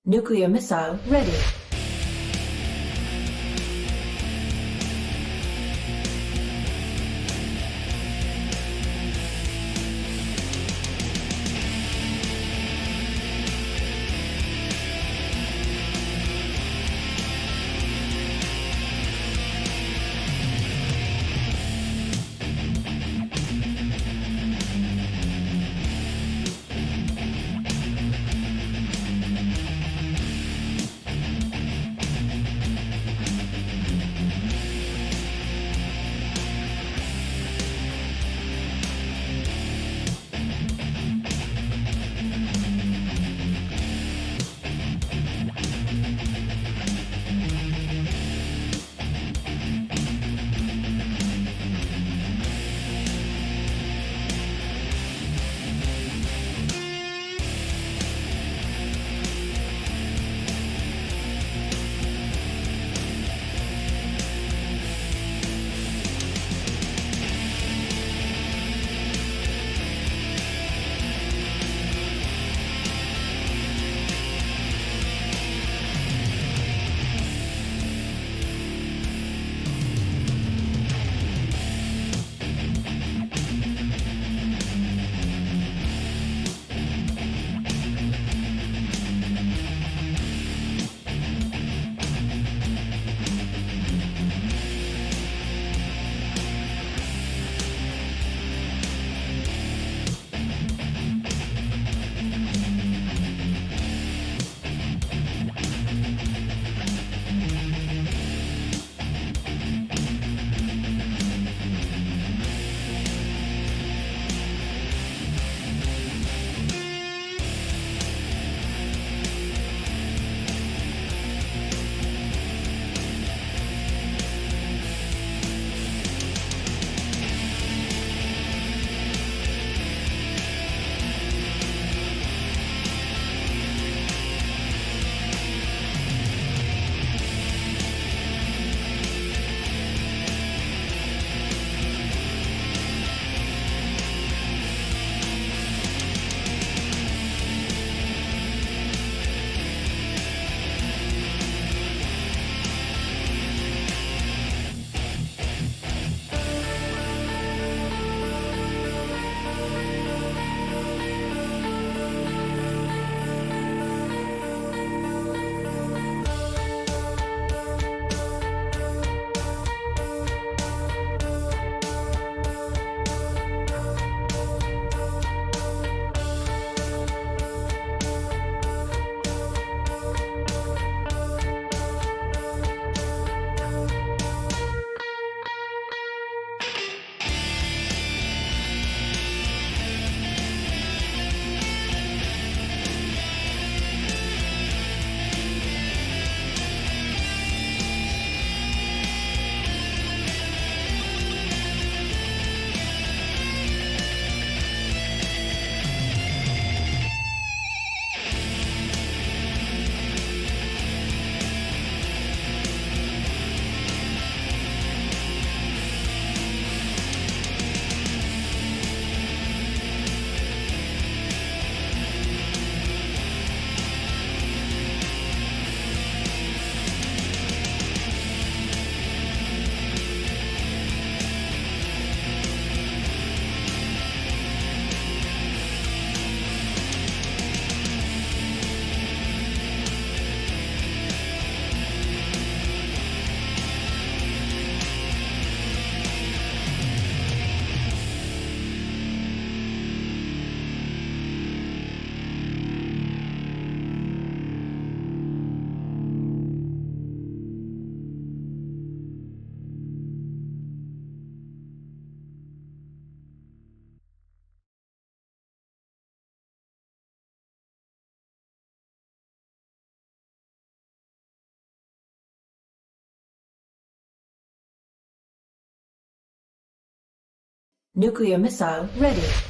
Nuclear missile ready. Nuclear missile ready.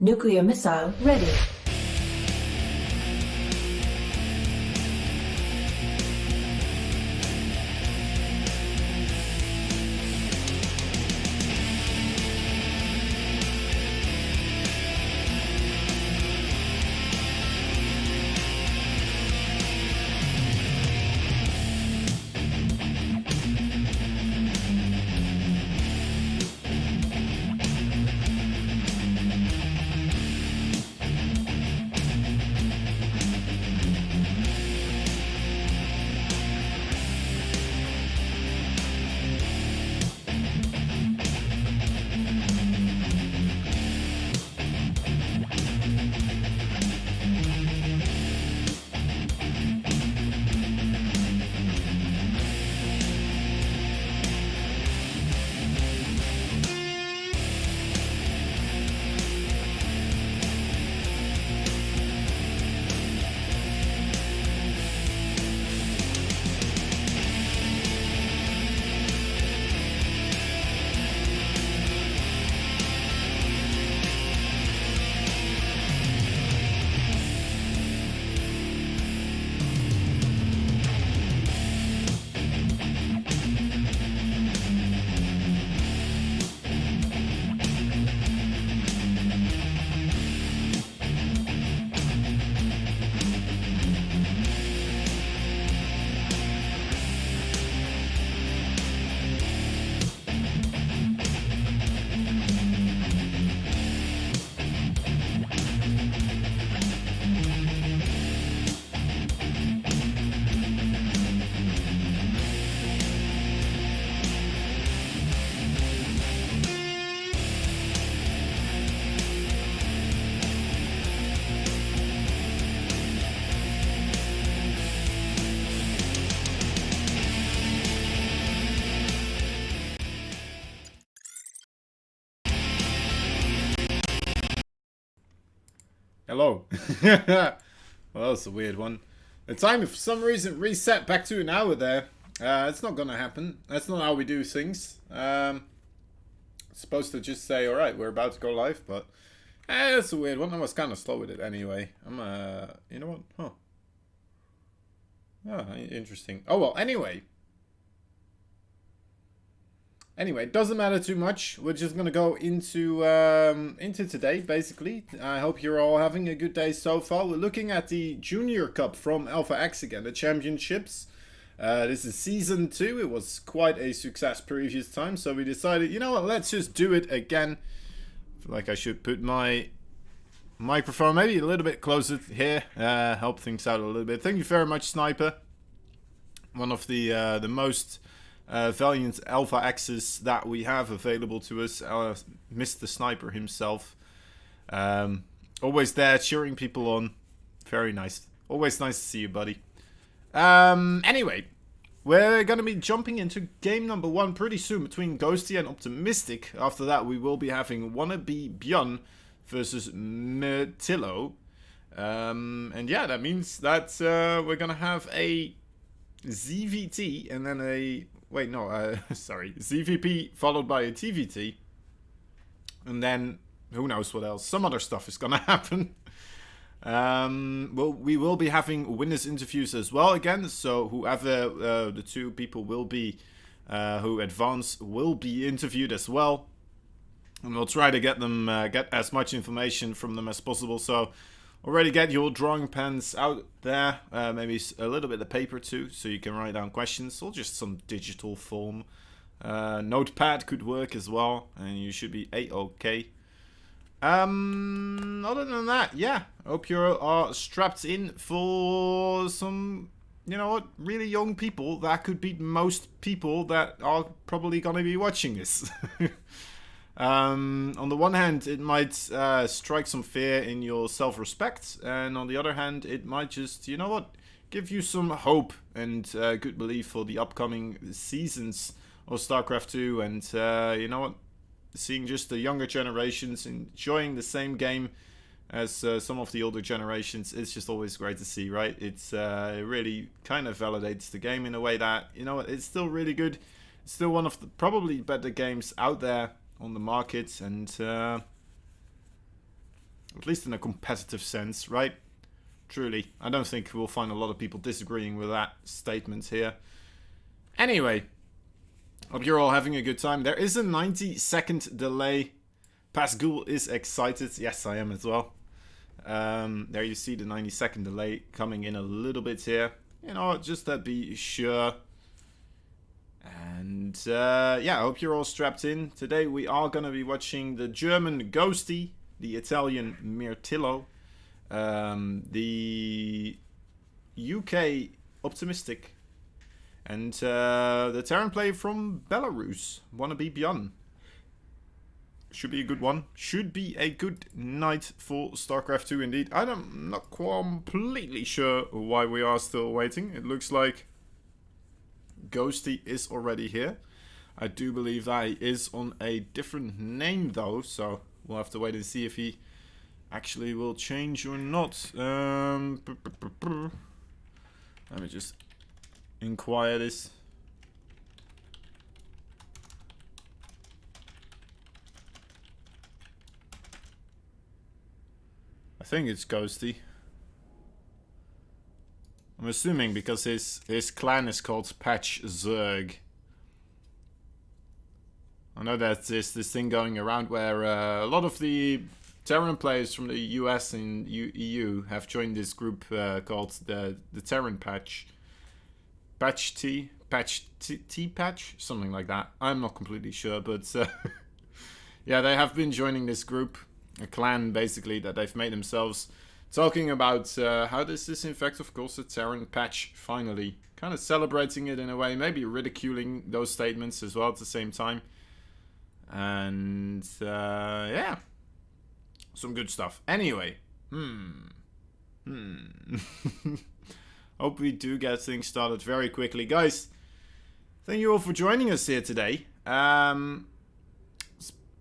Nuclear missile ready. Hello. Well, that's a weird one. The time, for some reason, reset back to an hour there. It's not gonna happen. That's not how we do things. Supposed to just say, alright, we're about to go live, but... that's a weird one. I was kind of slow with it anyway. You know what? Huh. Ah, interesting. Oh, well, anyway. Anyway, it doesn't matter too much. We're just gonna go into today, basically. I hope you're all having a good day so far. We're looking at the Junior Cup from Alpha X again, the championships. This is season 2. It was quite a success previous time, so we decided, you know what, let's just do it again. I feel like I should put my microphone maybe a little bit closer here, help things out a little bit. Thank you very much, Sniper. One of the most valiant Alpha Axes that we have available to us, Mr. Sniper himself. Always there cheering people on. Very nice. Always nice to see you, buddy. Anyway, we're going to be jumping into game number 1 pretty soon between Ghosty and Optimistic. After that, we will be having Wannabe Björn versus Mertillo. And yeah, that means that we're going to have a ZVT and then a... Wait, no, sorry. ZVP followed by a TVT. And then, who knows what else. Some other stuff is going to happen. Well, we will be having winners interviews as well again. So whoever the two people will be who advance will be interviewed as well. And we'll try to get them, get as much information from them as possible. So already get your drawing pens out there, maybe a little bit of paper too, so you can write down questions, or just some digital form. Notepad could work as well, and you should be A-okay. Other than that, yeah, hope you are strapped in for some, you know what, really young people that could beat most people that are probably gonna be watching this. On the one hand, it might strike some fear in your self-respect, and on the other hand, it might just, you know what, give you some hope and good belief for the upcoming seasons of StarCraft 2, and you know what, seeing just the younger generations enjoying the same game as some of the older generations, it's just always great to see, right? It really kind of validates the game in a way that, you know what, it's still really good. It's still one of the probably better games out there on the market, and At least in a competitive sense, right? Truly. I don't think we'll find a lot of people disagreeing with that statement here. Anyway, hope you're all having a good time. There is a 90-second delay. Pascal is excited. Yes, I am as well. There you see the 90-second delay coming in a little bit here. You know, just to be sure. And yeah, I hope you're all strapped in. Today we are going to be watching the German Ghosty, the Italian Mirtillo, the UK Optimistic, and the Terran play from Belarus, Wannabe Björn. Should be a good one. Should be a good night for StarCraft 2 indeed. I'm not completely sure why we are still waiting. It looks like Ghosty is already here. I do believe that he is on a different name though, so we'll have to wait and see if he actually will change or not. Let me just inquire this. I think it's Ghosty. I'm assuming because his clan is called Patch Zerg. I know that there's this thing going around where a lot of the Terran players from the US and EU have joined this group called the Terran Patch. Patch T? Patch T Patch? Something like that. I'm not completely sure, but yeah, they have been joining this group. A clan, basically, that they've made themselves. Talking about how this is, in fact, of course, a Terran patch, finally. Kind of celebrating it in a way, maybe ridiculing those statements as well at the same time. And, yeah. Some good stuff. Anyway. Hope we do get things started very quickly. Guys, thank you all for joining us here today.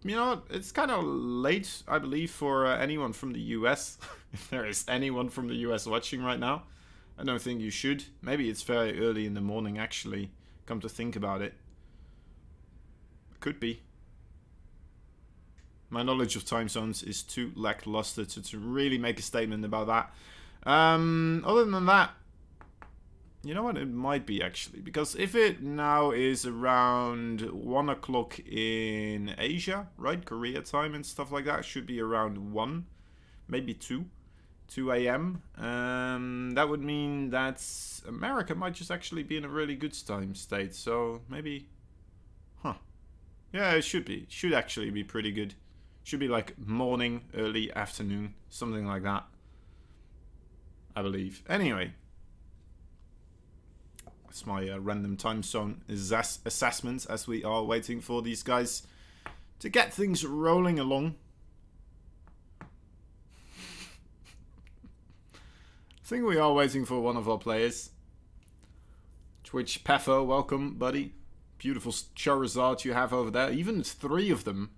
You know, it's kind of late, I believe, for anyone from the US. If there is anyone from the US watching right now, I don't think you should. Maybe it's very early in the morning, actually, come to think about it. Could be. My knowledge of time zones is too lackluster to really make a statement about that. Other than that, you know what, it might be actually, because if it now is around 1 o'clock in Asia, right, Korea time and stuff like that, should be around 1, maybe 2 a.m. That would mean that America might just actually be in a really good time state, so maybe, yeah, it should actually be pretty good. Should be like morning, early afternoon, something like that, I believe. Anyway. It's my random time zone assessment as we are waiting for these guys to get things rolling along. I think we are waiting for one of our players. Twitch Pefo, welcome, buddy. Beautiful Charizard you have over there. Even 3 of them.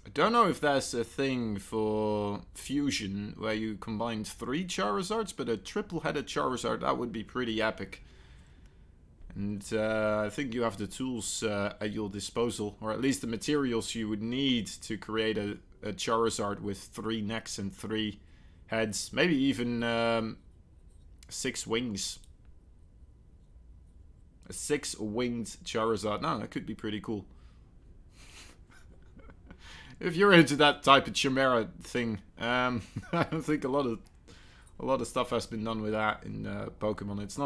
I don't know if there's a thing for Fusion where you combine 3 Charizards, but a triple-headed Charizard, that would be pretty epic. And I think you have the tools at your disposal, or at least the materials you would need to create a Charizard with 3 necks and 3 heads. Maybe even 6 wings. A 6-winged Charizard. No, that could be pretty cool. If you're into that type of chimera thing, I don't think a lot of stuff has been done with that in Pokemon. It's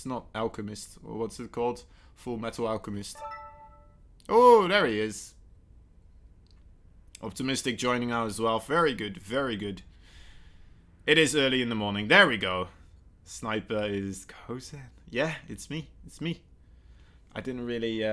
not Alchemist, or what's it called? Full Metal Alchemist. Oh, there he is. Optimistic joining out as well. Very good, very good. It is early in the morning. There we go. Sniper is Kozen. Yeah, it's me. It's me. I didn't really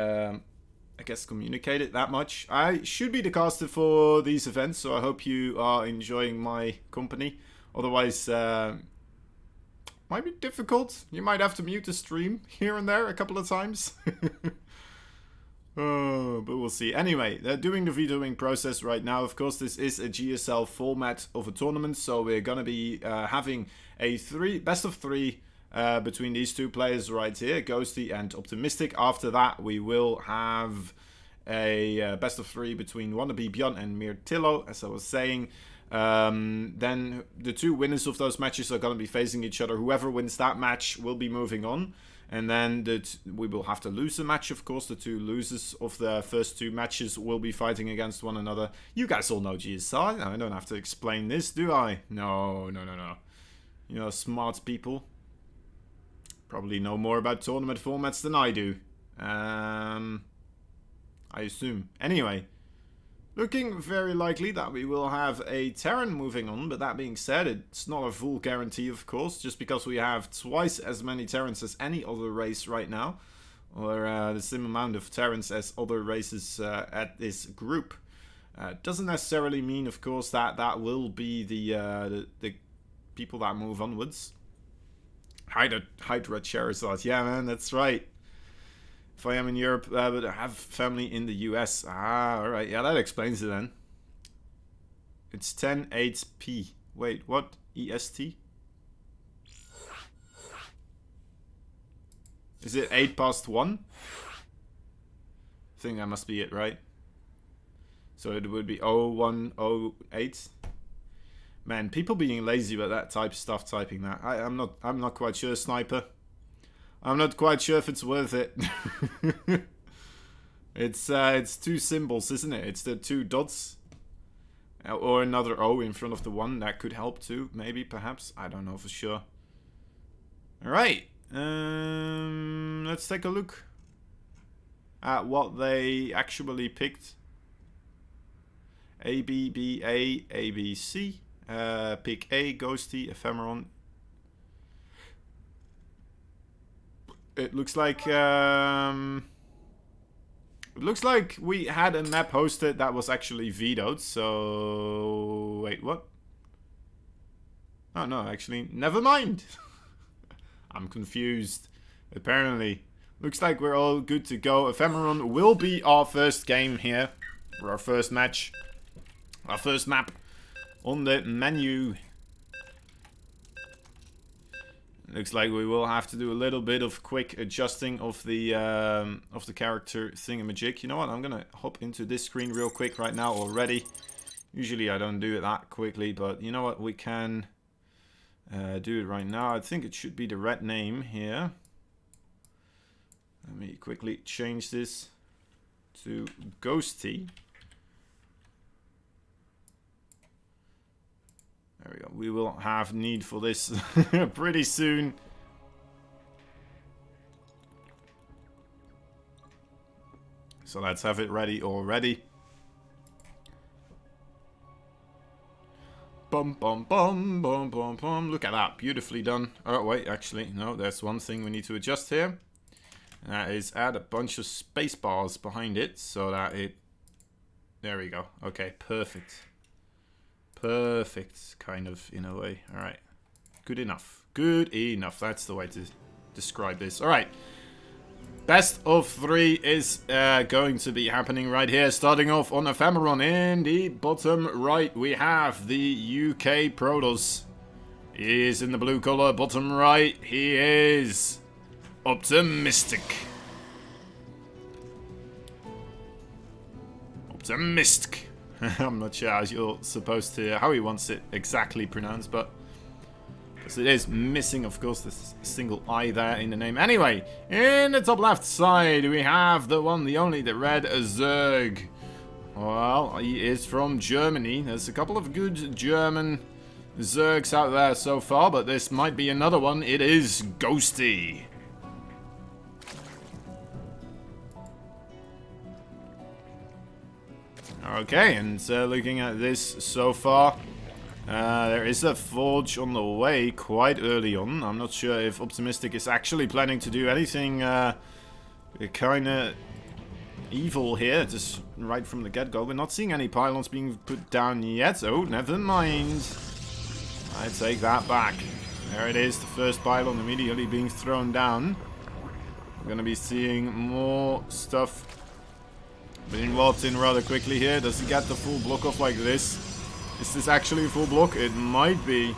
I guess communicate it that much. I should be the caster for these events, so I hope you are enjoying my company. Otherwise, might be difficult. You might have to mute the stream here and there a couple of times. Oh, but we'll see. Anyway, they're doing the vetoing process right now. Of course, this is a GSL format of a tournament, so we're gonna be having a best of 3 between these 2 players right here, Ghosty and Optimistic. After that, we will have a best of 3 between Wannabe Bjorn and Mirtillo, as I was saying. Then the 2 winners of those matches are going to be facing each other. Whoever wins that match will be moving on. And then we will have to lose a match, of course. The 2 losers of the first 2 matches will be fighting against one another. You guys all know GSI. I don't have to explain this, do I? No. You know, smart people probably know more about tournament formats than I do. I assume. Anyway, looking very likely that we will have a Terran moving on, but that being said, it's not a full guarantee, of course, just because we have twice as many Terrans as any other race right now, or the same amount of Terrans as other races at this group. Doesn't necessarily mean, of course, that that will be the people that move onwards. Hydra Charizard, yeah, man, that's right. If I am in Europe, but I have family in the US. Ah, alright. Yeah, that explains it then. It's 10-8p. Wait, what? EST? Is it 8 past 1? I think that must be it, right? So it would be 0108. Man, people being lazy with that type of stuff, typing that. I'm not quite sure, Sniper. I'm not quite sure if it's worth it. It's 2 symbols, isn't it? It's the 2 dots. Or another O in front of the 1. That could help too, maybe, perhaps. I don't know for sure. Alright. Let's take a look at what they actually picked. A, B, B, A, A, B, C. Pick A, Ghosty, Ephemeron. It looks like we had a map hosted that was actually vetoed. So wait, what? Oh no, actually, never mind. I'm confused. Apparently, looks like we're all good to go. Ephemeron will be our first game here, or our first match, our first map on the menu. Looks like we will have to do a little bit of quick adjusting of the character thingamajig. You know what? I'm gonna hop into this screen real quick right now already. Usually I don't do it that quickly, but you know what? We can do it right now. I think it should be the red name here. Let me quickly change this to Ghosty. There we go. We will have need for this pretty soon. So let's have it ready already. Bum bum bum bum bum bum. Look at that. Beautifully done. Oh wait, actually, no, there's one thing we need to adjust here. And that is add a bunch of space bars behind it so that it... There we go. Okay, perfect. Perfect, kind of, in a way. Alright. Good enough. Good enough. That's the way to describe this. Alright. Best of 3 is going to be happening right here. Starting off on Ephemeron. In the bottom right, we have the UK Protoss. He is in the blue color. Bottom right, he is Optimistic. Optimistic. I'm not sure how you're supposed to, how he wants it exactly pronounced, but because it is missing, of course, this single I there in the name. Anyway, in the top left side, we have the one, the only, the red Zerg. Well, he is from Germany. There's a couple of good German Zergs out there so far, but this might be another one. It is Ghosty. Okay, and looking at this so far, there is a forge on the way quite early on. I'm not sure if Optimistic is actually planning to do anything kind of evil here, just right from the get-go. We're not seeing any pylons being put down yet. Oh, never mind. I take that back. There it is, the first pylon immediately being thrown down. We're going to be seeing more stuff being warped in rather quickly here. Does he get the full block off like this? Is this actually a full block? It might be.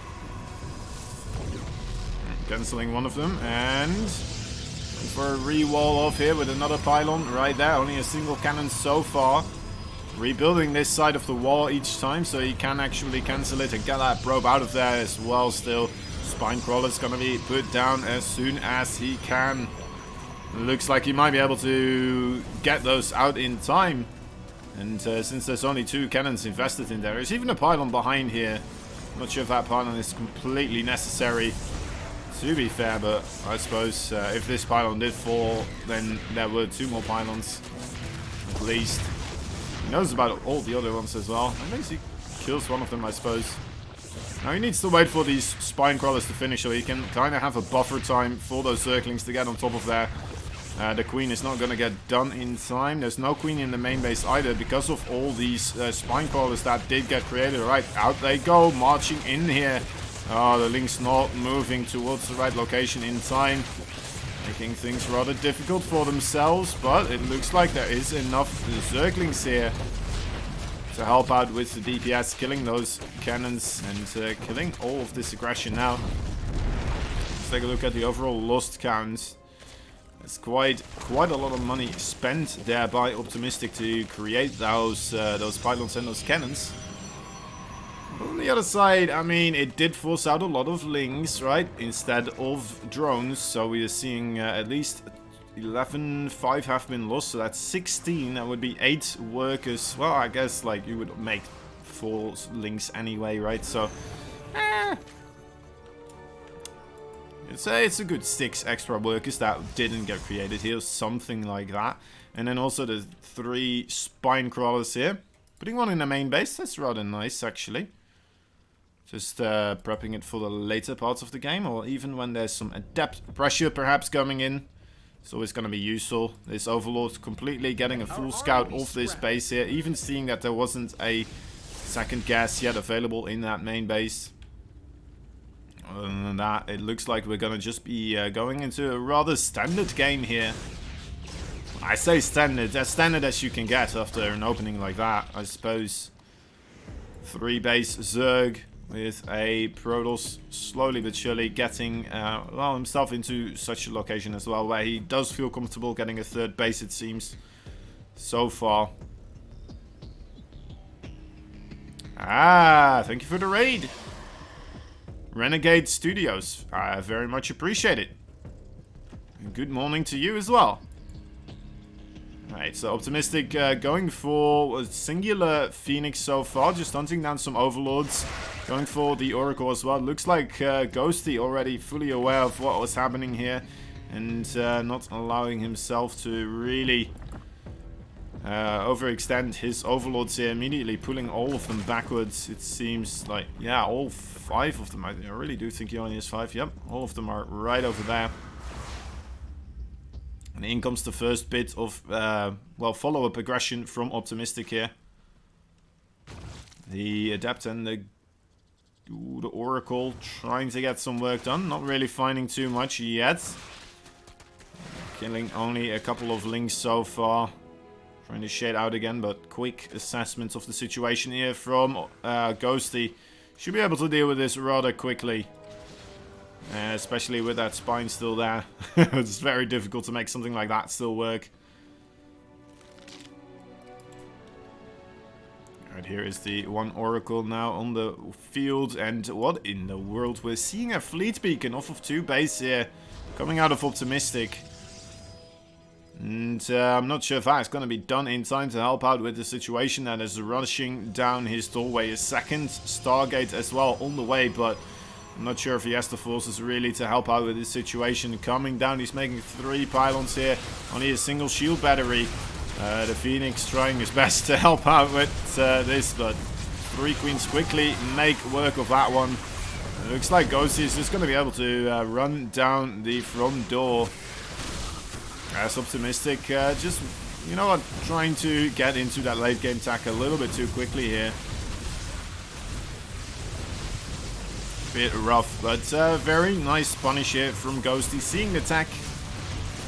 Cancelling one of them, and For a re-wall off here with another pylon right there. Only a single cannon so far. Rebuilding this side of the wall each time so he can actually cancel it and get that probe out of there as well still. Spine Crawler's gonna be put down as soon as he can. Looks like he might be able to get those out in time. And since there's only 2 cannons invested in there's even a pylon behind here. I'm not sure if that pylon is completely necessary, to be fair, but I suppose if this pylon did fall, then there were 2 more pylons, at least. He knows about all the other ones as well. Unless he kills one of them, I suppose. Now he needs to wait for these Spine Crawlers to finish so he can kind of have a buffer time for those Zerglings to get on top of there. The Queen is not going to get done in time. There's no Queen in the main base either because of all these Spine Crawlers that did get created. Right, out they go, marching in here. Oh, the Link's not moving towards the right location in time. Making things rather difficult for themselves, but it looks like there is enough Zerglings here to help out with the DPS, killing those cannons and killing all of this aggression now. Let's take a look at the overall lost counts. It's quite a lot of money spent there by Optimistic to create those pylons and those cannons. But on the other side, I mean, it did force out a lot of links, right, instead of drones. So we are seeing at least 11, 5 have been lost, so that's 16. That would be 8 workers. Well, I guess like you would make 4 links anyway, right? So, it's a good 6 extra workers that didn't get created here, something like that. And then also the 3 Spine Crawlers here. Putting one in the main base, that's rather nice actually. Just prepping it for the later parts of the game, or even when there's some adept pressure perhaps coming in. It's always going to be useful. This Overlord completely getting a full scout off this base here, even seeing that there wasn't a second gas yet available in that main base. Other than that, it looks like we're going to just be going into a rather standard game here. I say standard, as standard as you can get after an opening like that, I suppose. 3 base Zerg with a Protoss slowly but surely getting well, himself into such a location as well, where he does feel comfortable getting a 3rd base, it seems, so far. Ah, thank you for the raid, Renegade Studios. I very much appreciate it. And good morning to you as well. Alright, so Optimistic going for a singular Phoenix so far, just hunting down some Overlords. Going for the Oracle as well. Looks like Ghosty already fully aware of what was happening here, and not allowing himself to really overextend his Overlords here, immediately pulling all of them backwards. It seems like, yeah, all 5 of them. I really do think he only has 5. Yep, all of them are right over there. And in comes the first bit of, well, follow-up aggression from Optimistic here. The Adept and the Oracle trying to get some work done. Not really finding too much yet. Killing only a couple of links so far. Trying to shade out again, but quick assessment of the situation here from Ghosty. Should be able to deal with this rather quickly. Especially with that spine still there. It's very difficult to make something like that still work. Alright, here is the one Oracle now on the field. And what in the world? We're seeing a fleet beacon off of 2 base here. Coming out of Optimistic. And I'm not sure if that's going to be done in time to help out with the situation that is rushing down his doorway. A second Stargate as well on the way, but I'm not sure if he has the forces really to help out with this situation. Coming down, he's making 3 pylons here. Only a single shield battery. The Phoenix trying his best to help out with this, but 3 Queens quickly make work of that one. It looks like Ghosty is just going to be able to run down the front door. As Optimistic, just, you know what, trying to get into that late game attack a little bit too quickly here. Bit rough, but very nice punish here from Ghosty, seeing the attack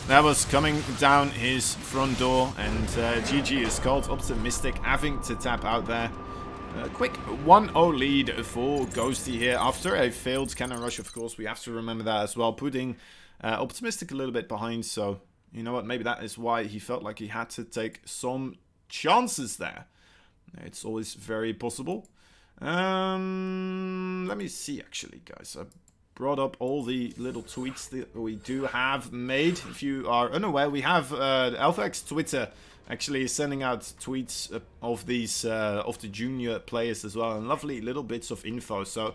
that was coming down his front door, and GG is called. Optimistic having to tap out there. A quick 1-0 lead for Ghosty here after a failed cannon rush, of course. We have to remember that as well. Putting Optimistic a little bit behind, so you know what? Maybe that is why he felt like he had to take some chances there. It's always very possible. Let me see, actually, guys. I brought up all the little tweets that we do have made. If you are unaware, we have AlphaX Twitter actually sending out tweets of these of the junior players as well, and lovely little bits of info. So,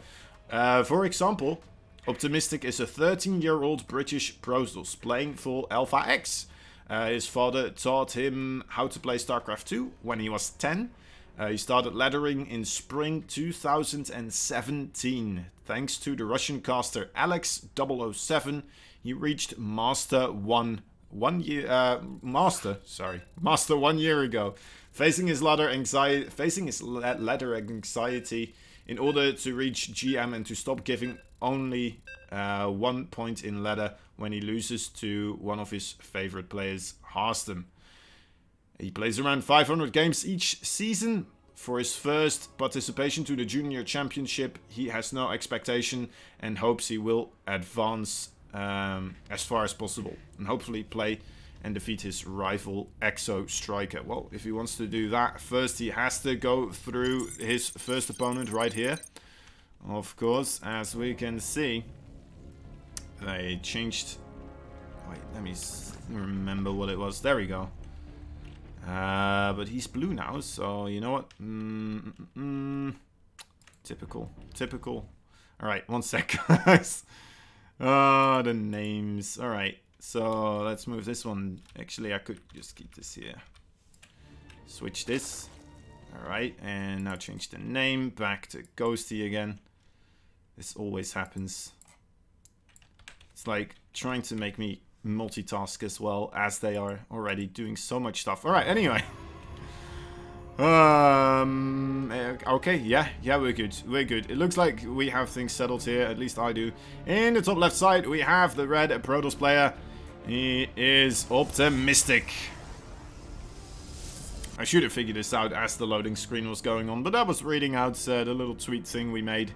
for example, Optimistic is a 13-year-old British Protoss playing for Alpha X. His father taught him how to play StarCraft 2 when he was 10. He started laddering in spring 2017. Thanks to the Russian caster Alex 007, he reached Master 1 year ago. Facing his ladder anxiety in order to reach GM and to stop giving only 1 point in ladder when he loses to one of his favorite players, Harston. He plays around 500 games each season. For his first participation to the Junior Championship, he has no expectation and hopes he will advance as far as possible and hopefully play and defeat his rival Exo Striker. Well, if he wants to do that, first he has to go through his first opponent right here. Of course, as we can see, they changed... Wait, let me remember what it was. There we go. But he's blue now, so you know what? Typical. Alright, one sec, guys. Oh, the names. Alright, so let's move this one. Actually, I could just keep this here. Switch this. Alright, and now change the name back to Ghosty again. This always happens. It's like trying to make me multitask as well as they are already doing so much stuff. Alright, anyway. Okay, yeah, we're good. It looks like we have things settled here, at least I do. In the top left side, we have the red Protoss player. He is Optimistic. I should have figured this out as the loading screen was going on, but I was reading out the little tweet thing we made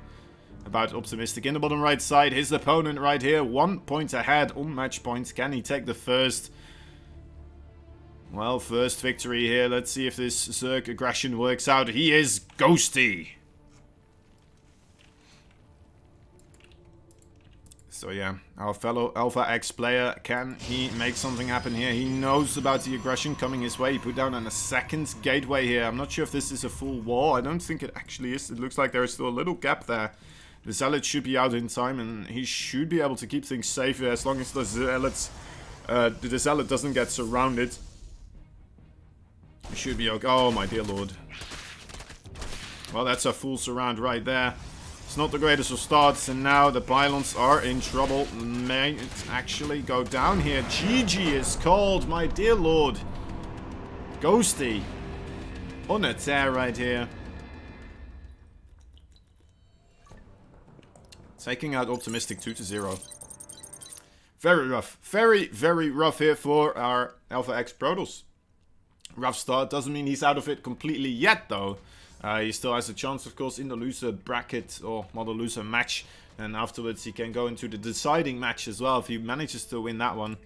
about Optimistic. In the bottom right side, his opponent right here, 1 point ahead on match points. Can he take the first? Well, first victory here. Let's see if this Zerg aggression works out. He is Ghosty. So yeah, our fellow Alpha X player, can he make something happen here? He knows about the aggression coming his way. He put down a second gateway here. I'm not sure if this is a full wall. I don't think it actually is. It looks like there is still a little gap there. The Zealot should be out in time, and he should be able to keep things safe as long as the Zealot doesn't get surrounded. He should be okay. Oh, my dear lord. Well, that's a full surround right there. It's not the greatest of starts, and now the pylons are in trouble. May it actually go down here. GG is called, my dear lord. Ghosty on a tear right here. Taking out Optimistic 2-0. Very rough. Very rough here for our Alpha X Protoss. Rough start. Doesn't mean he's out of it completely yet, though. He still has a chance, of course, in the loser bracket, or well, the loser match. And afterwards he can go into the deciding match as well if he manages to win that one.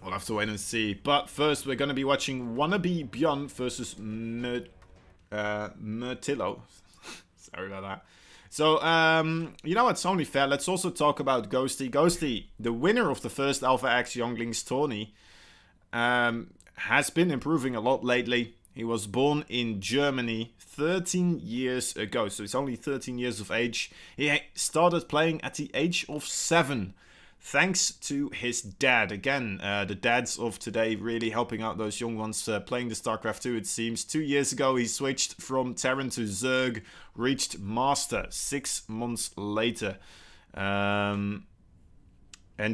We'll have to wait and see. But first we're going to be watching Wannabe Beyond versus Murtillo. Sorry about that. So, you know, it's only fair. Let's also talk about Ghosty. Ghosty, the winner of the first Alpha X Younglings tourney, has been improving a lot lately. He was born in Germany 13 years ago, so he's only 13 years of age. He started playing at the age of 7, thanks to his dad. Again, the dads of today really helping out those young ones playing the StarCraft 2, it seems. 2 years ago, he switched from Terran to Zerg, reached Master 6 months later. And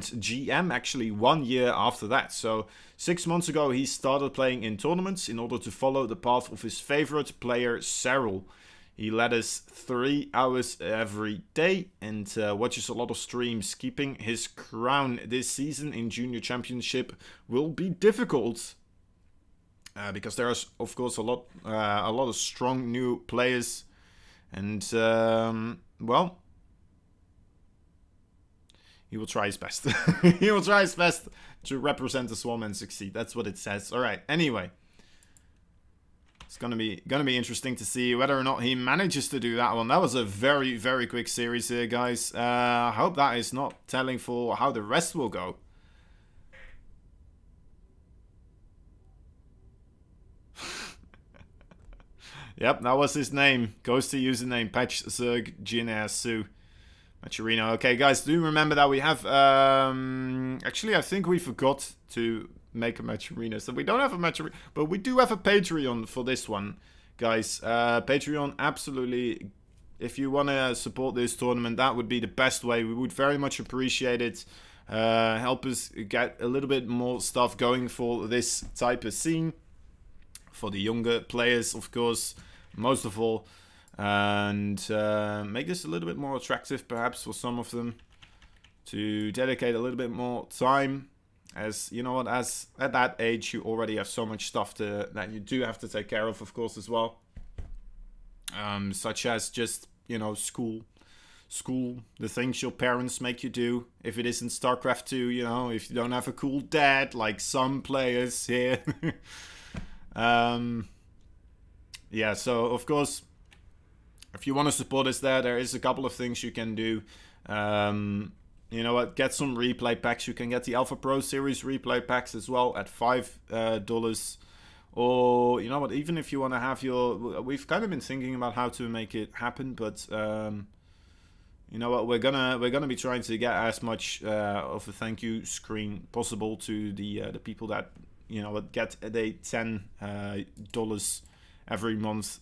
GM actually 1 year after that. So 6 months ago he started playing in tournaments in order to follow the path of his favorite player, Cyril. He led us 3 hours every day and watches a lot of streams. Keeping his crown this season in Junior Championship will be difficult. because there's of course a lot of strong new players, and well, he will try his best. He will try his best to represent the Swarm and succeed. That's what it says. All right. Anyway, it's gonna be interesting to see whether or not he manages to do that one. That was a very, very quick series here, guys. I hope that is not telling for how the rest will go. Yep, that was his name. Goes to username Patch Zerg Jin Su. Maturino. Okay, guys, do remember that we have... actually, I think we forgot to make a Maturino. So we don't have a Maturino, but we do have a Patreon for this one, guys. Patreon, absolutely. If you want to support this tournament, that would be the best way. We would very much appreciate it. Help us get a little bit more stuff going for this type of scene. For the younger players, of course, most of all. And make this a little bit more attractive, perhaps, for some of them. To dedicate a little bit more time. As, you know what, as at that age, you already have so much stuff that you do have to take care of course, as well. Such as just, you know, school, the things your parents make you do. If it isn't StarCraft 2, you know, if you don't have a cool dad, like some players here. Yeah, so, of course, if you want to support us there is a couple of things you can do. You know what, get some replay packs. You can get the Alpha Pro Series replay packs as well at $5. Or, you know what, even if you want to have your... We've kind of been thinking about how to make it happen, but... you know what, we're gonna be trying to get as much of a thank you screen possible to the people that, you know, get a $10 every month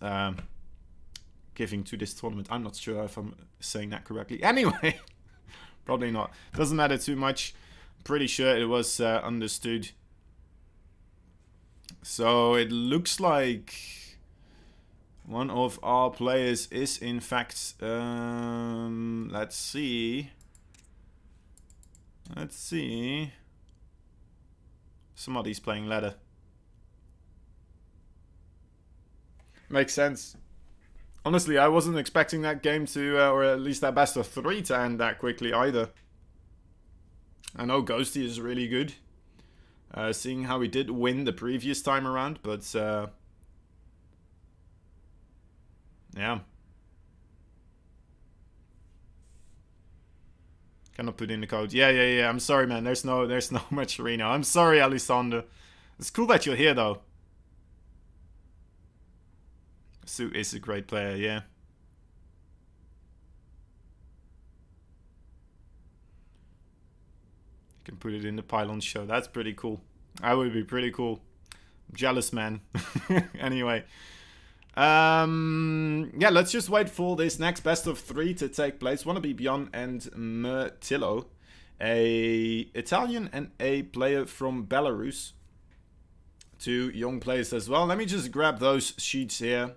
giving to this tournament. I'm not sure if I'm saying that correctly. Anyway, probably not. Doesn't matter too much. Pretty sure it was understood. So it looks like one of our players is in fact, let's see. Somebody's playing ladder. Makes sense. Honestly, I wasn't expecting that game to, or at least that best of 3 to end that quickly either. I know Ghosty is really good. Seeing how he did win the previous time around, but yeah. Cannot put in the code. Yeah. I'm sorry, man. There's no Maturino. I'm sorry, Alessandro. It's cool that you're here, though. Sue is a great player, yeah. You can put it in the pylon show. That's pretty cool. That would be pretty cool. I'm jealous, man. Anyway. Yeah, let's just wait for this next best of 3 to take place. Wannabe Beyond and Murtillo. A Italian and a player from Belarus. 2 young players as well. Let me just grab those sheets here.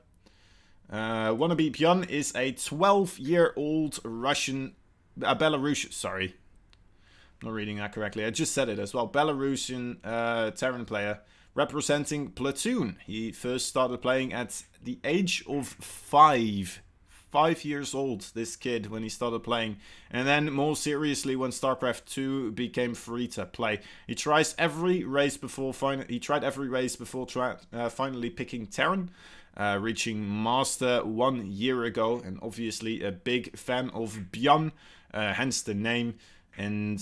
Wannabe Beyond is a 12-year-old Russian... Belarusian... Sorry. I'm not reading that correctly. I just said it as well. Belarusian Terran player. Representing Platoon. He first started playing at the age of 5. 5 years old, this kid, when he started playing. And then more seriously when StarCraft 2 became free to play. He tries every race before finally picking Terran. Reaching Master 1 year ago. And obviously a big fan of Bjorn. Hence the name. And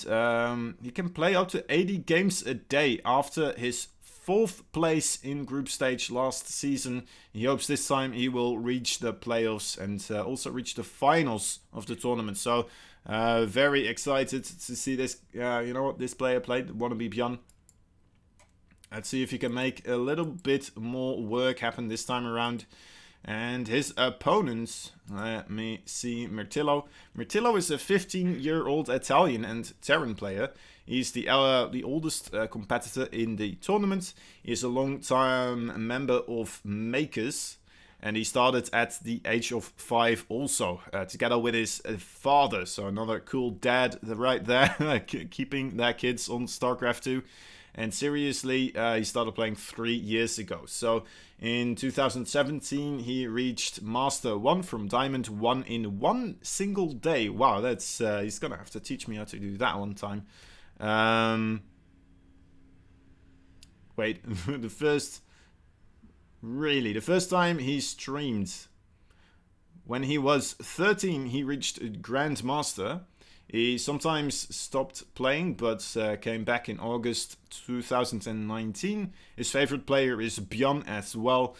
he can play up to 80 games a day after his 4th place in group stage last season. He hopes this time he will reach the playoffs and also reach the finals of the tournament. So very excited to see this, you know what, this player played, Wannabe Bjorn. Let's see if he can make a little bit more work happen this time around. And his opponents, let me see, Murtillo. Murtillo is a 15-year-old Italian and Terran player. He's the oldest competitor in the tournament. He's a long-time member of Makers. And he started at the age of 5 also, together with his father. So another cool dad right there, keeping their kids on StarCraft 2. And seriously, he started playing 3 years ago. So in 2017, he reached Master 1 from Diamond 1 in 1 single day. Wow, that's he's gonna have to teach me how to do that one time. Wait, the first time he streamed, when he was 13, he reached Grandmaster. He sometimes stopped playing, but came back in August 2019. His favorite player is Bjorn as well.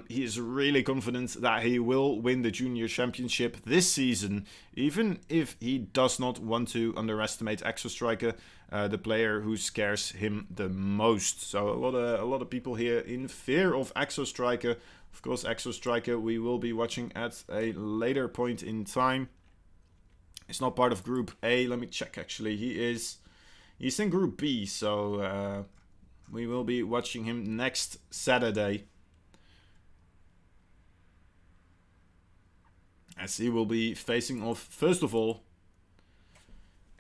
He is really confident that he will win the Junior Championship this season, even if he does not want to underestimate Exo Striker, the player who scares him the most. So a lot of people here in fear of Exo Striker. Of course, Exo Striker we will be watching at a later point in time. He's not part of Group A. Let me check, actually. He's in Group B, so we will be watching him next Saturday. As he will be facing off, first of all,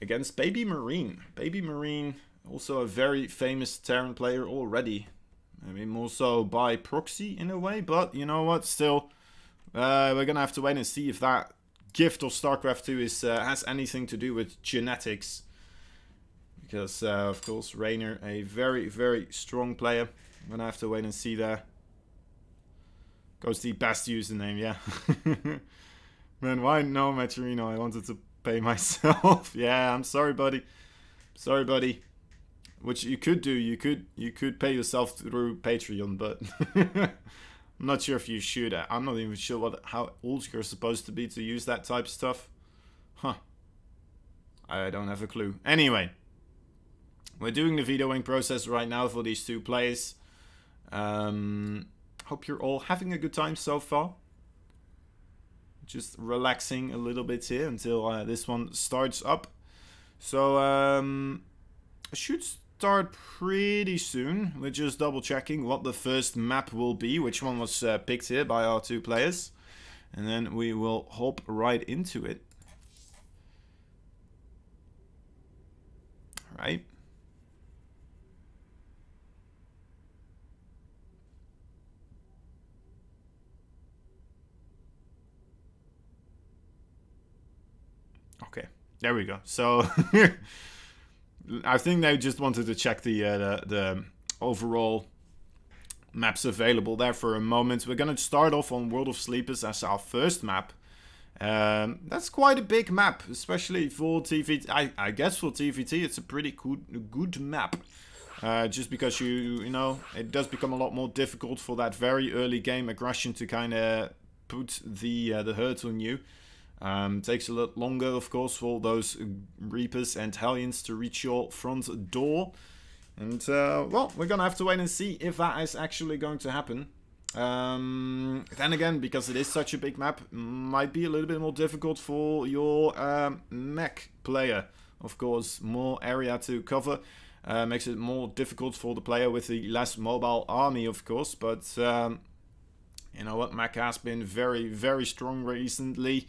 against Baby Marine. Baby Marine, also a very famous Terran player already. I mean, more so by proxy in a way, but you know what? Still, we're going to have to wait and see if that gift of StarCraft 2 is has anything to do with genetics. Because, of course, Rainer, a very, very strong player. I'm going to have to wait and see there. Goes the best username, yeah. Man, why no, Maturino? I wanted to pay myself. Yeah, I'm sorry, buddy. Sorry, buddy. Which you could do. You could pay yourself through Patreon, but I'm not sure if you should. I'm not even sure how old you're supposed to be to use that type of stuff. Huh. I don't have a clue. Anyway, we're doing the vetoing process right now for these two players. Hope you're all having a good time so far. Just relaxing a little bit here until this one starts up. So, I should start pretty soon. We're just double checking what the first map will be, which one was picked here by our two players. And then we will hop right into it. Alright. Okay, there we go. So I think they just wanted to check the overall maps available there for a moment. We're gonna start off on World of Sleepers as our first map. That's quite a big map, especially for TVT. I guess for TVT it's a pretty good map. Just because you know, it does become a lot more difficult for that very early game aggression to kind of put the hurt on you. Takes a lot longer, of course, for those Reapers and Hellions to reach your front door. And, well, we're gonna have to wait and see if that is actually going to happen. Then again, because it is such a big map, might be a little bit more difficult for your mech player. Of course, more area to cover makes it more difficult for the player with the less mobile army, of course. But, you know what, mech has been very, very strong recently.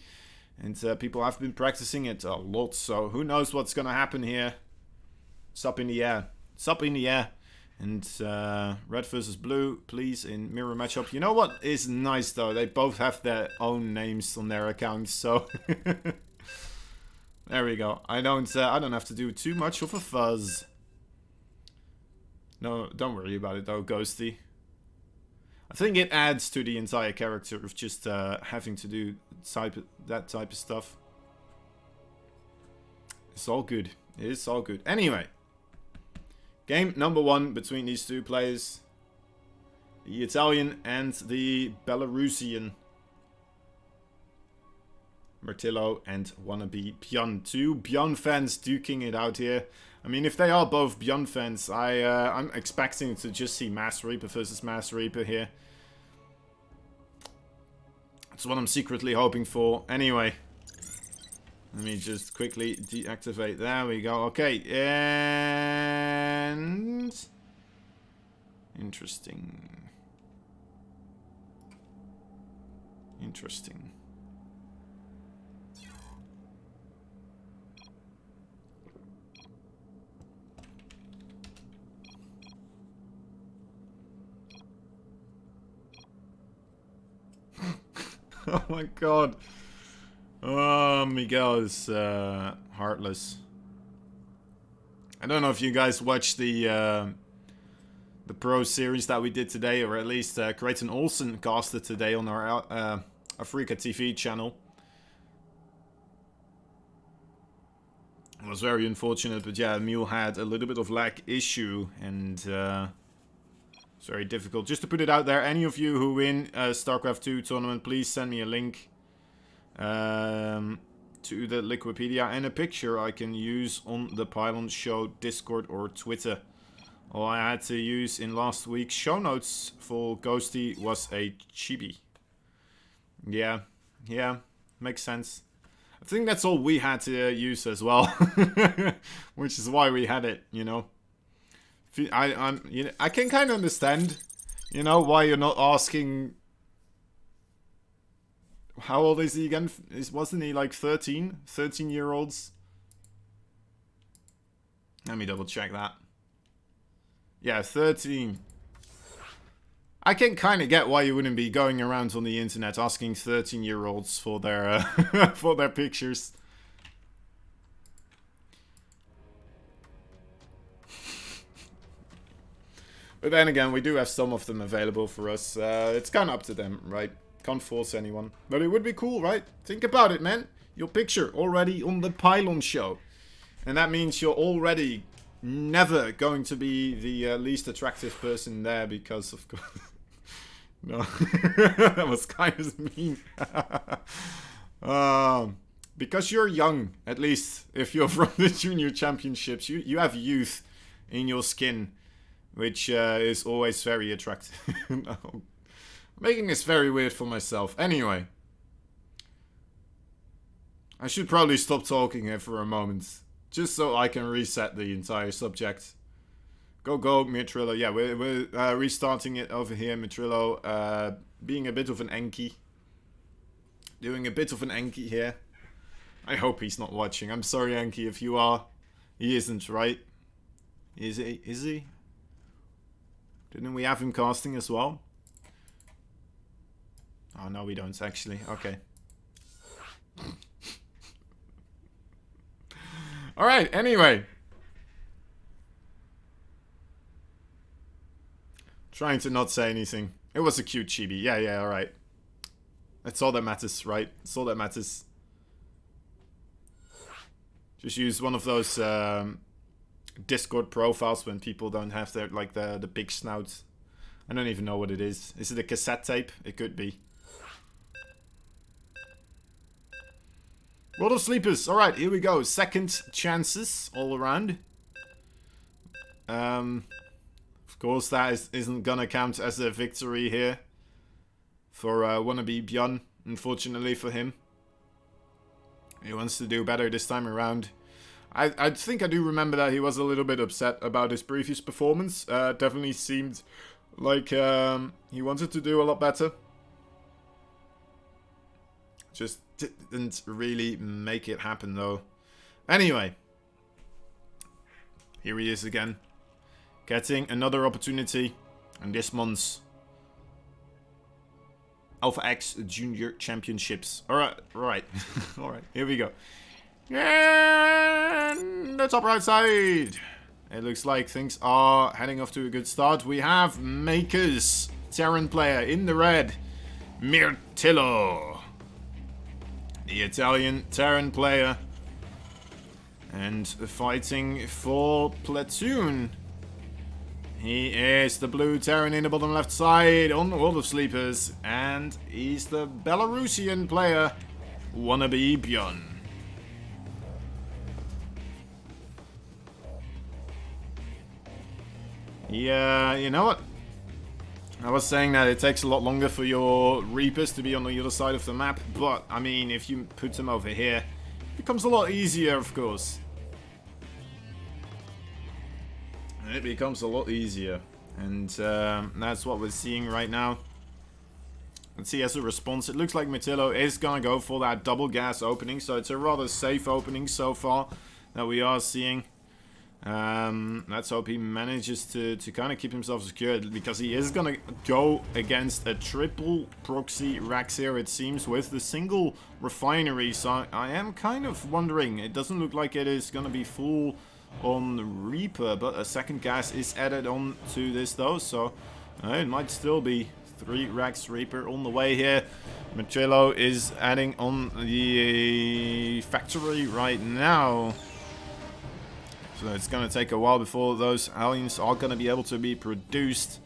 And people have been practicing it a lot, so who knows what's gonna happen here. It's up in the air. It's up in the air. And red versus blue, please, in mirror matchup. You know what is nice, though? They both have their own names on their accounts, so... There we go. I don't have to do too much of a fuzz. No, don't worry about it, though, Ghosty. I think it adds to the entire character of just having to do that type of stuff. It's all good. It is all good. Anyway. Game number 1 between these two players. The Italian and the Belarusian. Martillo and wannabe Bjorn. Two Bjorn fans duking it out here. I mean, if they are both Bjorn fans, I'm expecting to just see Mass Reaper versus Mass Reaper here. That's what I'm secretly hoping for. Anyway, let me just quickly deactivate. There we go. Okay, and... Interesting. Interesting. Oh my god. Oh, Miguel is heartless. I don't know if you guys watched the Pro series that we did today, or at least Creighton Olsen casted today on our Afrika TV channel. It was very unfortunate, but yeah, Mule had a little bit of lag issue, and it's very difficult. Just to put it out there, any of you who win a StarCraft 2 tournament, please send me a link to the Liquipedia and a picture I can use on the Pylon Show Discord or Twitter. All I had to use in last week's show notes for Ghosty was a chibi. Yeah, makes sense. I think that's all we had to use as well, which is why we had it, you know. I can kind of understand, you know, why you're not asking. How old is he again? Wasn't he like 13? 13-year-olds? Let me double check that. Yeah, 13. I can kind of get why you wouldn't be going around on the internet asking 13-year-olds for their for their pictures. But then again, we do have some of them available for us. It's kind of up to them, right? Can't force anyone. But it would be cool, right? Think about it, man. Your picture already on the Pylon Show. And that means you're already never going to be the least attractive person there because, of course... No. That was kind of mean. Because you're young, at least if you're from the junior championships. You have youth in your skin, which is always very attractive. No. Making this very weird for myself. Anyway. I should probably stop talking here for a moment. Just so I can reset the entire subject. Go, Mitrillo. Yeah, we're restarting it over here. Mitrillo being a bit of an Enki. Doing a bit of an Enki here. I hope he's not watching. I'm sorry, Enki, if you are. He isn't, right? Is he? Is he? Didn't we have him casting as well? Oh, no, we don't, actually. Okay. Alright, anyway. Trying to not say anything. It was a cute chibi. Yeah, alright. That's all that matters, right? That's all that matters. Just use one of those Discord profiles when people don't have their, like, the big snout. I don't even know what it is. Is it a cassette tape? It could be. World of Sleepers. Alright, here we go. Second chances all around. Of course, that isn't gonna count as a victory here for wannabe Björn, unfortunately for him. He wants to do better this time around. I think I do remember that he was a little bit upset about his previous performance. Definitely seemed like he wanted to do a lot better. Just didn't really make it happen, though. Anyway. Here he is again. Getting another opportunity in this month's Alpha X Junior Championships. Alright. Alright, here we go. And the top right side. It looks like things are heading off to a good start. We have Makers, Terran player in the red. Mirtillo. The Italian Terran player. And fighting for Platoon. He is the blue Terran in the bottom left side on the World of Sleepers. And he's the Belarusian player, wannabe Björn. Yeah, you know what? I was saying that it takes a lot longer for your Reapers to be on the other side of the map. But, I mean, if you put them over here, it becomes a lot easier, of course. It becomes a lot easier. And that's what we're seeing right now. Let's see, as a response, it looks like Mirtillo is going to go for that double gas opening. So it's a rather safe opening so far that we are seeing. Let's hope he manages to kind of keep himself secured, because he is going to go against a triple proxy Rex here, it seems, with the single refinery. So I am kind of wondering, it doesn't look like it is going to be full on Reaper, but a second gas is added on to this though, so it might still be 3 Rex Reaper on the way here. Marcello is adding on the factory right now. So it's going to take a while before those aliens are going to be able to be produced.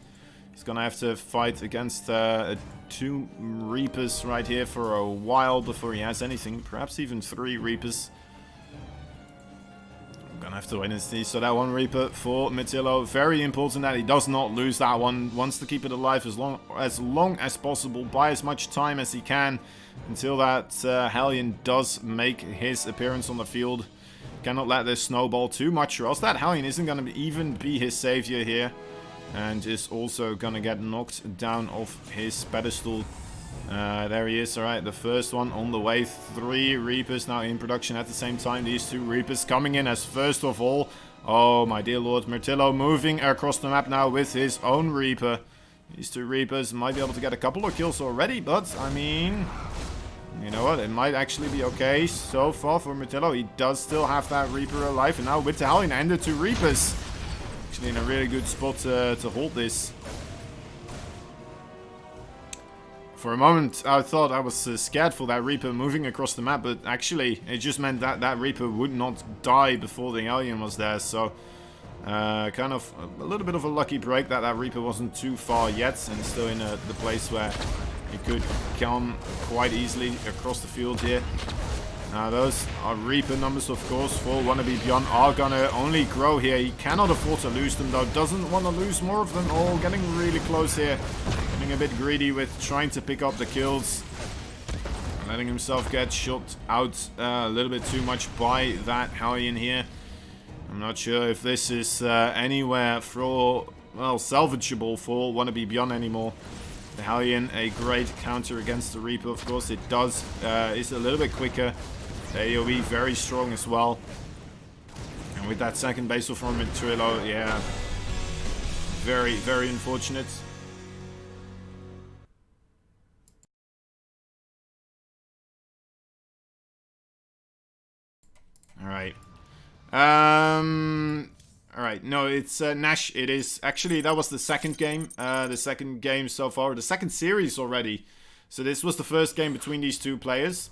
He's going to have to fight against 2 Reapers right here for a while before he has anything. Perhaps even 3 Reapers. I'm going to have to wait and see. So that 1 Reaper for Matillo. Very important that he does not lose that one. Wants to keep it alive as long as possible. Buy as much time as he can until that Hellion does make his appearance on the field. Cannot let this snowball too much, or else that Hellion isn't going to even be his savior here. And is also going to get knocked down off his pedestal. There he is. Alright, the first one on the way. 3 Reapers now in production at the same time. These 2 Reapers coming in as first of all. Oh, my dear Lord. Martillo moving across the map now with his own Reaper. These 2 Reapers might be able to get a couple of kills already, but, I mean... You know what, it might actually be okay so far for Martello. He does still have that Reaper alive, and now with the Hellion and the 2 Reapers. Actually in a really good spot to hold this. For a moment, I thought I was scared for that Reaper moving across the map, but actually, it just meant that that Reaper would not die before the Hellion was there, so... kind of a little bit of a lucky break that that Reaper wasn't too far yet, and still in the place where... He could come quite easily across the field here. Now those are Reaper numbers, of course, for Wannabe Beyond are gonna only grow here. He cannot afford to lose them though. Doesn't want to lose more of them. Oh, getting really close here. Getting a bit greedy with trying to pick up the kills. Letting himself get shot out a little bit too much by that Hellion here. I'm not sure if this is anywhere for, well, salvageable for Wannabe Beyond anymore. The Hellion, a great counter against the Reaper, of course. It does, is a little bit quicker. The AoE very strong as well. And with that second basal from Trillo, yeah, very, very unfortunate. Alright. Alright, no, it's Nash. It is actually, that was the second game. The second game so far, the second series already. So this was the first game between these 2 players.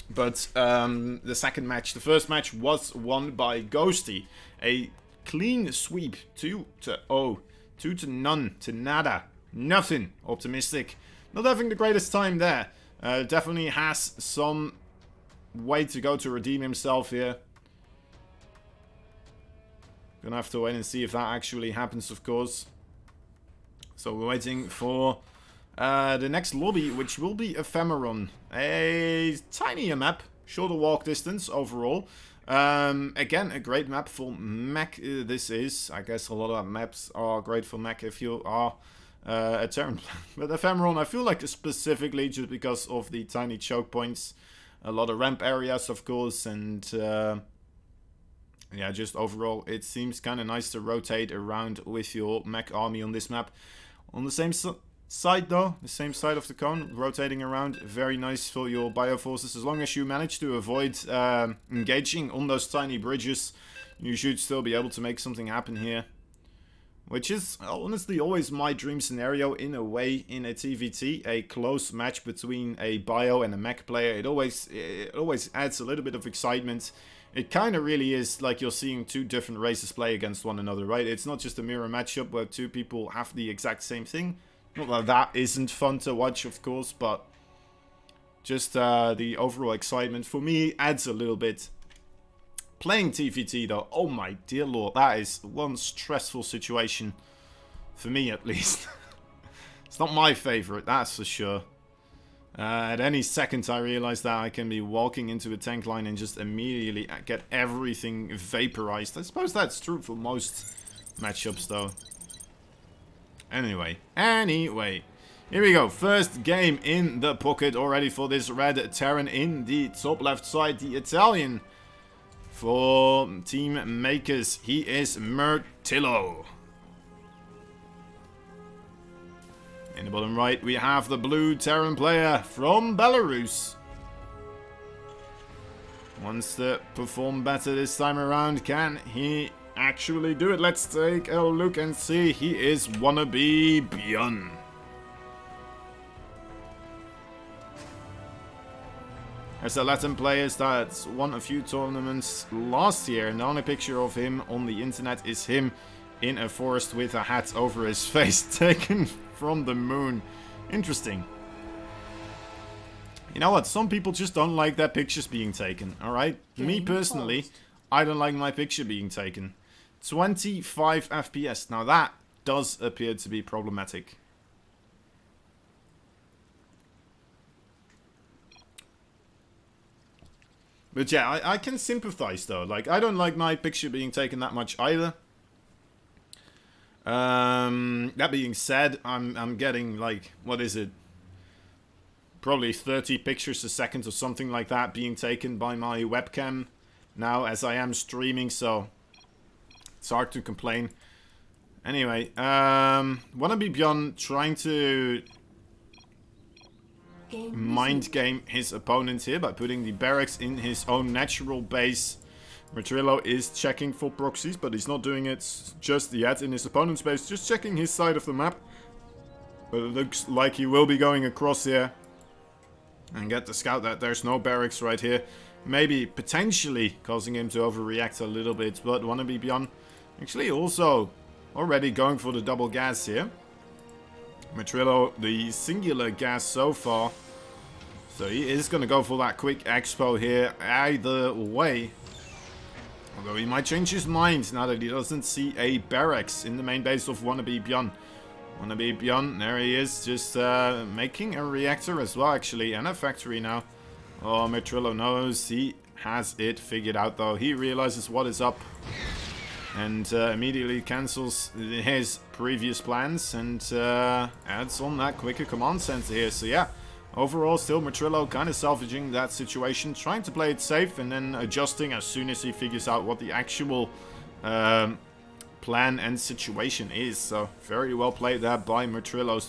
But the second match, the first match was won by Ghosty. A clean sweep, 2-0. 2-0 to nada. Nothing. Optimistic. Not having the greatest time there. Definitely has some way to go to redeem himself here. Gonna have to wait and see if that actually happens, of course. So we're waiting for the next lobby, which will be Ephemeron. A tinier map, shorter walk distance overall. Again, a great map for mech. This is, I guess, a lot of maps are great for mech if you are a Terran. But Ephemeron, I feel like specifically just because of the tiny choke points, a lot of ramp areas, of course, and yeah, just overall, it seems kind of nice to rotate around with your mech army on this map. On the same side, though, the same side of the cone, rotating around, very nice for your bioforces. As long as you manage to avoid engaging on those tiny bridges, you should still be able to make something happen here. Which is, honestly, always my dream scenario in a way in a TVT. A close match between a bio and a mech player. It always adds a little bit of excitement. It kind of really is like you're seeing 2 different races play against one another, right? It's not just a mirror matchup where 2 people have the exact same thing. Not that that isn't fun to watch, of course, but just the overall excitement for me adds a little bit. Playing TVT though, oh my dear Lord, that is one stressful situation. For me at least. It's not my favorite, that's for sure. At any second I realize that I can be walking into a tank line and just immediately get everything vaporized. I suppose that's true for most matchups though. Anyway. Here we go. First game in the pocket already for this red Terran in the top left side. The Italian for Team Makers. He is Murtillo. In the bottom right, we have the blue Terran player from Belarus. Wants to perform better this time around. Can he actually do it? Let's take a look and see. He is wannabe Bjorn. There's a Latin player that won a few tournaments last year, and the only picture of him on the internet is him in a forest with a hat over his face, taken from the moon. Interesting. You know what? Some people just don't like their pictures being taken, alright? Me personally, I don't like my picture being taken. 25 FPS. Now that does appear to be problematic. But yeah, I can sympathize though. Like, I don't like my picture being taken that much either. That being said, I'm getting like, what is it? Probably 30 pictures a second or something like that being taken by my webcam now as I am streaming, so it's hard to complain. Anyway, wannabe Bjorn trying to mind game his opponent here by putting the barracks in his own natural base. Murtillo is checking for proxies, but he's not doing it just yet in his opponent's base, just checking his side of the map. But it looks like he will be going across here and get the scout that there's no barracks right here. Maybe potentially causing him to overreact a little bit, but wannabe Bjorn actually also already going for the double gas here. Murtillo, the singular gas so far. So he is going to go for that quick expo here either way. Although he might change his mind now that he doesn't see a barracks in the main base of wannabe Bjorn. Wannabe Bjorn, there he is, just making a reactor as well actually, and a factory now. Oh, Murtillo knows he has it figured out though. He realizes what is up. And immediately cancels his previous plans and adds on that quicker command center here. So yeah, overall still Murtillo kind of salvaging that situation, trying to play it safe and then adjusting as soon as he figures out what the actual plan and situation is. So very well played there by Murtillo.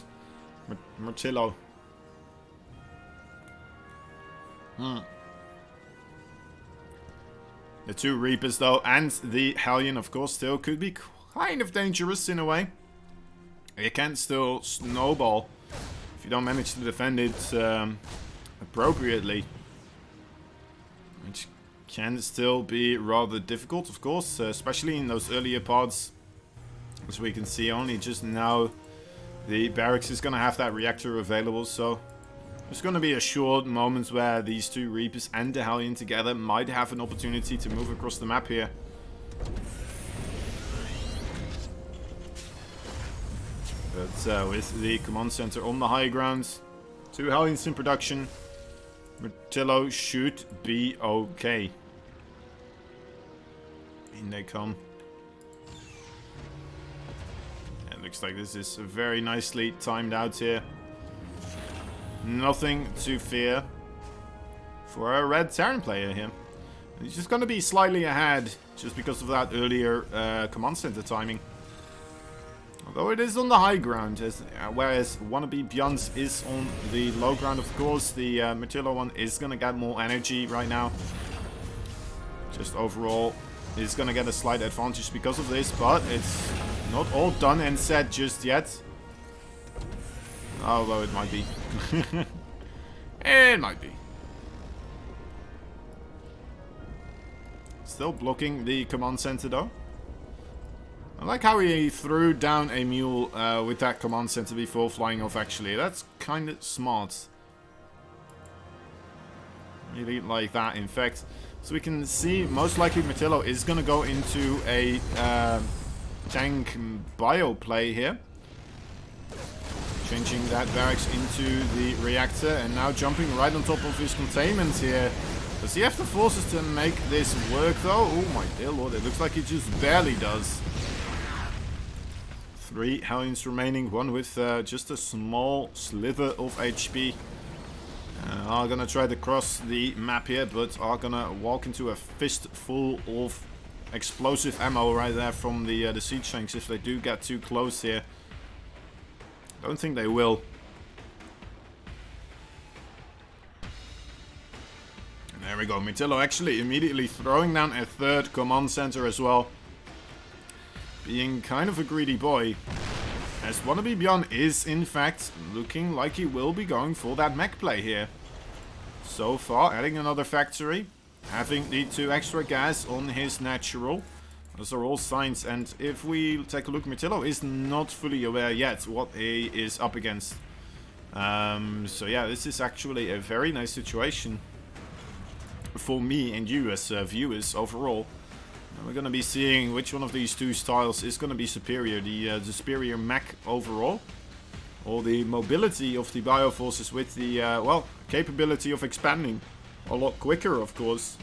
The two Reapers, though, and the Hellion, of course, still could be kind of dangerous in a way. It can still snowball if you don't manage to defend it appropriately. Which can still be rather difficult, of course, especially in those earlier parts. As we can see, only just now the barracks is going to have that reactor available, so there's going to be a short moment where these two Reapers and the Hellion together might have an opportunity to move across the map here. But with the command center on the high ground, two Hellions in production, Murtillo should be okay. In they come. It looks like this is very nicely timed out here. Nothing to fear for a red Terran player here. He's just going to be slightly ahead just because of that earlier command center timing. Although it is on the high ground, whereas wannabe Bjorn's is on the low ground, of course. The Murtillo one is going to get more energy right now. Just overall is going to get a slight advantage because of this, but it's not all done and said just yet. Although it might be. It might be. Still blocking the command center though. I like how he threw down a mule with that command center before flying off actually. That's kind of smart. Really like that in fact. So we can see most likely Murtillo is going to go into a tank bio play here. Changing that barracks into the reactor and now jumping right on top of his containment here. Does he have the forces to make this work though? Oh my dear lord, it looks like he just barely does. 3 Hellions remaining, one with just a small sliver of HP. Are gonna try to cross the map here, but are gonna walk into a fistful of explosive ammo right there from the siege tanks if they do get too close here. Don't think they will. And there we go. Mirtillo actually immediately throwing down a third command center as well. Being kind of a greedy boy. As Wannabe Beyond is in fact looking like he will be going for that mech play here. So far, adding another factory. Having the 2 extra gas on his natural. Those are all signs, and if we take a look, Mirtillo is not fully aware yet what he is up against. So yeah, this is actually a very nice situation for me and you as viewers overall. And we're going to be seeing which one of these 2 styles is going to be superior. The superior mech overall, or the mobility of the bioforces with the, well, capability of expanding a lot quicker, of course.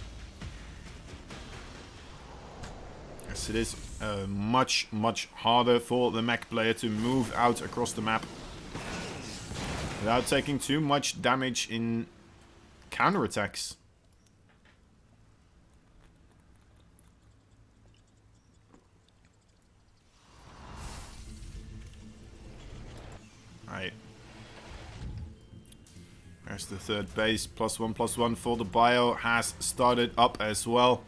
Yes, it is much harder for the mech player to move out across the map without taking too much damage in counterattacks. Right. There's the third base. +1/+1 for the bio has started up as well.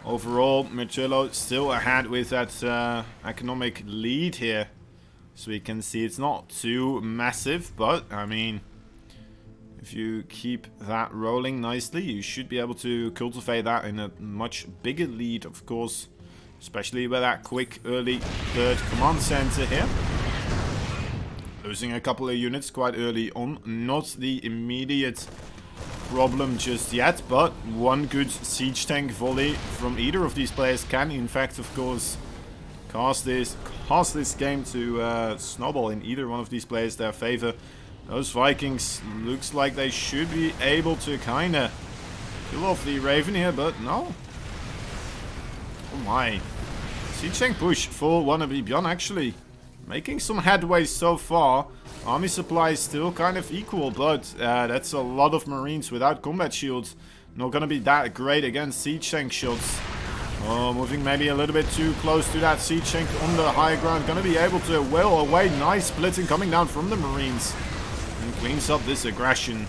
Overall, Mirtillo still ahead with that economic lead here. So we can see it's not too massive, but I mean, if you keep that rolling nicely, you should be able to cultivate that in a much bigger lead, of course. Especially with that quick early third command center here. Losing a couple of units quite early on. Not the immediate problem just yet, but one good siege tank volley from either of these players can, in fact, of course, cause this game to snowball in either one of these players' their favor. Those Vikings looks like they should be able to kind of kill off the Raven here, but no. Oh my. Siege tank push for Wannabe Beyond actually making some headway so far. Army supply is still kind of equal, but that's a lot of Marines without combat shields. Not gonna be that great against siege tank shots. Oh, moving maybe a little bit too close to that siege tank on the high ground. Gonna be able to wail away. Nice splitting coming down from the Marines. And cleans up this aggression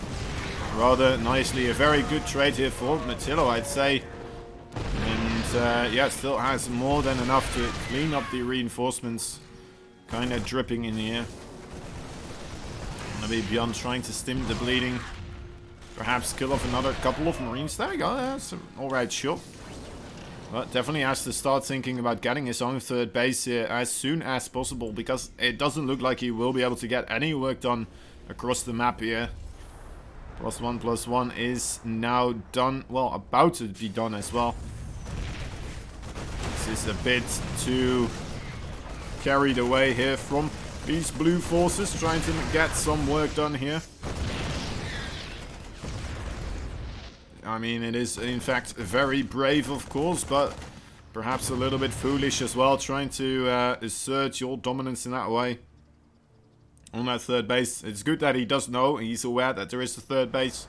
rather nicely. A very good trade here for Mirtillo, I'd say. And yeah, still has more than enough to clean up the reinforcements. Kind of dripping in here. Wannabe Beyond trying to stem the bleeding. Perhaps kill off another couple of Marines. There we go. That's an alright shot. But definitely has to start thinking about getting his own third base here as soon as possible. Because it doesn't look like he will be able to get any work done across the map here. +1/+1 is now done. Well, about to be done as well. This is a bit too carried away here from these blue forces, trying to get some work done here. I mean, it is in fact very brave, of course, but perhaps a little bit foolish as well, trying to assert your dominance in that way on that third base. It's good that he does know, he's aware that there is a third base.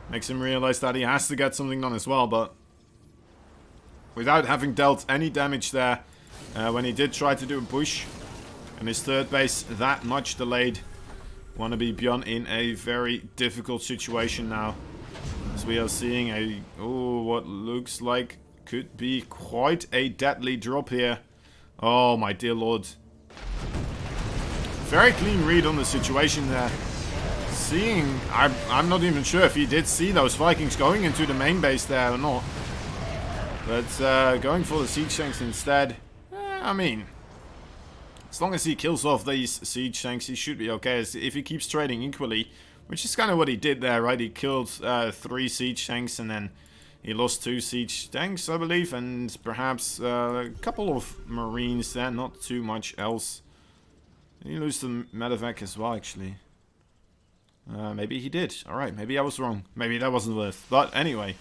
Makes him realize that he has to get something done as well, but without having dealt any damage there, when he did try to do a push, and his third base that much delayed, Wannabe Beyond in a very difficult situation now. As we are seeing a, what looks like could be quite a deadly drop here. Oh my dear lord. Very clean read on the situation there. Seeing, I'm not even sure if he did see those Vikings going into the main base there or not. But going for the siege tanks instead. I mean, as long as he kills off these siege tanks, he should be okay. If he keeps trading equally, which is kind of what he did there, right? He killed 3 siege tanks and then he lost 2 siege tanks, I believe, and perhaps a couple of Marines there, not too much else. Did he lose the medevac as well, actually? Maybe he did. Alright, maybe I was wrong. Maybe that wasn't worth. But anyway.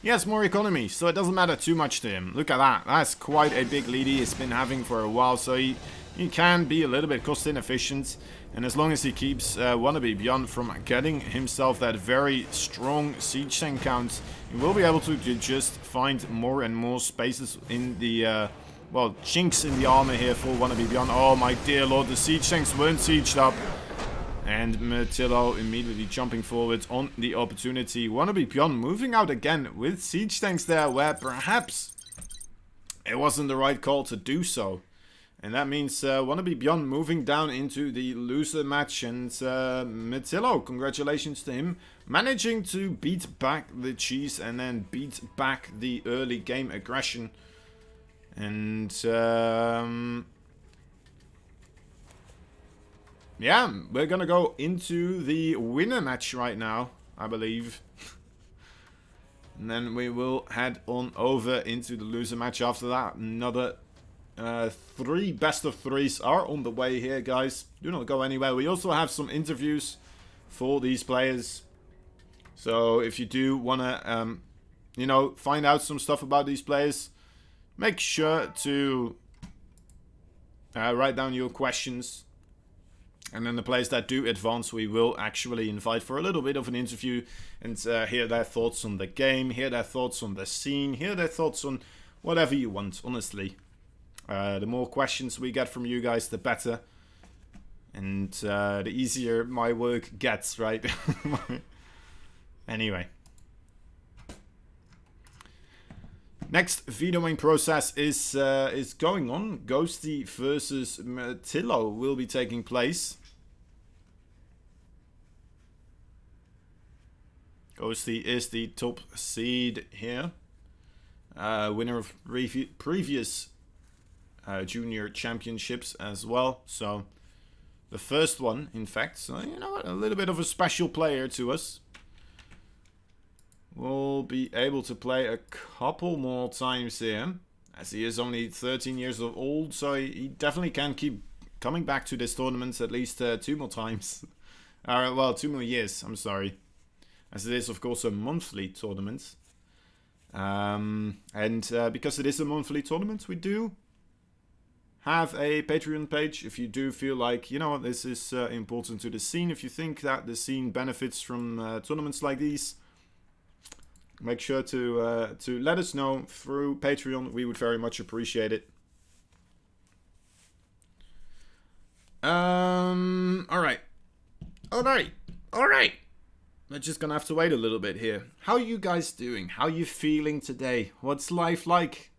He has more economy, so it doesn't matter too much to him. Look at that. That's quite a big lead he has been having for a while. So he he can be a little bit cost inefficient. And as long as he keeps Wannabe Beyond from getting himself that very strong siege tank count, he will be able to just find more and more spaces in the, well, chinks in the armor here for Wannabe Beyond. Oh my dear lord, the siege tanks weren't sieged up. And Matillo immediately jumping forward on the opportunity. Wannabe Beyond moving out again with siege tanks there, where perhaps it wasn't the right call to do so. And that means Wannabe Beyond moving down into the loser match. And Matillo, congratulations to him, managing to beat back the cheese and then beat back the early game aggression. And yeah, we're gonna go into the winner match right now, I believe. And then we will head on over into the loser match after that. Another 3 best of 3s are on the way here, guys. Do not go anywhere. We also have some interviews for these players. So if you do want to, you know, find out some stuff about these players, make sure to write down your questions. And then the players that do advance, we will actually invite for a little bit of an interview and hear their thoughts on the game, hear their thoughts on the scene, hear their thoughts on whatever you want, honestly. The more questions we get from you guys, the better. And the easier my work gets, right? Anyway. Next vetoing process is going on. Ghosty versus Matillo will be taking place. Ghosty is the top seed here. Winner of previous junior championships as well. So the first one, in fact. So, you know what? A little bit of a special player to us. Will be able to play a couple more times here, as he is only 13 years old, so he definitely can keep coming back to this tournament at least 2 more times. Well, 2 more years, I'm sorry. As it is, of course, a monthly tournament. And because it is a monthly tournament, we do have a Patreon page. If you do feel like, you know what, this is important to the scene, if you think that the scene benefits from tournaments like these, make sure to let us know through Patreon. We would very much appreciate it. Alright. We're just gonna have to wait a little bit here. How are you guys doing? How are you feeling today? What's life like?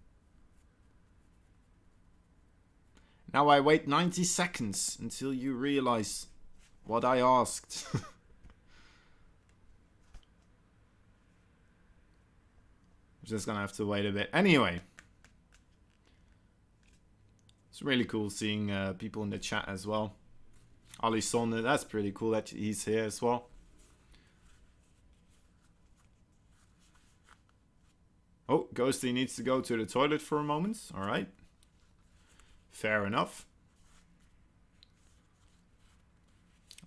Now I wait 90 seconds until you realize what I asked. Just gonna have to wait a bit. Anyway, it's really cool seeing people in the chat as well. Alisson, that's pretty cool that he's here as well. Oh, Ghosty needs to go to the toilet for a moment. All right, fair enough.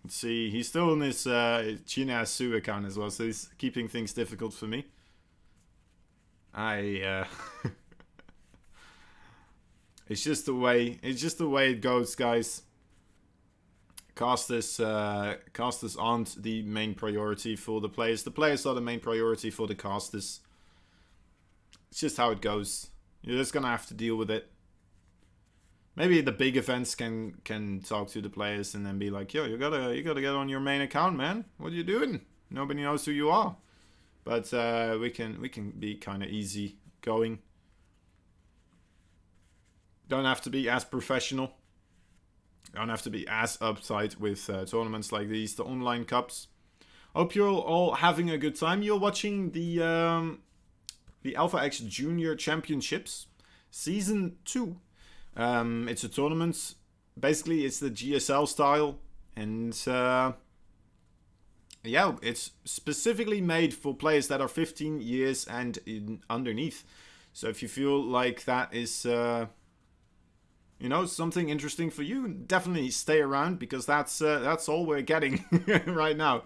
Let's see, he's still on his China Su account as well, so he's keeping things difficult for me. It's just the way it goes, guys. Casters aren't the main priority for the players. The players are the main priority for the casters. It's just how it goes. You're just gonna have to deal with it. Maybe the big events can talk to the players and then be like, yo, you gotta get on your main account, man. What are you doing? Nobody knows who you are. But we can be kind of easy going. Don't have to be as professional. Don't have to be as uptight with tournaments like these, the online cups. Hope you're all having a good time. You're watching the Alpha X Junior Championships Season 2. It's a tournament. Basically, it's the GSL style, and yeah, it's specifically made for players that are 15 years and underneath. So if you feel like that is, you know, something interesting for you, definitely stay around, because that's all we're getting right now.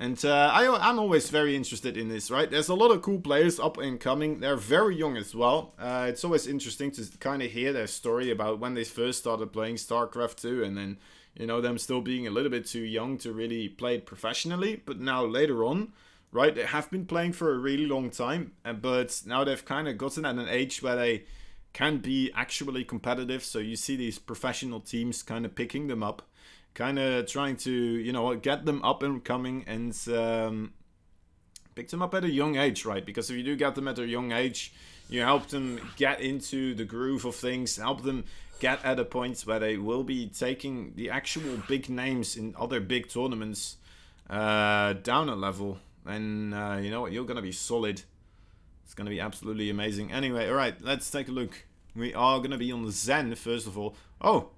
And I'm always very interested in this, right? There's a lot of cool players up and coming. They're very young as well. It's always interesting to kind of hear their story about when they first started playing StarCraft 2. And then, you know, them still being a little bit too young to really play it professionally. But now later on, right, they have been playing for a really long time. But now they've kind of gotten at an age where they can be actually competitive. So you see these professional teams kind of picking them up. Kind of trying to, you know, get them up and coming and pick them up at a young age, right? Because if you do get them at a young age, you help them get into the groove of things, help them get at a point where they will be taking the actual big names in other big tournaments down a level. And you know what, you're going to be solid. It's going to be absolutely amazing. Anyway, all right, let's take a look. We are going to be on the Zen, first of all. Oh!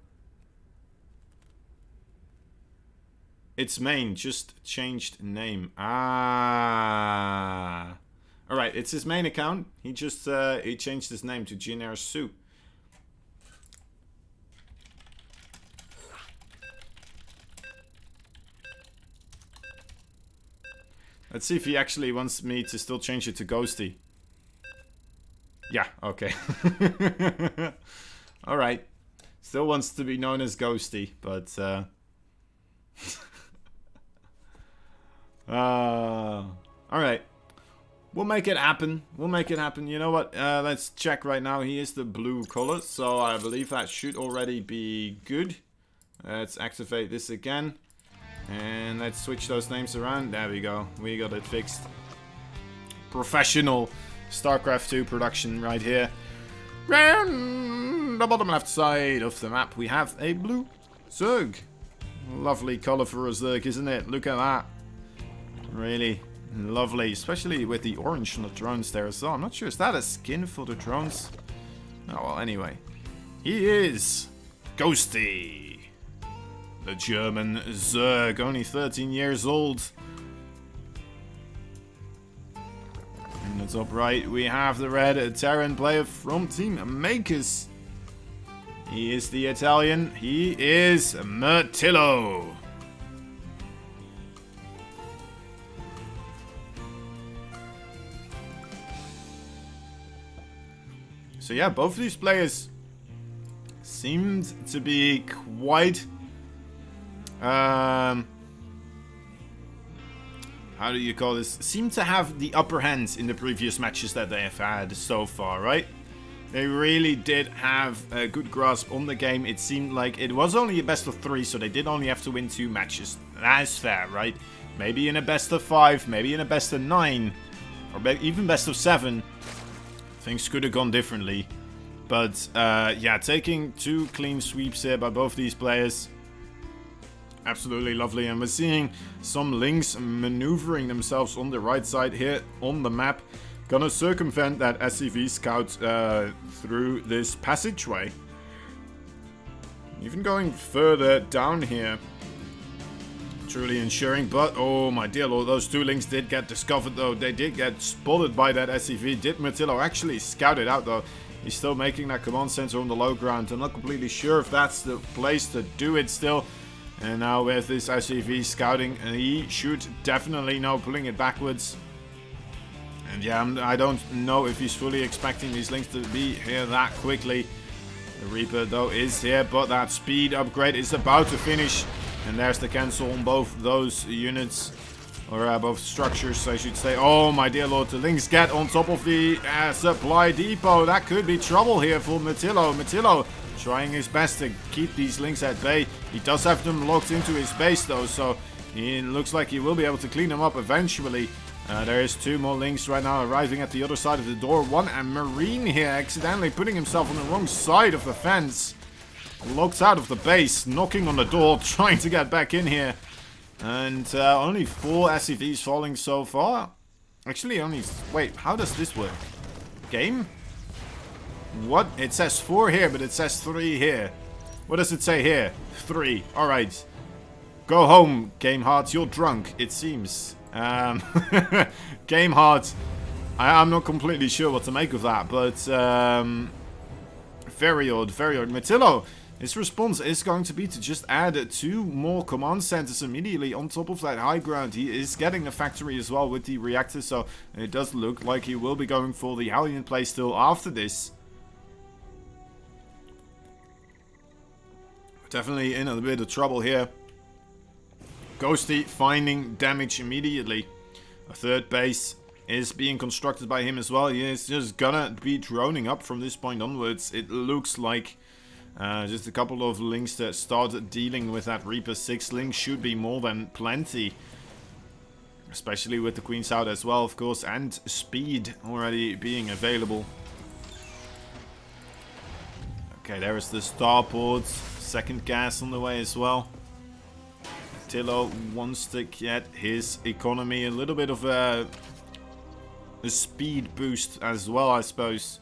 Its main just changed name. Ah. Alright, it's his main account. He just he changed his name to Jinair Su. Let's see if he actually wants me to still change it to Ghosty. Yeah, okay. Alright. Still wants to be known as Ghosty, but alright. We'll make it happen. We'll make it happen. You know what? Let's check right now. He is the blue color, so I believe that should already be good. Let's activate this again. And let's switch those names around. There we go. We got it fixed. Professional StarCraft 2 production right here. On the bottom left side of the map, we have a blue Zerg. Lovely color for a Zerg, isn't it? Look at that. Really lovely, especially with the orange on the drones there as well. I'm not sure, is that a skin for the drones? Oh, well, anyway. He is Ghosty, the German Zerg, only 13 years old. In the top right, we have the red Terran player from Team Makers. He is the Italian. He is Mirtillo. So yeah, both of these players seemed to be quite how do you call this? Seem to have the upper hand in the previous matches that they have had so far, right? They really did have a good grasp on the game. It seemed like it was only a best of 3, so they did only have to win 2 matches. That's fair, right? Maybe in a best of 5, maybe in a best of 9, or even best of 7. Things could have gone differently. But, yeah, taking 2 clean sweeps here by both these players. Absolutely lovely. And we're seeing some Lynx maneuvering themselves on the right side here on the map. Gonna circumvent that SCV scout through this passageway. Even going further down here. Truly ensuring, but oh my dear lord, those 2 Lynx did get discovered though. They did get spotted by that SCV. Did Mirtillo actually scout it out though? He's still making that command center on the low ground. I'm not completely sure if that's the place to do it still. And now with this SCV scouting, he should definitely know pulling it backwards. And yeah, I don't know if he's fully expecting these Lynx to be here that quickly. The Reaper though is here, but that speed upgrade is about to finish. And there's the cancel on both those units. Or both structures, I should say. Oh my dear lord, the Lynx get on top of the supply depot. That could be trouble here for Mirtillo. Mirtillo trying his best to keep these Lynx at bay. He does have them locked into his base though, so it looks like he will be able to clean them up eventually. There is 2 more Lynx right now arriving at the other side of the door. One and Marine here accidentally putting himself on the wrong side of the fence. Locked out of the base, knocking on the door, trying to get back in here. And only 4 SCVs falling so far. Actually only... Wait, how does this work? Game? What? It says 4 here, but it says 3 here. What does it say here? 3. Alright. Go home, Game Heart. You're drunk, it seems. Game Heart. I'm not completely sure what to make of that, but... very odd, very odd. Mirtillo His response is going to be to just add 2 more command centers immediately on top of that high ground. He is getting a factory as well with the reactor, so it does look like he will be going for the Hellion play still after this. Definitely in a bit of trouble here. Ghosty finding damage immediately. A 3rd base is being constructed by him as well. He is just gonna be droning up from this point onwards. It looks like just a couple of links that start dealing with that Reaper 6 link should be more than plenty. Especially with the Queens out as well, of course, and speed already being available. Okay, there is the starport. 2nd gas on the way as well. Tillo wants to get his economy a little bit of a speed boost as well, I suppose.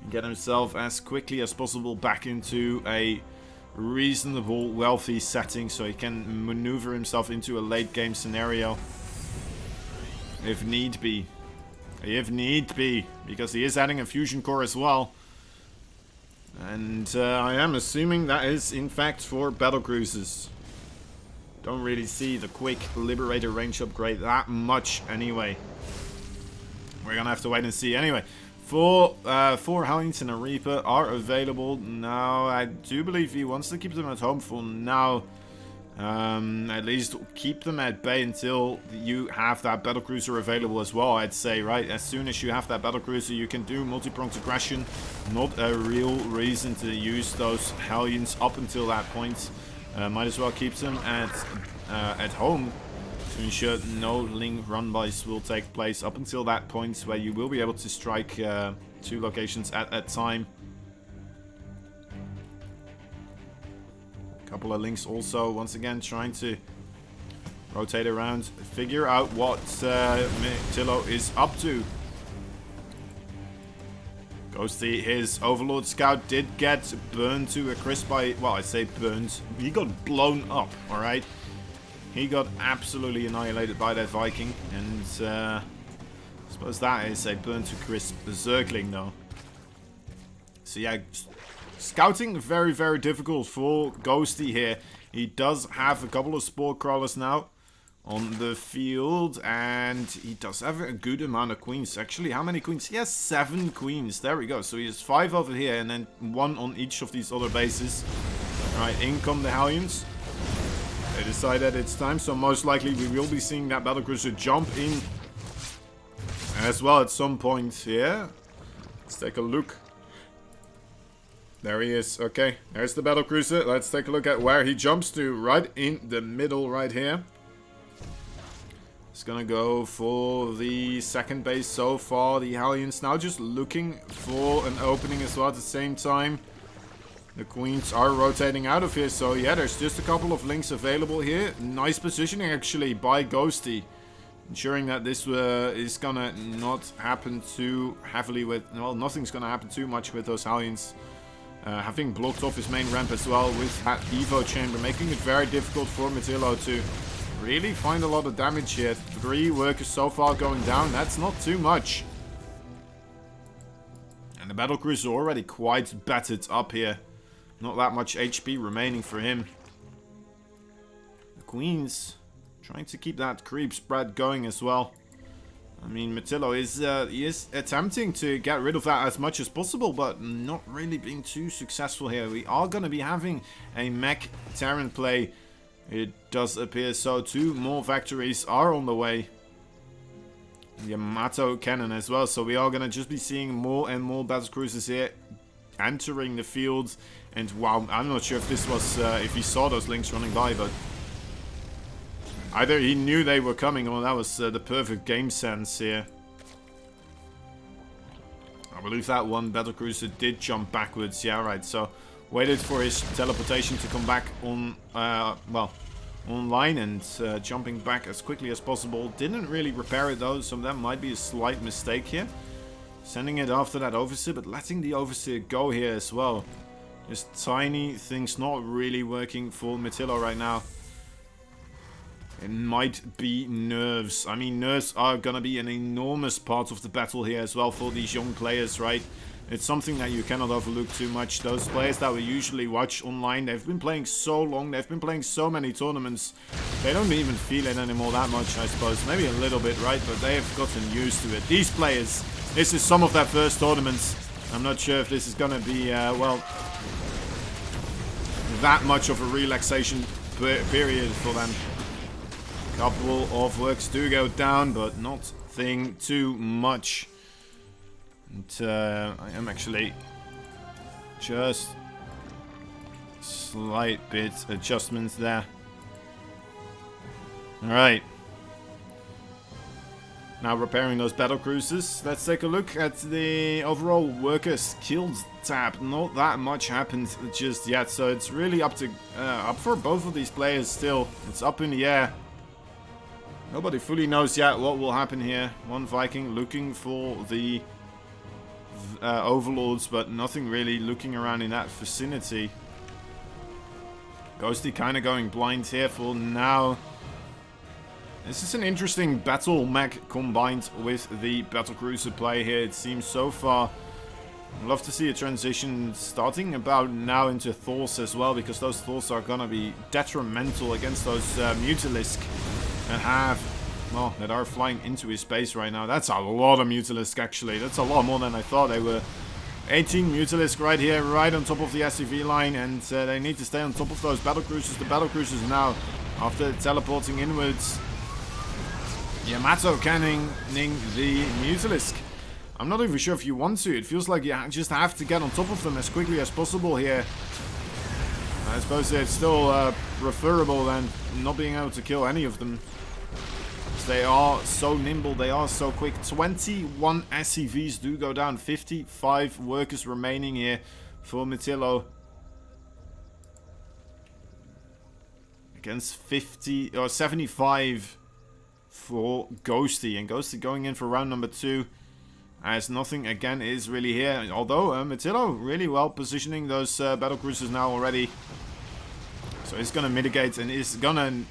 Get himself as quickly as possible back into a reasonable, wealthy setting so he can maneuver himself into a late game scenario. If need be. If need be. Because he is adding a fusion core as well. And I am assuming that is in fact for battle cruisers. Don't really see the quick Liberator range upgrade that much anyway. We're gonna have to wait and see. Anyway, 4 Hellions and a Reaper are available now. I do believe he wants to keep them at home for now. At least keep them at bay until you have that battlecruiser available as well, I'd say, right? As soon as you have that battlecruiser, you can do multi-pronged aggression. Not a real reason to use those Hellions up until that point. Might as well keep them at home to ensure no Ling run-bys will take place up until that point where you will be able to strike 2 locations at a time. Couple of links also, once again, trying to rotate around, figure out what Tillo is up to. Ghosty, his Overlord Scout did get burned to a crisp by, well, I say burned, he got blown up, alright? He got absolutely annihilated by that Viking, and I suppose that is a burn to crisp Zergling though. So yeah, scouting very, very difficult for Ghosty here. He does have a couple of Spore Crawlers now on the field, and he does have a good amount of queens. Actually, how many queens? He has 7 queens. There we go. So he has 5 over here, and then 1 on each of these other bases. Alright, in come the Hellions. They decide that it's time, so most likely we will be seeing that battlecruiser jump in as well at some point here. Let's take a look. There he is. Okay, there's the battlecruiser. Let's take a look at where he jumps to. Right in the middle right here. He's gonna go for the 2nd base so far. The Hellions now just looking for an opening as well at the same time. The Queens are rotating out of here, so yeah, there's just a couple of links available here. Nice positioning actually by Ghosty, ensuring that this is gonna not happen too heavily with, well, nothing's gonna happen too much with those Hellions. Having blocked off his main ramp as well with that Evo chamber, making it very difficult for Matillo to really find a lot of damage here. 3 workers so far going down, that's not too much. And the battlecruiser already quite battered up here. Not that much HP remaining for him. The Queens trying to keep that creep spread going as well. I mean, Matillo is attempting to get rid of that as much as possible, but not really being too successful here. We are going to be having a mech Terran play. It does appear so. 2 more factories are on the way. Yamato cannon as well. So we are going to just be seeing more and more battlecruisers here entering the field. And wow, I'm not sure if this was, if he saw those links running by, but either he knew they were coming or that was the perfect game sense here. I believe that one battlecruiser did jump backwards. Yeah, right. So waited for his teleportation to come back on, well, online, and jumping back as quickly as possible. Didn't really repair it though, so that might be a slight mistake here. Sending it after that Overseer, but letting the Overseer go here as well. Just tiny things not really working for Matillo right now. It might be nerves. I mean, nerves are gonna be an enormous part of the battle here as well for these young players, right? It's something that you cannot overlook too much. Those players that we usually watch online, they've been playing so long, they've been playing so many tournaments, they don't even feel it anymore that much, I suppose. Maybe a little bit, right? But they have gotten used to it. These players, this is some of their first tournaments. I'm not sure if this is going to be, well, that much of a relaxation period for them. A couple of works do go down, but nothing too much. And, I am actually just slight bit adjustments there. Alright. Now repairing those battle cruisers. Let's take a look at the overall workers killed tab. Not that much happened just yet, so it's really up for both of these players still. It's up in the air. Nobody fully knows yet what will happen here. One Viking looking for the overlords, but nothing really looking around in that vicinity. Ghosty kind of going blind here for now. This is an interesting battle mech combined with the battlecruiser play here, it seems so far. I'd love to see a transition starting about now into Thors as well, because those Thors are gonna be detrimental against those Mutalisk that have, well, that are flying into his base right now. That's a lot of Mutalisk actually. That's a lot more than I thought they were. 18 Mutalisk right here, right on top of the SCV line, and they need to stay on top of those battlecruisers. The battlecruisers now, after teleporting inwards, Yamato canning the Mutalisk. I'm not even sure if you want to. It feels like you just have to get on top of them as quickly as possible here. I suppose it's still preferable than not being able to kill any of them. They are so nimble, they are so quick. 21 SCVs do go down. 55 workers remaining here for Matillo. Against 50 or 75 for Ghosty. And Ghosty going in for round number 2. As nothing again is really here. Although Matillo really well positioning those battlecruisers now already. So he's gonna mitigate and is gonna,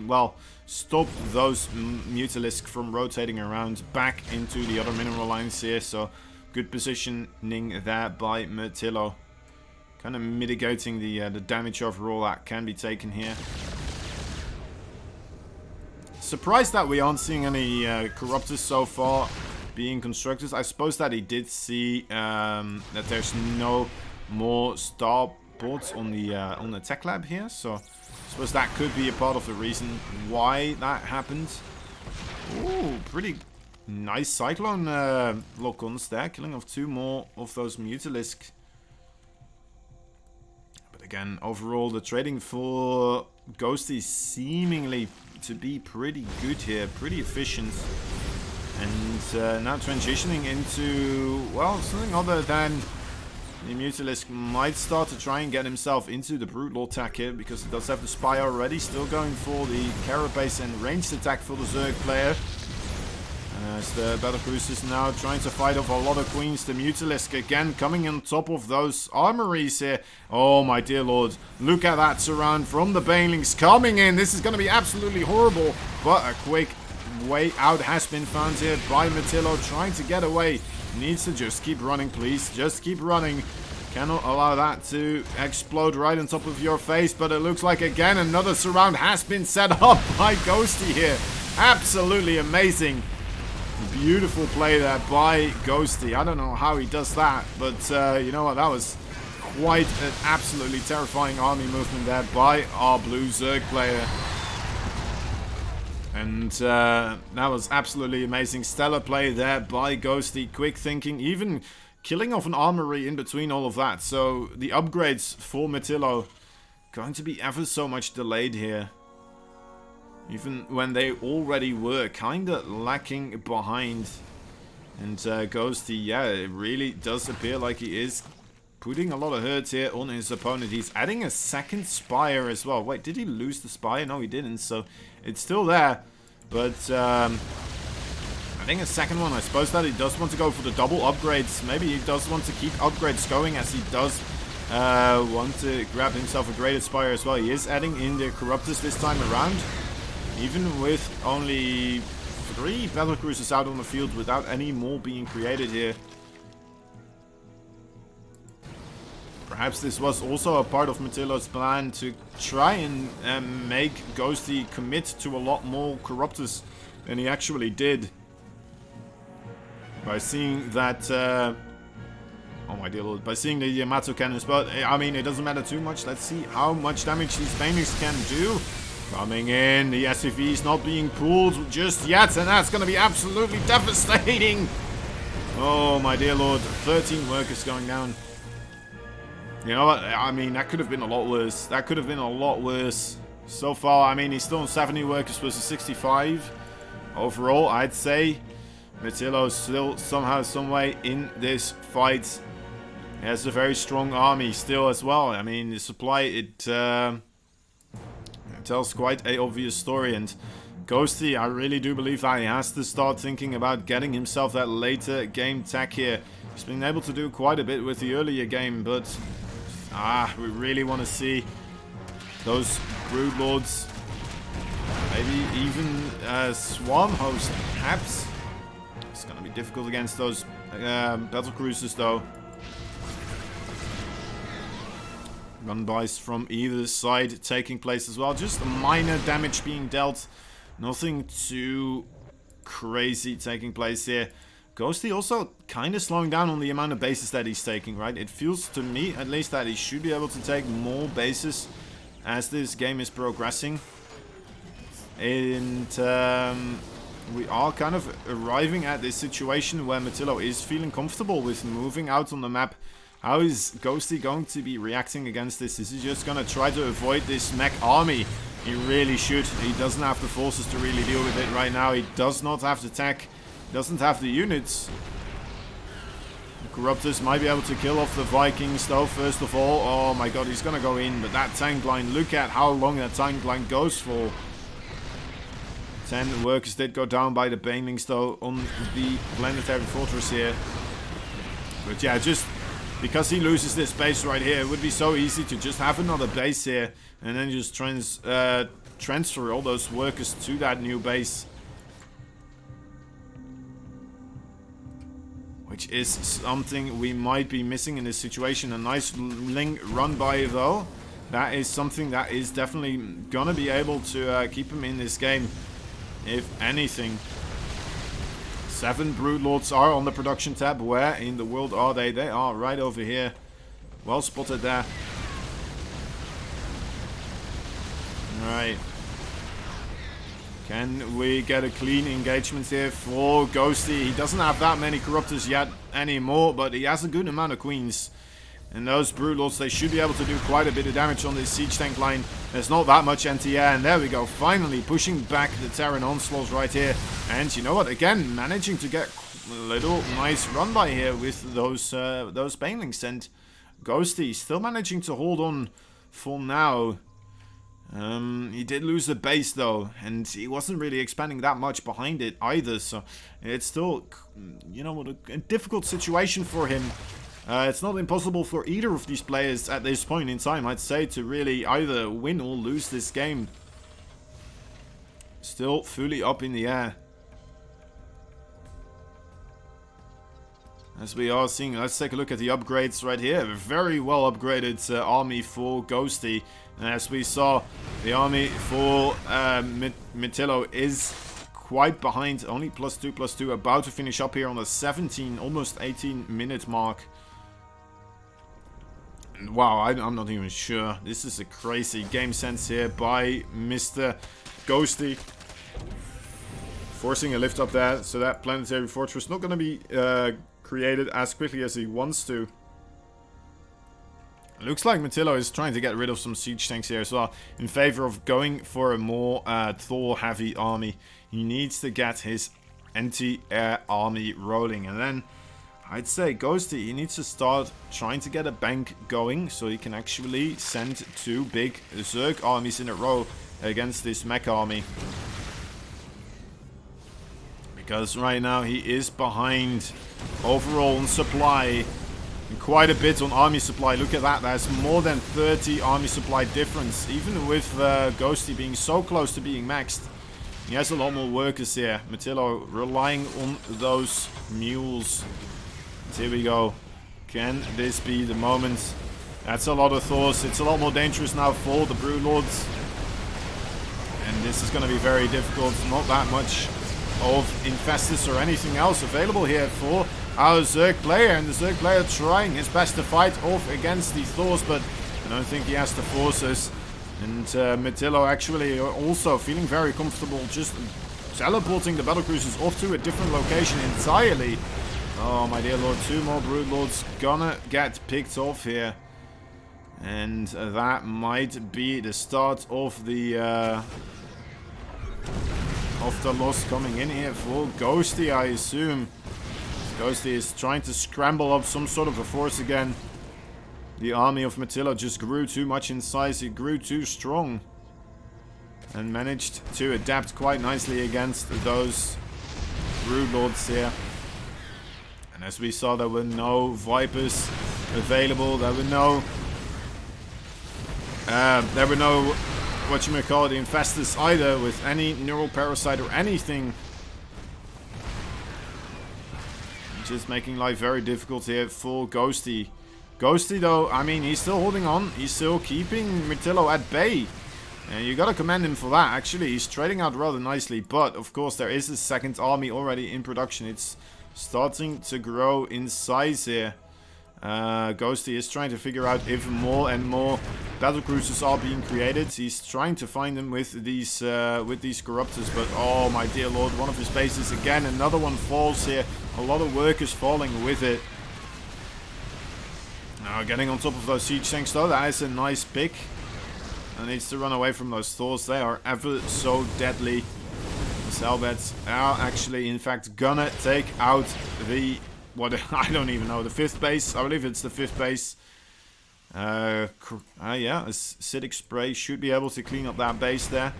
well, stop those Mutalisk from rotating around back into the other mineral lines here. So good positioning there by Matillo. Kind of mitigating the damage overall that can be taken here. Surprised that we aren't seeing any Corruptors so far being constructed. I suppose that he did see that there's no more starports on the tech lab here. So I suppose that could be a part of the reason why that happened. Ooh, pretty nice Cyclone lock-ons there. Killing off 2 more of those Mutalisk. But again, overall, the trading for Ghosty seemingly to be pretty good here. Pretty efficient. And now transitioning into, well, something other than the Mutalisk might start to try and get himself into the Brutal attack here, because he does have the Spy already. Still going for the Carapace and ranged attack for the Zerg player. As the battlecruisers now trying to fight off a lot of queens. The Mutalisk again coming on top of those armories here. Oh my dear lord. Look at that surround from the Banelings coming in. This is going to be absolutely horrible. But a quick way out has been found here by Matillo, trying to get away. Needs to just keep running, please. Just keep running. Cannot allow that to explode right on top of your face. But it looks like again another surround has been set up by Ghosty here. Absolutely amazing. Beautiful play there by Ghosty. I don't know how he does that, but you know what? That was quite an absolutely terrifying army movement there by our blue Zerg player. And that was absolutely amazing. Stellar play there by Ghosty. Quick thinking, even killing off an armory in between all of that. So the upgrades for Matillo going to be ever so much delayed here. Even when they already were kind of lacking behind. And Ghosty, yeah, it really does appear like he is putting a lot of hurt here on his opponent. He's adding a second Spire as well. Wait, did he lose the Spire? No, he didn't. So it's still there. But I think a second one, I suppose that he does want to go for the double upgrades. Maybe he does want to keep upgrades going, as he does want to grab himself a graded Spire as well. He is adding in the Corruptors this time around. Even with only 3 battlecruisers out on the field without any more being created here. Perhaps this was also a part of Matilda's plan to try and make Ghosty commit to a lot more Corruptors than he actually did. By seeing that... oh my dear lord. By seeing the Yamato cannons. But, I mean, it doesn't matter too much. Let's see how much damage these Banings can do. Coming in. The SCV is not being pulled just yet. And that's going to be absolutely devastating. Oh my dear lord. 13 workers going down. You know what? I mean, that could have been a lot worse. That could have been a lot worse. So far, I mean, he's still on 70 workers versus 65. Overall, I'd say Matilda's still somehow, some way in this fight. He has a very strong army still as well. I mean, the supply, it tells quite a obvious story. And Ghosty, I really do believe that he has to start thinking about getting himself that later game tech here. He's been able to do quite a bit with the earlier game, but we really want to see those Broodlords, maybe even Swarm Host, perhaps. It's going to be difficult against those battle cruisers, though. Gunbys from either side taking place as well. Just minor damage being dealt. Nothing too crazy taking place here. Ghosty also kind of slowing down on the amount of bases that he's taking, right? It feels to me, at least, that he should be able to take more bases as this game is progressing. And we are kind of arriving at this situation where Matilda is feeling comfortable with moving out on the map. How is Ghosty going to be reacting against this? Is he just going to try to avoid this mech army? He really should. He doesn't have the forces to really deal with it right now. He does not have the tech. Doesn't have the units. The Corruptors might be able to kill off the Vikings though, first of all. Oh my god, he's gonna go in, but that tank line, look at how long that tank line goes for. 10 workers did go down by the Banelings though on the Planetary Fortress here. But yeah, just because he loses this base right here, it would be so easy to just have another base here and then just transfer all those workers to that new base. Which is something we might be missing in this situation. A nice Ling run by though. That is something that is definitely gonna be able to keep him in this game. If anything. 7 Broodlords are on the production tab. Where in the world are they? They are right over here. Well spotted there. Alright. Can we get a clean engagement here for Ghosty? He doesn't have that many Corruptors yet anymore, but he has a good amount of Queens. And those Broodlords, they should be able to do quite a bit of damage on this siege tank line. There's not that much anti-air, and there we go. Finally pushing back the Terran onslaughts right here. And you know what? Again, managing to get a little nice run by here with those Banelings. And Ghosty still managing to hold on for now. He did lose the base though, and he wasn't really expanding that much behind it either, so it's still, you know, a difficult situation for him. It's not impossible for either of these players at this point in time, I'd say, to really either win or lose this game. Still fully up in the air. As we are seeing, let's take a look at the upgrades right here. A very well upgraded army for Ghosty. And as we saw, the army for Matilda is quite behind. Only +2/+2. About to finish up here on the 17, almost 18 minute mark. And wow, I'm not even sure. This is a crazy game sense here by Mr. Ghosty. Forcing a lift up there, so that Planetary Fortress not going to be created as quickly as he wants to. Looks like Matilda is trying to get rid of some siege tanks here as well, in favor of going for a more Thor heavy army. He needs to get his anti-air army rolling, and then I'd say Ghosty, he needs to start trying to get a bank going so he can actually send 2 big Zerg armies in a row against this mech army. Because right now he is behind overall on supply. And quite a bit on army supply. Look at that. That's more than 30 army supply difference. Even with Ghosty being so close to being maxed. He has a lot more workers here. Matilda relying on those mules. And here we go. Can this be the moment That's a lot of Thors. It's a lot more dangerous now for the Broodlords. And this is going to be very difficult. Not that much of Infestus or anything else available here for our Zerg player. And the Zerg player trying his best to fight off against the Thors, but I don't think he has the forces. And Metillo actually also feeling very comfortable just teleporting the battlecruisers off to a different location entirely. Oh my dear lord, 2 more Broodlords gonna get picked off here. And that might be the start of the loss coming in here for Ghosty, I assume. Ghosty is trying to scramble up some sort of a force again. The army of Metillo just grew too much in size. It grew too strong. And managed to adapt quite nicely against those Broodlords here. And as we saw, there were no Vipers available. There were no whatchamacallit, Infestus either, with any neural parasite or anything. Just making life very difficult here for Ghosty. Ghosty, though, I mean, he's still holding on. He's still keeping Metillo at bay. And you gotta commend him for that. Actually, he's trading out rather nicely. But, of course, there is a second army already in production. It's starting to grow in size here. Ghosty is trying to figure out if more and more battlecruisers are being created. He's trying to find them with these corruptors, but oh my dear lord, one of his bases again, another one falls here. A lot of workers falling with it. Now getting on top of those siege tanks though, that is a nice pick. And needs to run away from those Thors. They are ever so deadly. The Selbets are actually in fact gonna take out the I don't even know, the 5th base. I believe it's the 5th base. Yeah, acidic spray should be able to clean up that base there.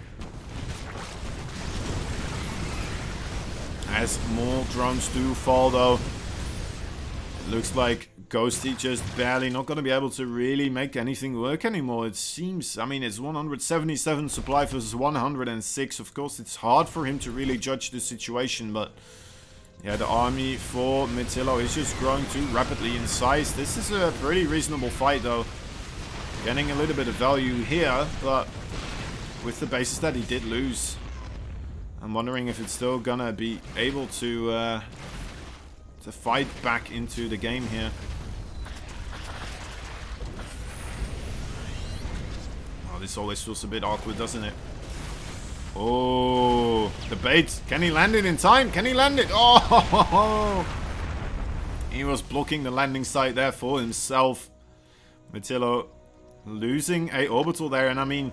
As more drones do fall though, it looks like Ghosty just barely not going to be able to really make anything work anymore. It seems, I mean, it's 177 supply versus 106. Of course, it's hard for him to really judge the situation, but yeah, the army for Metillo is just growing too rapidly in size. This is a pretty reasonable fight, though. Getting a little bit of value here, but with the bases that he did lose, I'm wondering if it's still gonna be able to fight back into the game here. Oh, this always feels a bit awkward, doesn't it? Oh, the bait. Can he land it in time? Can he land it? Oh, he was blocking the landing site there for himself. Metillo losing a orbital there. And I mean,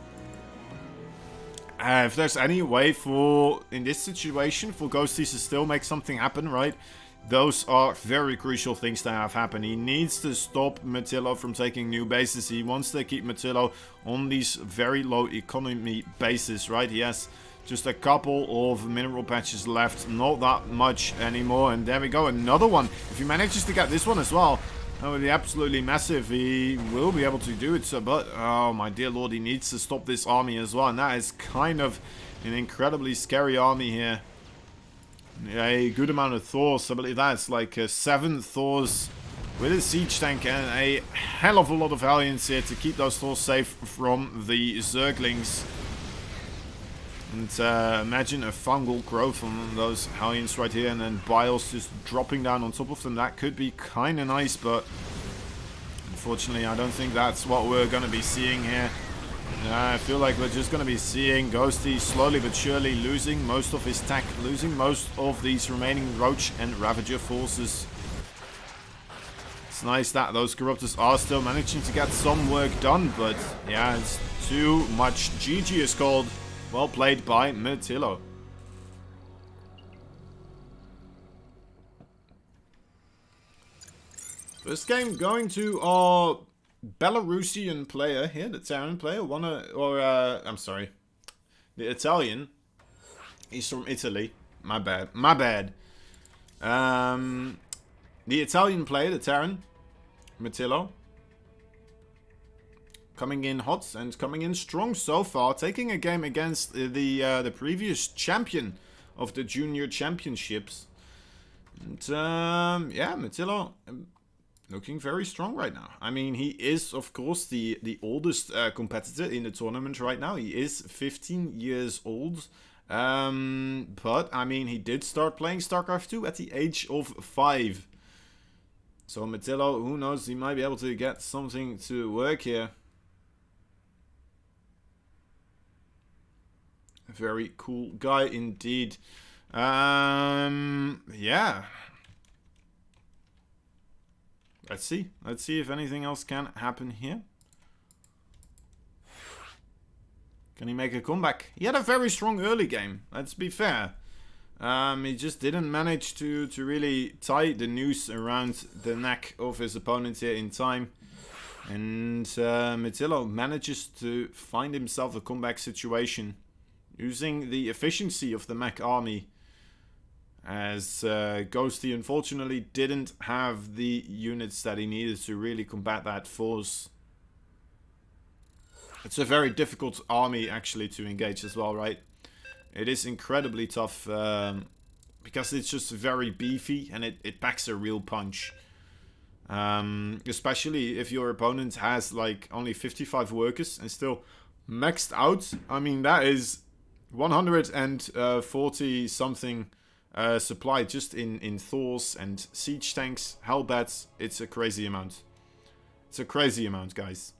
if there's any way for, in this situation, for Ghosty to still make something happen, right? Those are very crucial things to have happen. He needs to stop Metillo from taking new bases. He wants to keep Metillo on these very low economy bases, right? He has just a couple of mineral patches left. Not that much anymore. And there we go, another one. If he manages to get this one as well, that would be absolutely massive. He will be able to do it. So, but, oh my dear lord, he needs to stop this army as well. And that is kind of an incredibly scary army here. A good amount of Thors. I believe that's like 7 Thors with a siege tank and a hell of a lot of Valiants here to keep those Thors safe from the Zerglings. And imagine a fungal growth on those Hellions right here, and then Biles just dropping down on top of them. That could be kind of nice, but unfortunately I don't think that's what we're going to be seeing here. I feel like we're just going to be seeing Ghosty slowly but surely losing most of his tech, losing most of these remaining Ro8 and Ravager forces. It's nice that those Corruptors are still managing to get some work done, but yeah, it's too much. GG is called. Well played by Metillo. First game going to our Belarusian player here, the Terran player, I'm sorry, the Italian. He's from Italy. My bad. The Italian player, the Terran, Metillo, coming in hot and coming in strong so far, taking a game against the previous champion of the Junior Championships. And yeah, Metillo looking very strong right now. I mean, he is, of course, the oldest competitor in the tournament right now. He is 15 years old. But, I mean, he did start playing StarCraft 2 at the age of 5. So, Matillo, who knows, he might be able to get something to work here. A very cool guy indeed. Yeah. Let's see. Let's see if anything else can happen here. Can he make a comeback? He had a very strong early game, let's be fair. He just didn't manage to really tie the noose around the neck of his opponent here in time. And Matillo manages to find himself a comeback situation using the efficiency of the mech army. As Ghosty unfortunately didn't have the units that he needed to really combat that force. It's a very difficult army actually to engage as well, right? It is incredibly tough because it's just very beefy and it packs a real punch. Especially if your opponent has like only 55 workers and still maxed out. I mean, that is 140 something supply just in Thors and siege tanks, hellbats. It's a crazy amount. It's a crazy amount, guys.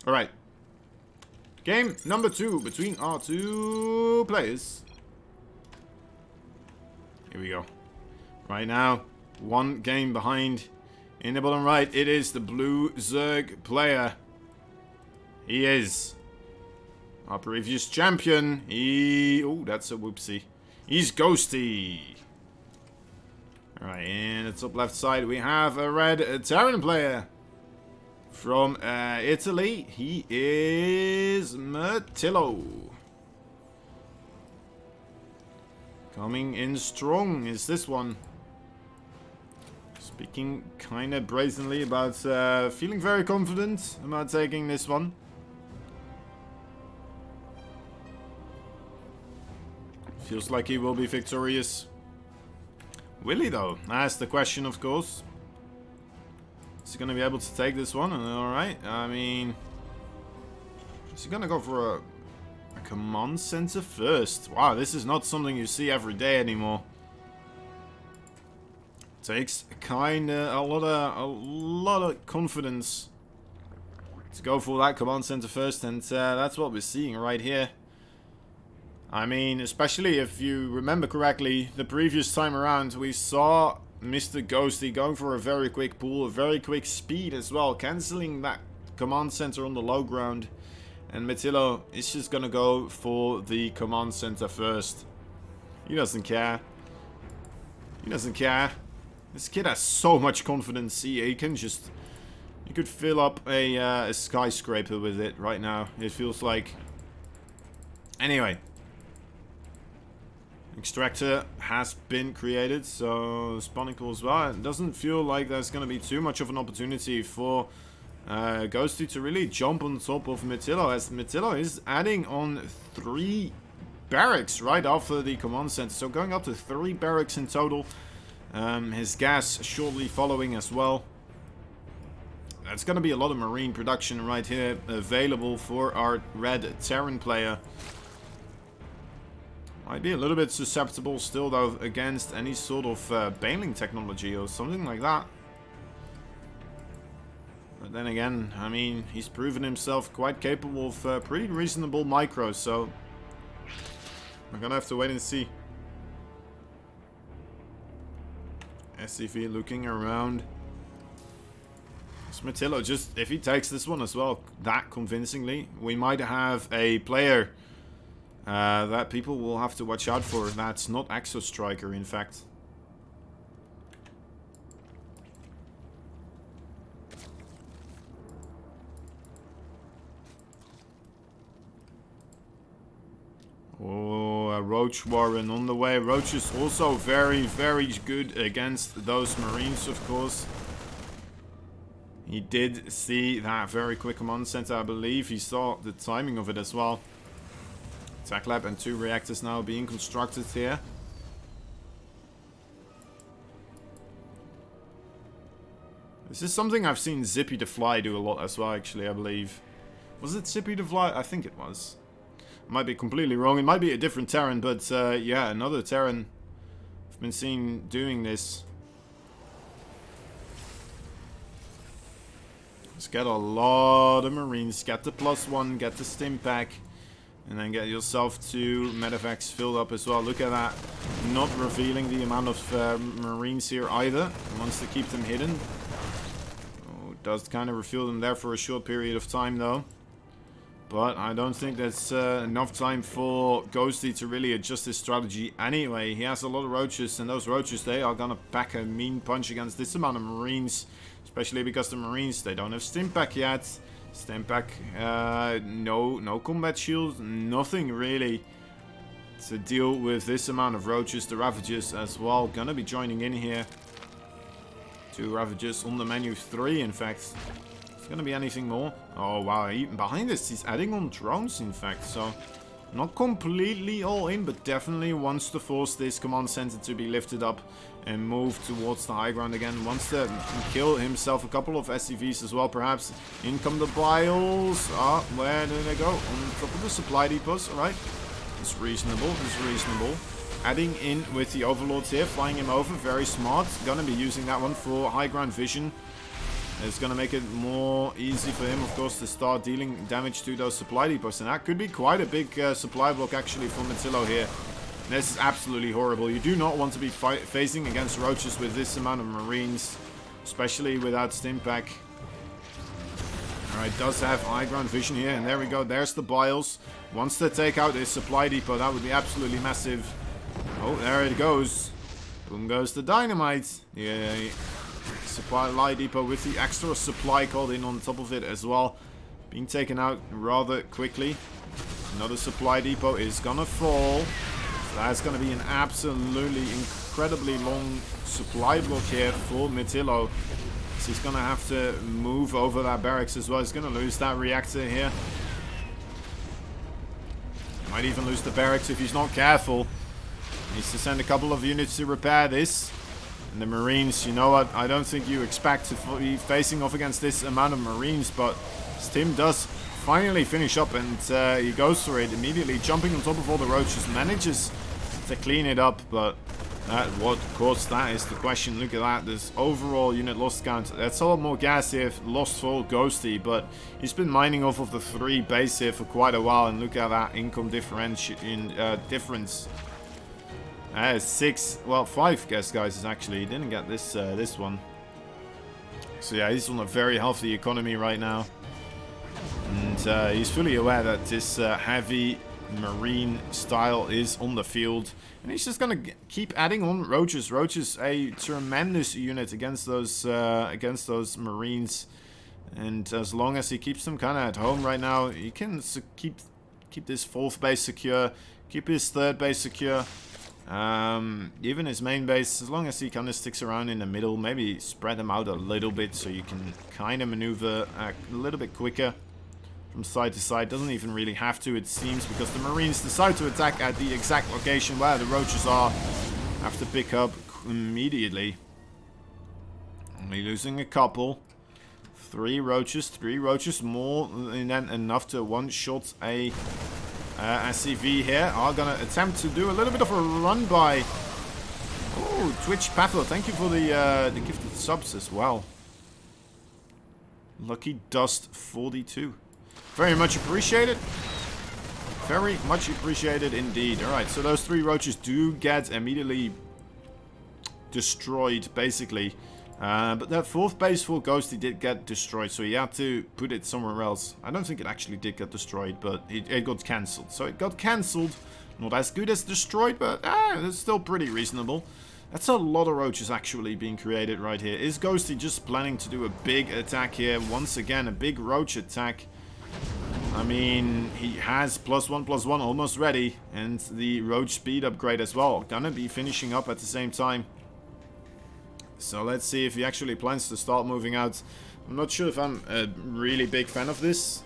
Alright. Game number 2 between our two players. Here we go. Right now, one game behind. In the bottom right, it is the blue Zerg player. He is our previous champion. Oh, that's a whoopsie. He's Ghosty. Alright, in the top left side, we have a red Terran player. From Italy, he is Matillo. Coming in strong is this one. Speaking kind of brazenly about feeling very confident about taking this one. Feels like he will be victorious. Will he though? That's the question, of course. Is he going to be able to take this one? Alright, I mean... Is he going to go for a command center first? Wow, this is not something you see every day anymore. Takes kind of a lot of confidence to go for that command center first, and that's what we're seeing right here. I mean, especially if you remember correctly, the previous time around we saw Mr. Ghosty going for a very quick pull, a very quick speed as well, cancelling that command center on the low ground. And Matillo is just gonna go for the command center first. He doesn't care. He doesn't care. This kid has so much confidence. He can just... He could fill up a skyscraper with it right now, it feels like. Anyway. Extractor has been created, so spawning pool as well. It doesn't feel like there's going to be too much of an opportunity for Ghosty to really jump on top of Matillo, as Matillo is adding on 3 barracks right after the command center, so going up to 3 barracks in total. His gas shortly following as well. That's going to be a lot of marine production right here available for our red Terran player. Might be a little bit susceptible still though against any sort of bailing technology or something like that. But then again, I mean, he's proven himself quite capable of pretty reasonable micros, so we're gonna have to wait and see. SCV looking around. Matillo, just if he takes this one as well that convincingly, we might have a player that people will have to watch out for. That's not Axo Striker, in fact. Oh, a Roach Warren on the way. Roach is also very, very good against those Marines, of course. He did see that very quick command center, I believe. He saw the timing of it as well. Tech lab and 2 reactors now being constructed here. This is something I've seen Zippy the Fly do a lot as well, actually, I believe. Was it Zippy the Fly? I think it was. Might be completely wrong. It might be a different Terran, but yeah, another Terran I've been seen doing this. Let's get a lot of Marines. Get the +1, get the stim pack, and then get yourself 2 medevacs filled up as well. Look at that. Not revealing the amount of Marines here either. He wants to keep them hidden. Oh, does kind of reveal them there for a short period of time though. But I don't think that's enough time for Ghosty to really adjust his strategy anyway. He has a lot of roaches, and those roaches, they are gonna pack a mean punch against this amount of Marines. Especially because the Marines, they don't have stim pack yet. Stim pack, no combat shield, nothing really to deal with this amount of roaches. The Ravagers as well, gonna be joining in here. 2 Ravagers on the menu, 3 in fact. Is gonna be anything more? Oh wow, even behind this he's adding on drones in fact, so not completely all in, but definitely wants to force this command center to be lifted up and move towards the high ground again. Wants to kill himself a couple of SCVs as well, perhaps. In come the Biles. Ah, where do they go? On top of the supply depots, alright. It's reasonable, it's reasonable. Adding in with the Overlords here, flying him over, very smart. Gonna be using that one for high ground vision. It's going to make it more easy for him, of course, to start dealing damage to those supply depots. And that could be quite a big supply block, actually, for Matillo here. This is absolutely horrible. You do not want to be facing against roaches with this amount of Marines, especially without stim pack. Alright, does have high ground vision here. And there we go. There's the Biles. Wants to take out his supply depot. That would be absolutely massive. Oh, there it goes. Boom goes the dynamite. Yeah. Supply depot with the extra supply called in on top of it as well. Being taken out rather quickly. Another supply depot is gonna fall. So that's gonna be an absolutely incredibly long supply block here for Matillo. So he's gonna have to move over that barracks as well. He's gonna lose that reactor here. Might even lose the barracks if he's not careful. Needs to send a couple of units to repair this. And the Marines, you know what, I don't think you expect to be facing off against this amount of Marines, but Stim does finally finish up, and he goes for it immediately, jumping on top of all the roaches, manages to clean it up, but what caused that is the question. Look at that, this overall unit lost count, that's a lot more gas here, lost for Ghosty, but he's been mining off of the 3 base here for quite a while, and look at that income difference. 6, well 5 guess guys actually. He didn't get this this one. So yeah, he's on a very healthy economy right now. And he's fully aware that this heavy Marine style is on the field. And he's just gonna keep adding on roaches. Roaches, a tremendous unit against those Marines. And as long as he keeps them kind of at home right now, he can keep this 4th base secure, keep his 3rd base secure. Even his main base, as long as he kind of sticks around in the middle, maybe spread them out a little bit so you can kind of maneuver a little bit quicker from side to side. Doesn't even really have to, it seems, because the Marines decide to attack at the exact location where the roaches are. Have to pick up immediately. Only losing a couple. 3 roaches more than enough to one-shot a SCV here. Are gonna attempt to do a little bit of a run by. Oh, Twitch Patho, thank you for the gifted subs as well. Lucky Dust 42. Very much appreciated. Very much appreciated indeed. Alright, so those 3 roaches do get immediately destroyed, basically. But that 4th base for Ghosty did get destroyed, so he had to put it somewhere else. I don't think it actually did get destroyed, but it got cancelled. So it got cancelled. Not as good as destroyed, but it's still pretty reasonable. That's a lot of roaches actually being created right here. Is Ghosty just planning to do a big attack here? Once again, a big roach attack. I mean, he has +1/+1 almost ready, and the roach speed upgrade as well. Gonna be finishing up at the same time. So let's see if he actually plans to start moving out. I'm not sure if I'm a really big fan of this.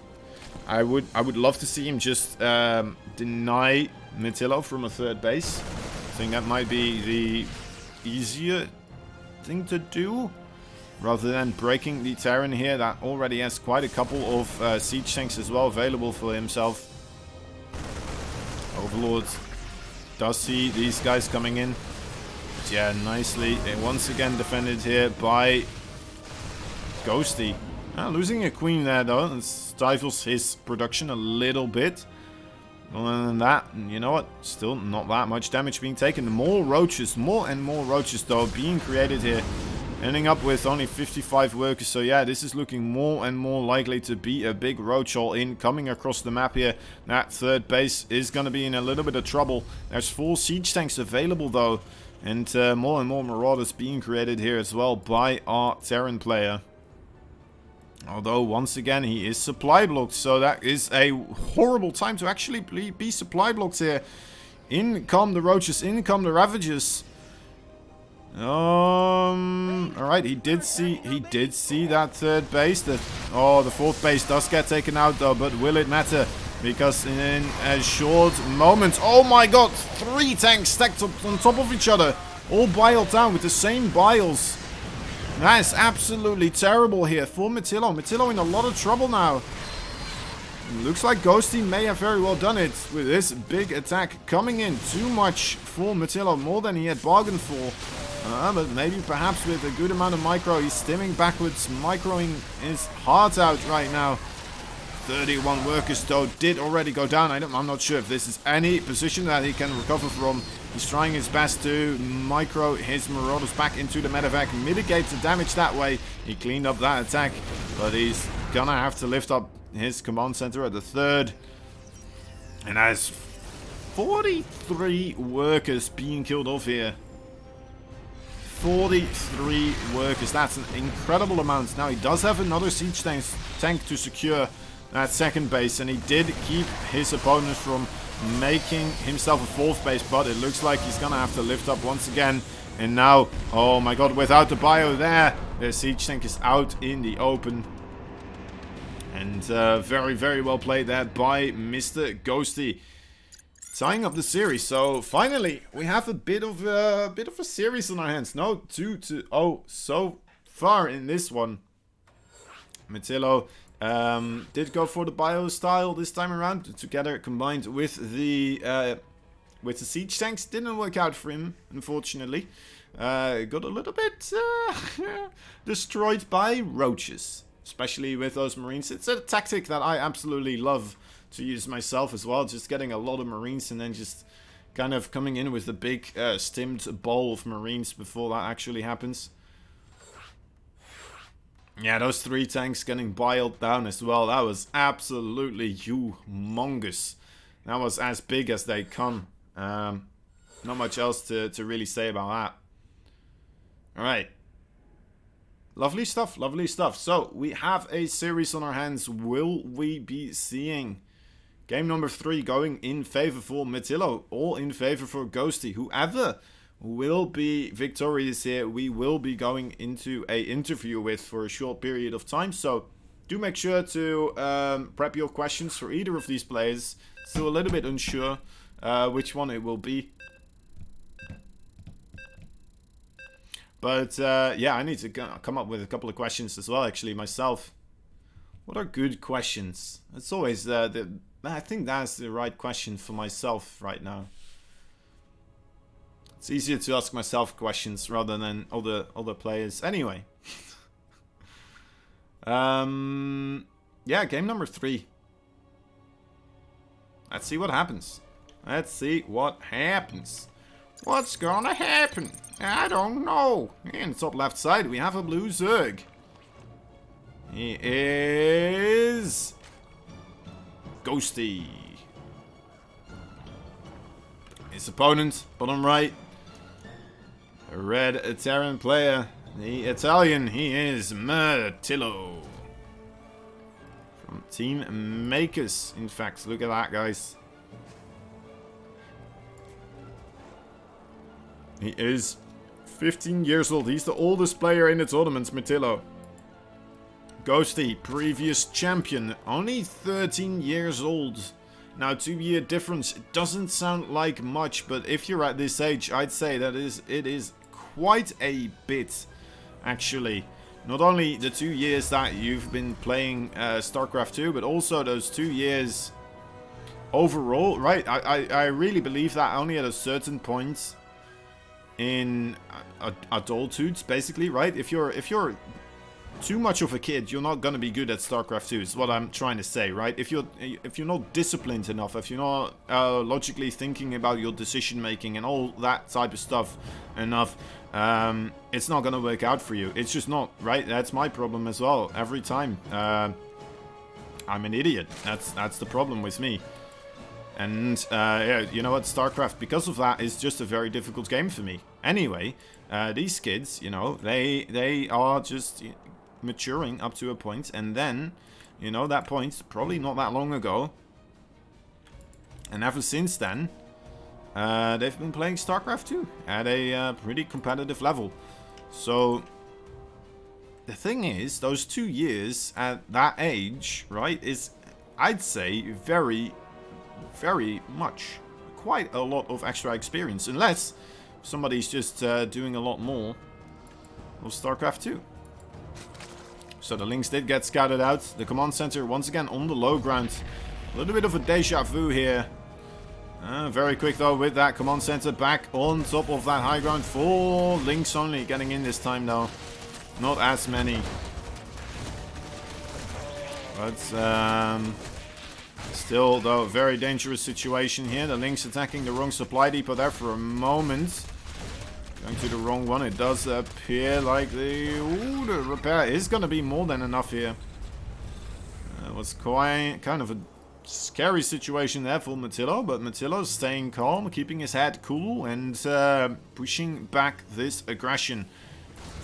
I would love to see him just deny Matillo from a 3rd base. I think that might be the easier thing to do. rather than breaking the Terran here. That already has quite a couple of siege tanks as well available for himself. Overlord does see these guys coming in. But yeah, nicely once again defended here by Ghosty. Losing a queen there though, it stifles his production a little bit. Other than that, you know what? Still not that much damage being taken. More roaches, more and more roaches though being created here. Ending up with only 55 workers. So yeah, this is looking more and more likely to be a big roach all-in coming across the map here. That third base is going to be in a little bit of trouble. There's 4 siege tanks available though. And more marauders being created here as well by our Terran player. Although, once again, he is supply blocked. So that is a horrible time to actually be supply blocked here. In come the roaches, in come the ravages. Alright, he did see that third base. The fourth base does get taken out though, but will it matter? Because in a short moment, oh my god, 3 tanks stacked up on top of each other. All biled down with the same biles. That is absolutely terrible here for Matillo. Matillo in a lot of trouble now. Looks like Ghosty may have very well done it with this big attack coming in. Too much for Matillo, more than he had bargained for. But maybe perhaps with a good amount of micro, he's stimming backwards, microing his heart out right now. 31 workers though did already go down. I'm not sure if this is any position that he can recover from. He's trying his best to micro his marauders back into the medevac, mitigate the damage that way. He cleaned up that attack, but he's gonna have to lift up his command center at the third. And that's 43 workers being killed off here. 43 workers. That's an incredible amount. Now he does have another siege tank to secure that second base, and he did keep his opponents from making himself a fourth base, but it looks like he's gonna have to lift up once again. And now, oh my god, without the bio there, the siege tank is out in the open. And very, very well played there by Mr. Ghosty, tying up the series. So finally, we have a bit of a series on our hands. No 2-0 so far in this one. Matillo did go for the bio style this time around, together combined with the siege tanks. Didn't work out for him, unfortunately. Got a little bit destroyed by roaches, especially with those marines. It's a tactic that I absolutely love to use myself as well. Just getting a lot of marines and then just kind of coming in with a big stimmed ball of marines before that actually happens. Yeah, those 3 tanks getting biled down as well. That was absolutely humongous. That was as big as they come. Not much else to really say about that. Alright. Lovely stuff, lovely stuff. So, we have a series on our hands. Will we be seeing game number 3 going in favor for Matillo or in favor for Ghosty? Whoever will be victorious here, we will be going into a interview with for a short period of time. So do make sure to prep your questions for either of these players. Still a little bit unsure which one it will be, but yeah, I need to come up with a couple of questions as well, actually, myself. What are good questions? It's always I think that's the right question for myself right now. It's easier to ask myself questions rather than other players. Anyway. Yeah, game number 3. Let's see what happens. Let's see what happens. What's gonna happen? I don't know. In the top left side, we have a blue Zerg. He is Ghosty. His opponent, bottom right, a red Terran player. The Italian, he is Matillo. From Team Makers, in fact. Look at that, guys. He is 15 years old. He's the oldest player in the tournament, Matillo. Ghosty, previous champion, only 13 years old. Now, 2-year difference, it doesn't sound like much, but if you're at this age, I'd say that it is quite a bit, actually. Not only the 2 years that you've been playing StarCraft 2, but also those 2 years overall, right? I really believe that only at a certain point in adulthood, basically, right? If you're too much of a kid, you're not gonna be good at StarCraft 2. Is what I'm trying to say, right? If you're not disciplined enough, if you're not logically thinking about your decision making and all that type of stuff enough, it's not gonna work out for you. It's just not, right? That's my problem as well. Every time, I'm an idiot. That's the problem with me. And yeah, you know what? StarCraft, because of that, is just a very difficult game for me. Anyway, these kids, you know, they are just maturing up to a point, and then, you know, that point probably not that long ago, and ever since then, they've been playing StarCraft 2 at a pretty competitive level. So the thing is, those 2 years at that age, right, is, I'd say, very much, quite a lot of extra experience, unless somebody's just doing a lot more of StarCraft 2. So the links did get scouted out. The command center once again on the low ground. A little bit of a deja vu here. Very quick though with that command center back on top of that high ground. 4 links only getting in this time though. Not as many. But still though, very dangerous situation here. The links attacking the wrong supply depot there for a moment. Going to the wrong one. It does appear like the repair is going to be more than enough here. It was quite kind of a scary situation there for Matillo, but Matillo staying calm, keeping his head cool, and pushing back this aggression.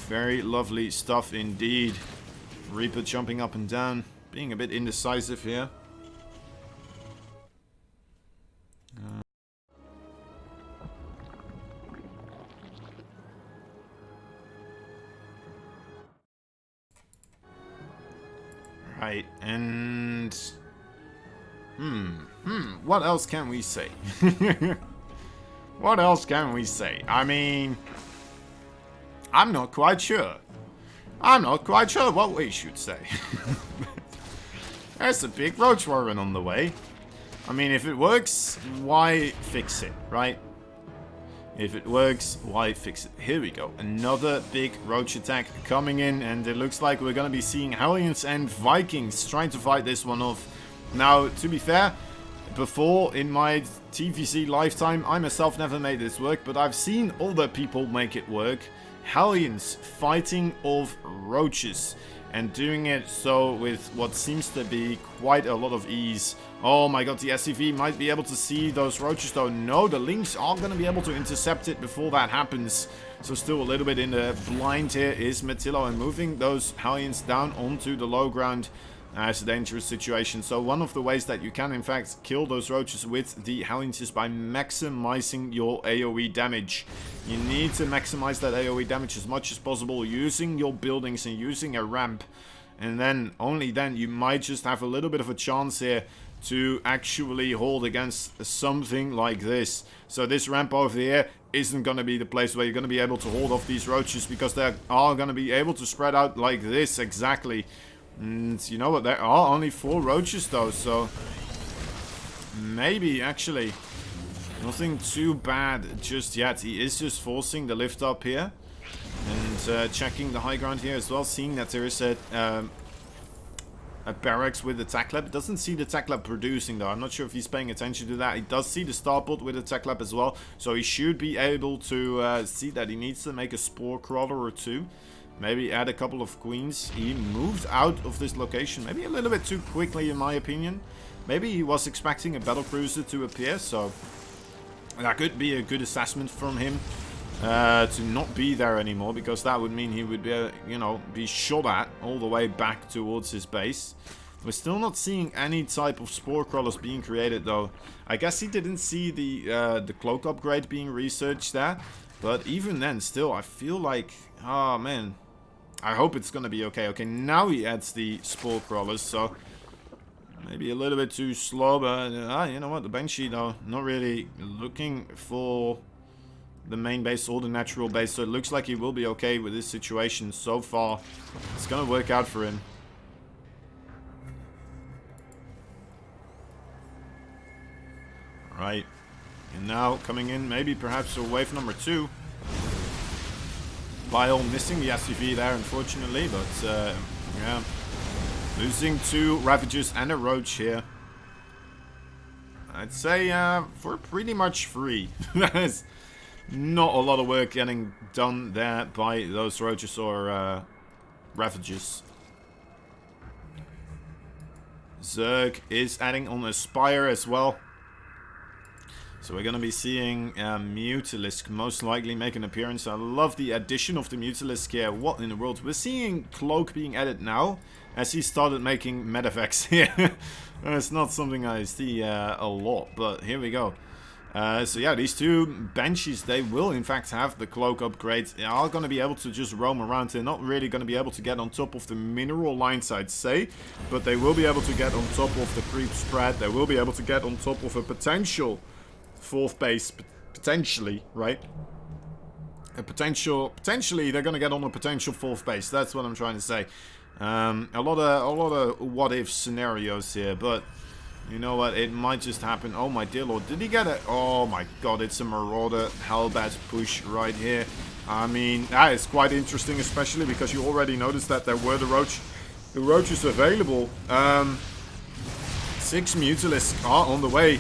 Very lovely stuff indeed. Reaper jumping up and down, being a bit indecisive here. Right, and what else can we say? What else can we say? I mean, I'm not quite sure. I'm not quite sure what we should say. There's a big roach warren on the way. I mean, if it works, why fix it, right? If it works, why fix it? Here we go. Another big roach attack coming in, and it looks like we're going to be seeing Hellions and Vikings trying to fight this one off. Now, to be fair, before in my TVC lifetime, I myself never made this work, but I've seen other people make it work. Hellions fighting off roaches, and doing it so with what seems to be quite a lot of ease. Oh my god, the SCV might be able to see those roaches though. No, the links are going to be able to intercept it before that happens. So still a little bit in the blind here is Matillo, and moving those Hellions down onto the low ground. It's a dangerous situation. So one of the ways that you can in fact kill those roaches with the Hellions is by maximizing your AoE damage. You need to maximize that AoE damage as much as possible using your buildings and using a ramp. And then, only then, you might just have a little bit of a chance here to actually hold against something like this. So this ramp over here isn't going to be the place where you're going to be able to hold off these roaches, because they are going to be able to spread out like this exactly. And you know what, there are only 4 roaches though, so maybe actually nothing too bad just yet. He is just forcing the lift up here and checking the high ground here as well, seeing that there is a barracks with the tech lab. Doesn't see the tech lab producing though. I'm not sure if he's paying attention to that. He does see the starport with the tech lab as well, so he should be able to see that he needs to make a spore crawler or 2. Maybe add a couple of queens. He moved out of this location maybe a little bit too quickly in my opinion. Maybe he was expecting a battlecruiser to appear, so that could be a good assessment from him to not be there anymore, because that would mean he would be, you know, be shot at all the way back towards his base. We're still not seeing any type of spore crawlers being created though. I guess he didn't see the cloak upgrade being researched there, but even then still I feel like, oh man, I hope it's gonna be okay. Okay, now he adds the spore crawlers, so maybe a little bit too slow, but you know what, the Banshee though, not really looking for the main base or the natural base. So it looks like he will be okay with this situation so far. It's going to work out for him. Right. And now coming in, maybe perhaps for wave number 2. Bile missing the SCV there, unfortunately. But, yeah. Losing 2 Ravagers and a Roach here. I'd say we're pretty much free. There's not a lot of work getting done there by those Roaches or Ravagers. Zerg is adding on a Spire as well. So we're going to be seeing Mutalisk most likely make an appearance. I love the addition of the Mutalisk here. What in the world? We're seeing Cloak being added now as he started making Medevacs here. It's not something I see a lot, but here we go. So yeah, these 2 Banshees, they will in fact have the Cloak upgrade. They are going to be able to just roam around. They're not really going to be able to get on top of the mineral lines, I'd say. But they will be able to get on top of the creep spread. They will be able to get on top of a potential 4th base, potentially, right? Potentially they're going to get on a potential 4th base. That's what I'm trying to say. A lot of what if scenarios here, but you know what? It might just happen. Oh my dear lord, did he get it? Oh my god, it's a Marauder Hellbat push right here. I mean, that is quite interesting, especially because you already noticed that there were the Roaches available. 6 Mutalisks are on the way.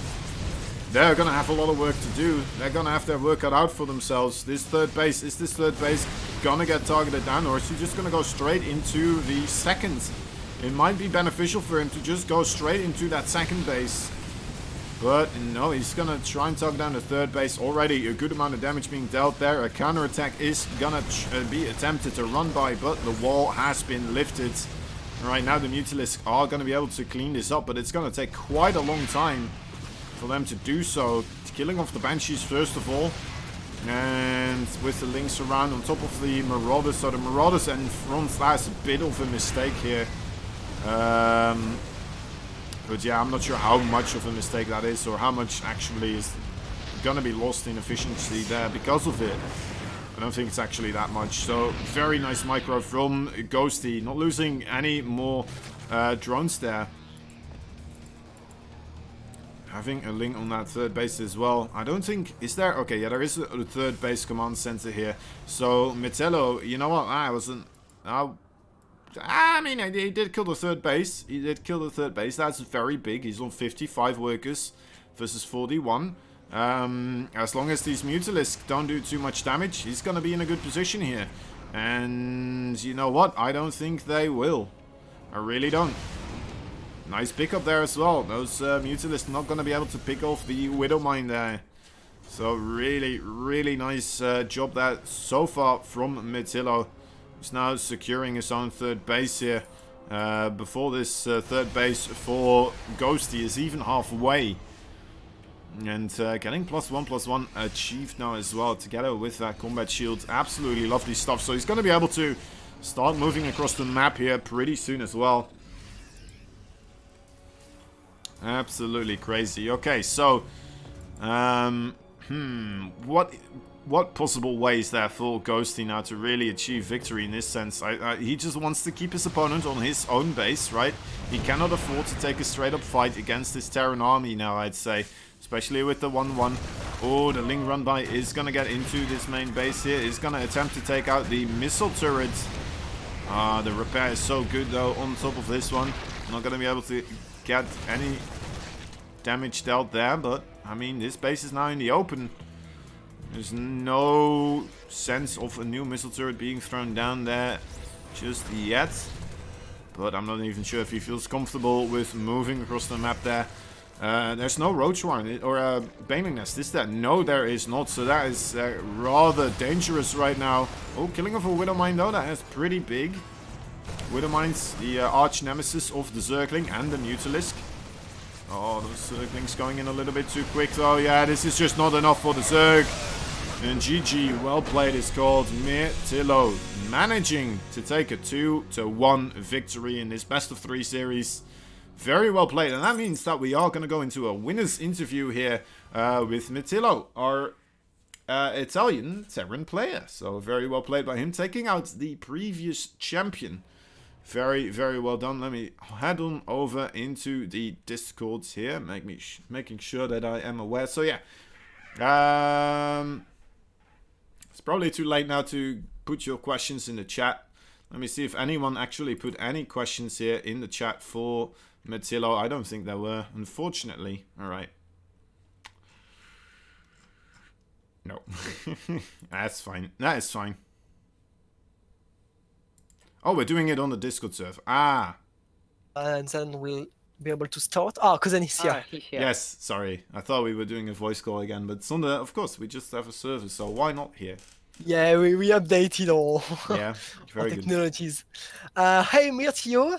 They're going to have a lot of work to do. They're going to have their work cut out for themselves. This 3rd base, is this 3rd base going to get targeted down, or is he just going to go straight into the 2nd? It might be beneficial for him to just go straight into that 2nd base. But no, he's going to try and target down the 3rd base. Already a good amount of damage being dealt there. A counterattack is going to be attempted to run by, but the wall has been lifted. Right now the Mutalisks are going to be able to clean this up, but it's going to take quite a long time for them to do so. Killing off the Banshees first of all, and with the links around on top of the Marauders. So the Marauders in front, that's a bit of a mistake here. But yeah, I'm not sure how much of a mistake that is, or how much actually is gonna be lost in efficiency there because of it. I don't think it's actually that much. So very nice micro from Ghosty, not losing any more drones there. Having a link on that 3rd base as well. I don't think... Is there... Okay, yeah, there is a 3rd base command center here. So, Metello, you know what? I wasn't... I mean, he did kill the 3rd base. He did kill the 3rd base. That's very big. He's on 55 workers versus 41. As long as these Mutalisks don't do too much damage, he's going to be in a good position here. And you know what? I don't think they will. I really don't. Nice pickup there as well. Those Mutalisks not going to be able to pick off the Widowmine there. So really, really nice job there so far from Metillo. He's now securing his own 3rd base here. Before this 3rd base for Ghosty is even halfway. And getting +1/+1 achieved now as well, together with that combat shield. Absolutely lovely stuff. So he's going to be able to start moving across the map here pretty soon as well. Absolutely crazy. Okay, so what possible ways there for Ghosty now to really achieve victory in this sense? He just wants to keep his opponent on his own base, right? He cannot afford to take a straight up fight against this Terran army now, I'd say, especially with the 1-1. Oh, the Ling run by is gonna get into this main base here. Is gonna attempt to take out the missile turret. The repair is so good though on top of this one. Not gonna be able to get any damage dealt there, but I mean, this base is now in the open. There's no sense of a new missile turret being thrown down there just yet, but I'm not even sure if he feels comfortable with moving across the map there. There's no Roach Warren or a Baneling Nest, is there? No, there is not, so that is rather dangerous right now. Oh, killing off a Widowmine though, that is pretty big. Widowmine's the arch nemesis of the Zergling and the Mutalisk. Oh, those Zerglings going in a little bit too quick though. Yeah, this is just not enough for the Zerg. And GG, well played, is called Metillo, managing to take a 2-1 victory in this best of 3 series. Very well played, and that means that we are going to go into a winner's interview here with Metillo, our Italian Terran player. So very well played by him, taking out the previous champion. Very, very well done. Let me head on over into the Discords here, making sure that I am aware. So yeah, it's probably too late now to put your questions in the chat. Let me see if anyone actually put any questions here in the chat for Matillo. I don't think there were, unfortunately. All right. No. That's fine. That is fine. Oh, we're doing it on the Discord server. Ah. And then we'll be able to start. Ah, Cousin is here. He's here. Yes, sorry. I thought we were doing a voice call again, but it's on the, of course, we just have a server, so why not here? Yeah, we updated all Yeah, very good. technologies. Hey, Mirtio.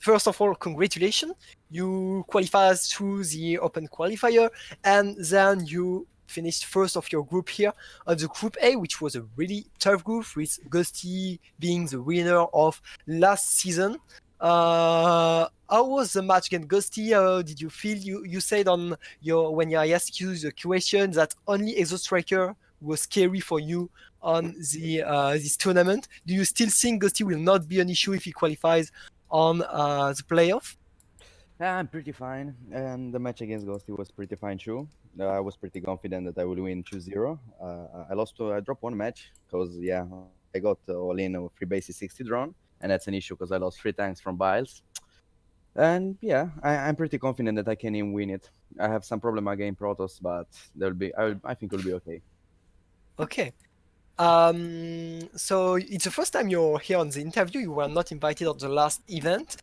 First of all, congratulations. You qualified through the Open Qualifier, and then you finished first of your group here on the Group A, which was a really tough group, with Ghosty being the winner of last season. How was the match against Ghosty? How did you feel? You said on your when I asked you the question that only Exo Striker was scary for you on the this tournament. Do you still think Ghosty will not be an issue if he qualifies on the playoff? Yeah, I'm pretty fine, and the match against Ghosty was pretty fine too. I was pretty confident that I will win 2-0. I dropped one match because yeah, I got all in a free basis 60 drawn, and that's an issue because I lost 3 tanks from Biles. And yeah, I'm pretty confident that I can even win it. I have some problem against Protoss, but I think it'll be okay. Okay. So it's the first time you're here on the interview. You were not invited on the last event.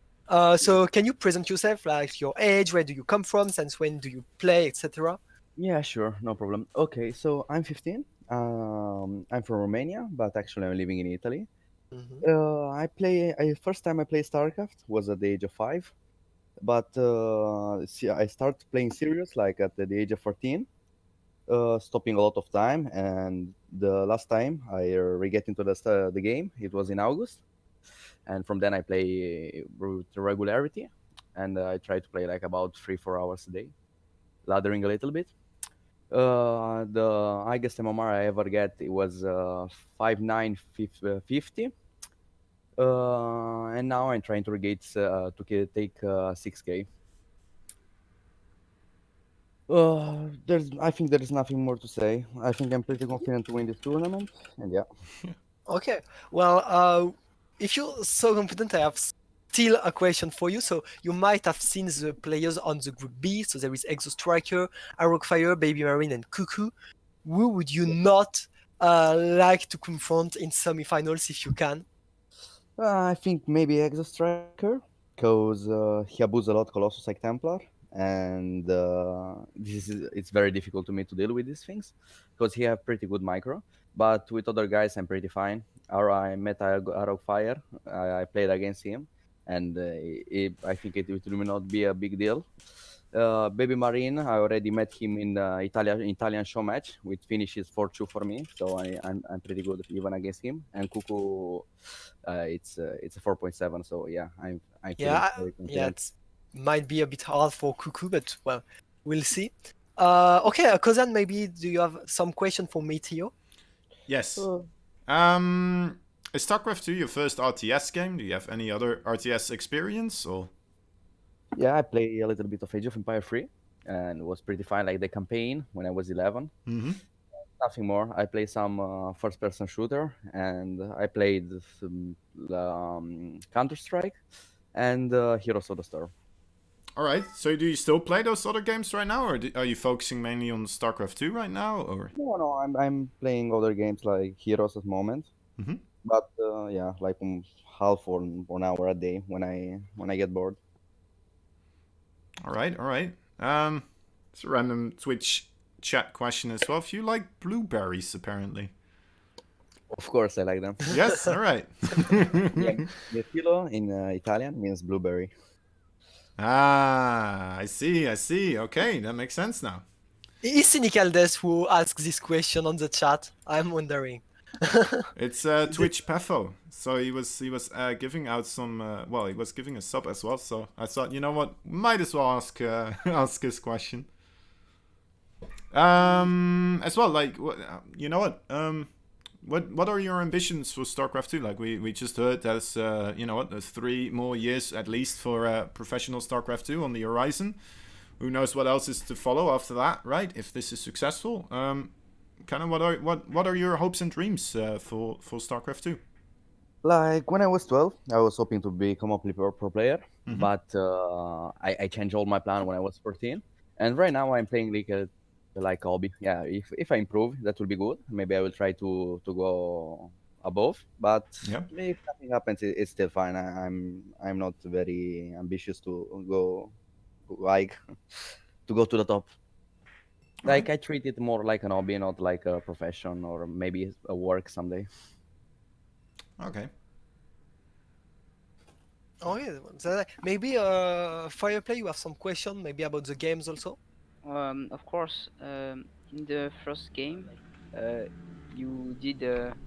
So can you present yourself, like your age, where do you come from, since when do you play, etc.? Yeah, sure, no problem. Okay, so I'm 15. I'm from Romania, but actually I'm living in Italy. First time I played StarCraft was at the age of 5, but I started playing serious like at the age of 14, stopping a lot of time. And the last time I re-get into the game, it was in August, and from then I play with regularity, and I try to play like about 3-4 hours a day, laddering a little bit. The highest MMR I ever get, it was 5950. And now I'm trying to take 6K. I think there is nothing more to say. I think I'm pretty confident to win this tournament, and yeah. Okay. Well, if you're so confident, I have still a question for you. So you might have seen the players on the Group B. So there is Exo Striker, Arrow-Fire, Baby Marine, and Cuckoo. Who would you not like to confront in semifinals if you can? I think maybe Exo Striker, because he abuses a lot Colossus like Templar, and it's very difficult to me to deal with these things, because he have pretty good micro. But with other guys, I'm pretty fine. I met Arrow Fire, I played against him, and I think it will not be a big deal. Baby Marine, I already met him in the Italian show match, which finishes 4-2 for me, so I'm pretty good even against him. And Cuckoo, it's a 4.7, so yeah, I'm feeling very confident. Yeah, it might be a bit hard for Cuckoo, but well, we'll see. Okay, Kozan, maybe do you have some question for me, Theo? Yes. Is StarCraft 2 your first RTS game? Do you have any other RTS experience, or? Yeah, I play a little bit of Age of Empire 3, and it was pretty fine, like the campaign when I was 11. Nothing more. I play some first-person shooter, and I played some Counter-Strike and Heroes of the Storm. All right. So do you still play those other games right now, or are you focusing mainly on StarCraft 2 right now, or? No, I'm playing other games like Heroes at the moment. But yeah, like half or 1 hour a day when I get bored. All right. It's a random Twitch chat question as well. If you like blueberries, apparently. Of course, I like them. Yes. All right. Yeah, Mirtillo in Italian means blueberry. Ah, I see. Okay, that makes sense now. Is Cynicaldes who asks this question on the chat? I'm wondering. It's Twitch Pefo. So he was giving out some. Well, he was giving a sub as well. So I thought, you know what, might as well ask his question. As well, like, you know what? What are your ambitions for StarCraft 2? Like we just heard, there's you know what, there's 3 more years at least for professional StarCraft 2 on the horizon. Who knows what else is to follow after that, right? If this is successful, kind of what are your hopes and dreams for StarCraft 2? Like when I was 12, I was hoping to become a pro player, Mm-hmm. but I changed all my plan when I was 14. And right now I'm playing like hobby. Yeah, if I improve, that will be good. Maybe I will try to go above. But Yeah. if nothing happens, it's still fine. I'm not very ambitious to go like to go to the top. All right. Like I treat it more like an hobby, not like a profession or maybe a work someday. Okay. Oh yeah, maybe Fireplay, you have some question maybe about the games also. Of course, in the first game, uh, you did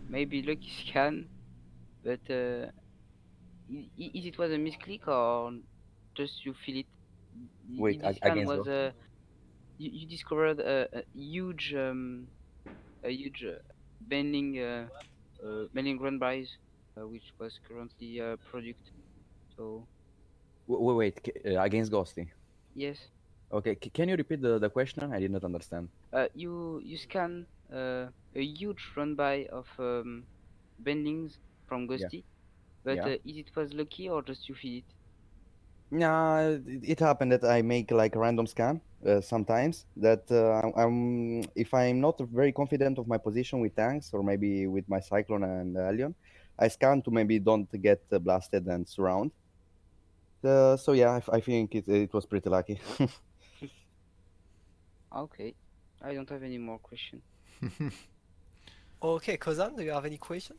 maybe lucky scan, but is it was a misclick or just you feel it? Wait, This scan against was Go. you discovered a huge bending run buys, which was currently product. So Wait, against Ghosty. yes, Okay, can you repeat the question? I did not understand. you scan a huge run by of bendings from Yeah, Ghosty, but yeah. is it was lucky or just you feel it? Yeah, it happened that I make like a random scan sometimes. That if I'm not very confident of my position with tanks or maybe with my Cyclone and Alien, I scan to maybe don't get blasted and surround. So yeah, I think it was pretty lucky. Okay, I don't have any more question. Okay, Kozan, do you have any question?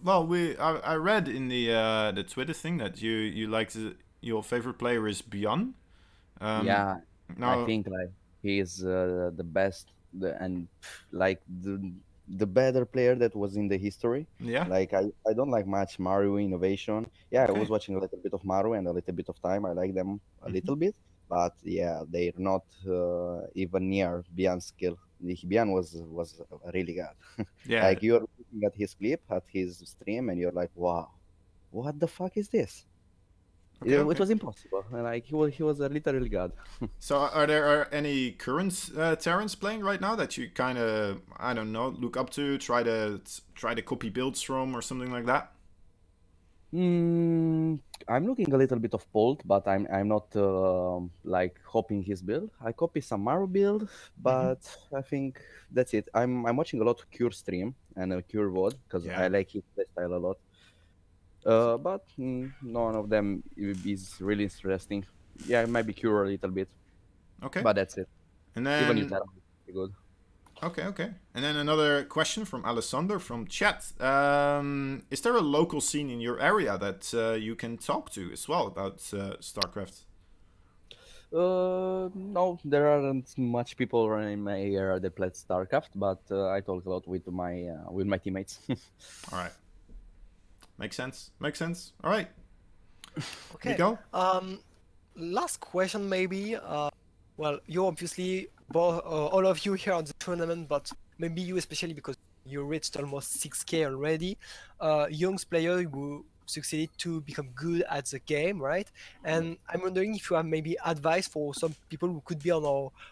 Well, I read in the Twitter thing that you like your favorite player is Beyond. Um, Yeah, I now, think like he is the best and like the better player that was in the history. yeah. Like I don't like much Mario innovation. Yeah, I was Okay. watching a little bit of Mario and a little bit of time. I like them a Hmm. little bit, but yeah, they're not even near Bian's skill. Bian was really good. Yeah. Like you're looking at his clip, at his stream, and you're like, wow, what the fuck is this? Okay. It Okay. was impossible. Like he was a literally god. So, are there any current Terrans playing right now that you kind of, I don't know, look up to, try to copy builds from, or something like that? Mm, I'm looking a little bit of Bolt, but I'm not like copying his build. I copy some Maru build, Hmm. but I think that's it. I'm watching a lot of Cure stream and Cure VOD because I Yeah. like his playstyle a lot. But none of them is really interesting. Yeah, maybe Cure a little bit, Okay. but that's it. And Even then, Utara is pretty good. okay, okay. And then another question from Alessander from chat. Is there a local scene in your area that you can talk to as well about StarCraft? No, there aren't much people in my area that play StarCraft, but I talk a lot with my teammates. All right. Makes sense. Makes sense. All right. Okay. Miguel? Last question maybe. Well, you obviously both all of you here on the tournament, but maybe you especially because you reached almost 6K already. Young player who succeeded to become good at the game, right? And I'm wondering if you have maybe advice for some people who could be on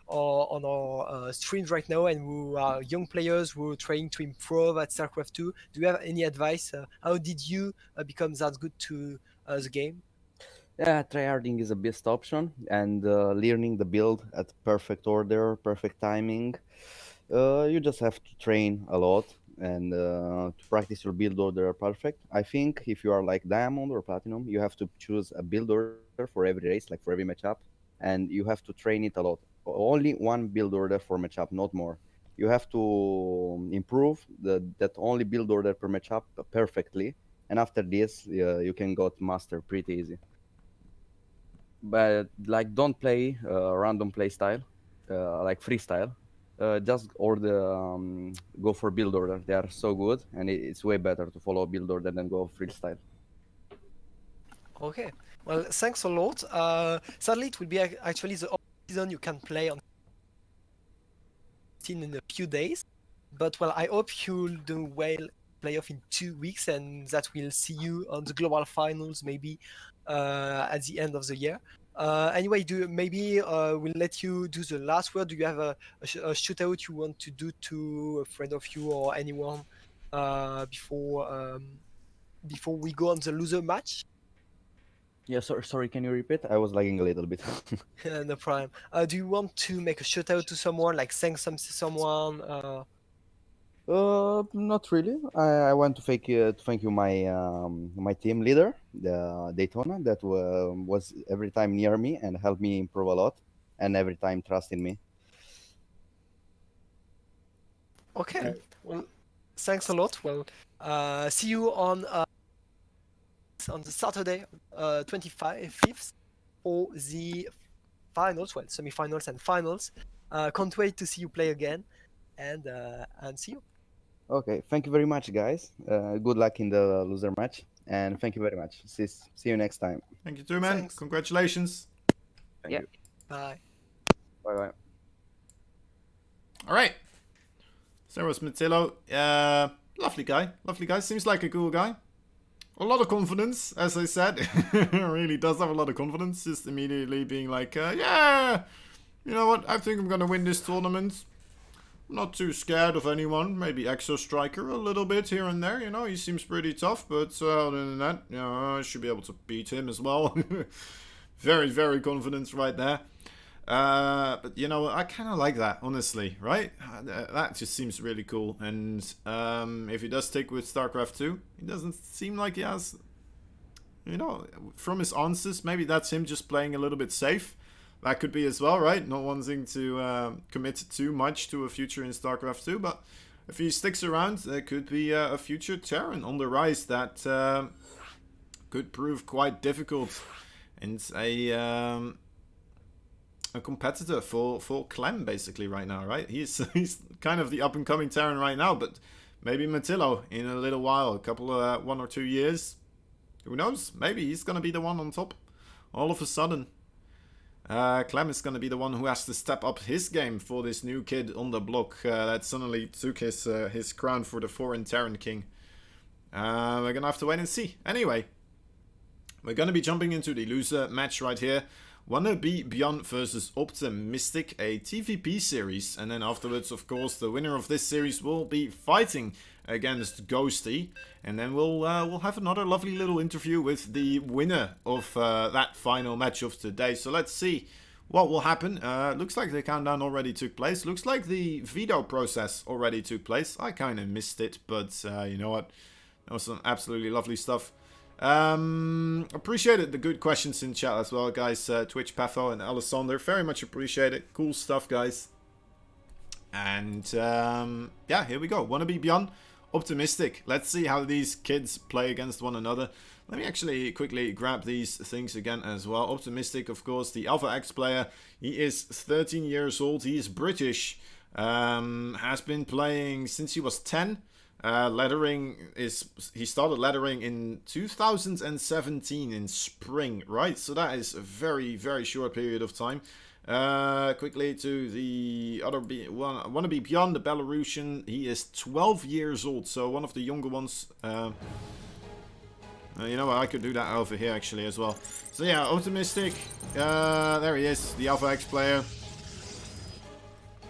our streams right now and who are young players who are trying to improve at StarCraft 2. Do you have any advice? How did you become that good to the game? Yeah, tryharding is a best option, and learning the build at perfect order, perfect timing. You just have to train a lot and to practice your build order perfect. I think if you are like Diamond or Platinum, you have to choose a build order for every race, like for every matchup, and you have to train it a lot. Only one build order for matchup, not more. You have to improve that only build order per matchup perfectly, and after this, you can got master pretty easy. But like don't play random play style like freestyle. Just order go for build order. They are so good, and it's way better to follow build order than go freestyle. Okay. Well, thanks a lot. Sadly, it will be actually the only season you can play on. still in a few days. But well, I hope you'll do well playoff in 2 weeks, and that we'll see you on the global finals maybe at the end of the year. Anyway, we'll let you do the last word. Do you have a shootout you want to do to a friend of you or anyone before we go on the loser match? Yeah, sorry, can you repeat? I was lagging a little bit. No problem. Do you want to make a shout out to someone, like thank someone? Not really. I want to thank you my my team leader, the Daytona, that was every time near me and helped me improve a lot, and every time trust in me. Okay. Well, thanks a lot. Well, see you on the Saturday, 25th, for the finals. Well, semi-finals and finals. Can't wait to see you play again, and see you. Okay, thank you very much, guys. Good luck in the loser match, and thank you very much. See you next time. Thank you too, man. Thanks. Congratulations. Thank Yeah. you. Bye. Bye bye. All right. So was Matillo. Lovely guy. Lovely guy. Seems like a cool guy. A lot of confidence, as I said. Really does have a lot of confidence. Just immediately being like, yeah, you know what? I think I'm going to win this tournament. I'm not too scared of anyone. Maybe Exo Striker a little bit here and there. You know, he seems pretty tough. But other than that, you know, I should be able to beat him as well. Very, very confident right there. But you know, I kind of like that, honestly, right? That just seems really cool. And if he does stick with StarCraft 2, he doesn't seem like he has, you know, from his answers, maybe that's him just playing a little bit safe. That could be as well, right? Not wanting to commit too much to a future in StarCraft 2, but if he sticks around, there could be a future Terran on the rise that could prove quite difficult. And a competitor for Clem basically right now, right? He's kind of the up and coming Terran right now, but maybe Matillo in a little while, a couple of 1 or 2 years, who knows? Maybe he's gonna be the one on top all of a sudden. Clem is gonna be the one who has to step up his game for this new kid on the block that suddenly took his crown for the foreign Terran king. We're gonna have to wait and see. Anyway, we're gonna be jumping into the loser match right here. Wanna Be Beyond versus Optimistic, a TVP series, and then afterwards, of course, the winner of this series will be fighting against Ghosty, and then we'll have another lovely little interview with the winner of that final match of today. So let's see what will happen. Looks like the countdown already took place. Looks like the veto process already took place. I kind of missed it, but you know what? That was some absolutely lovely stuff. Appreciated the good questions in chat as well, guys. Twitch, Patho, and Alessander, very much appreciate it. Cool stuff, guys. And yeah, here we go. Wanna Be Beyond, Optimistic. Let's see how these kids play against one another. Let me actually quickly grab these things again as well. Optimistic, of course, the Alpha X player. He is 13 years old. He is British. Has been playing since he was 10. He started lettering in 2017 in spring, right? So that is a very, very short period of time. Quickly to the other Wanna Be Beyond, the Belarusian. He is 12 years old, so one of the younger ones. You know what, I could do that over here actually as well. So yeah, Optimistic. There he is, the Alpha X player.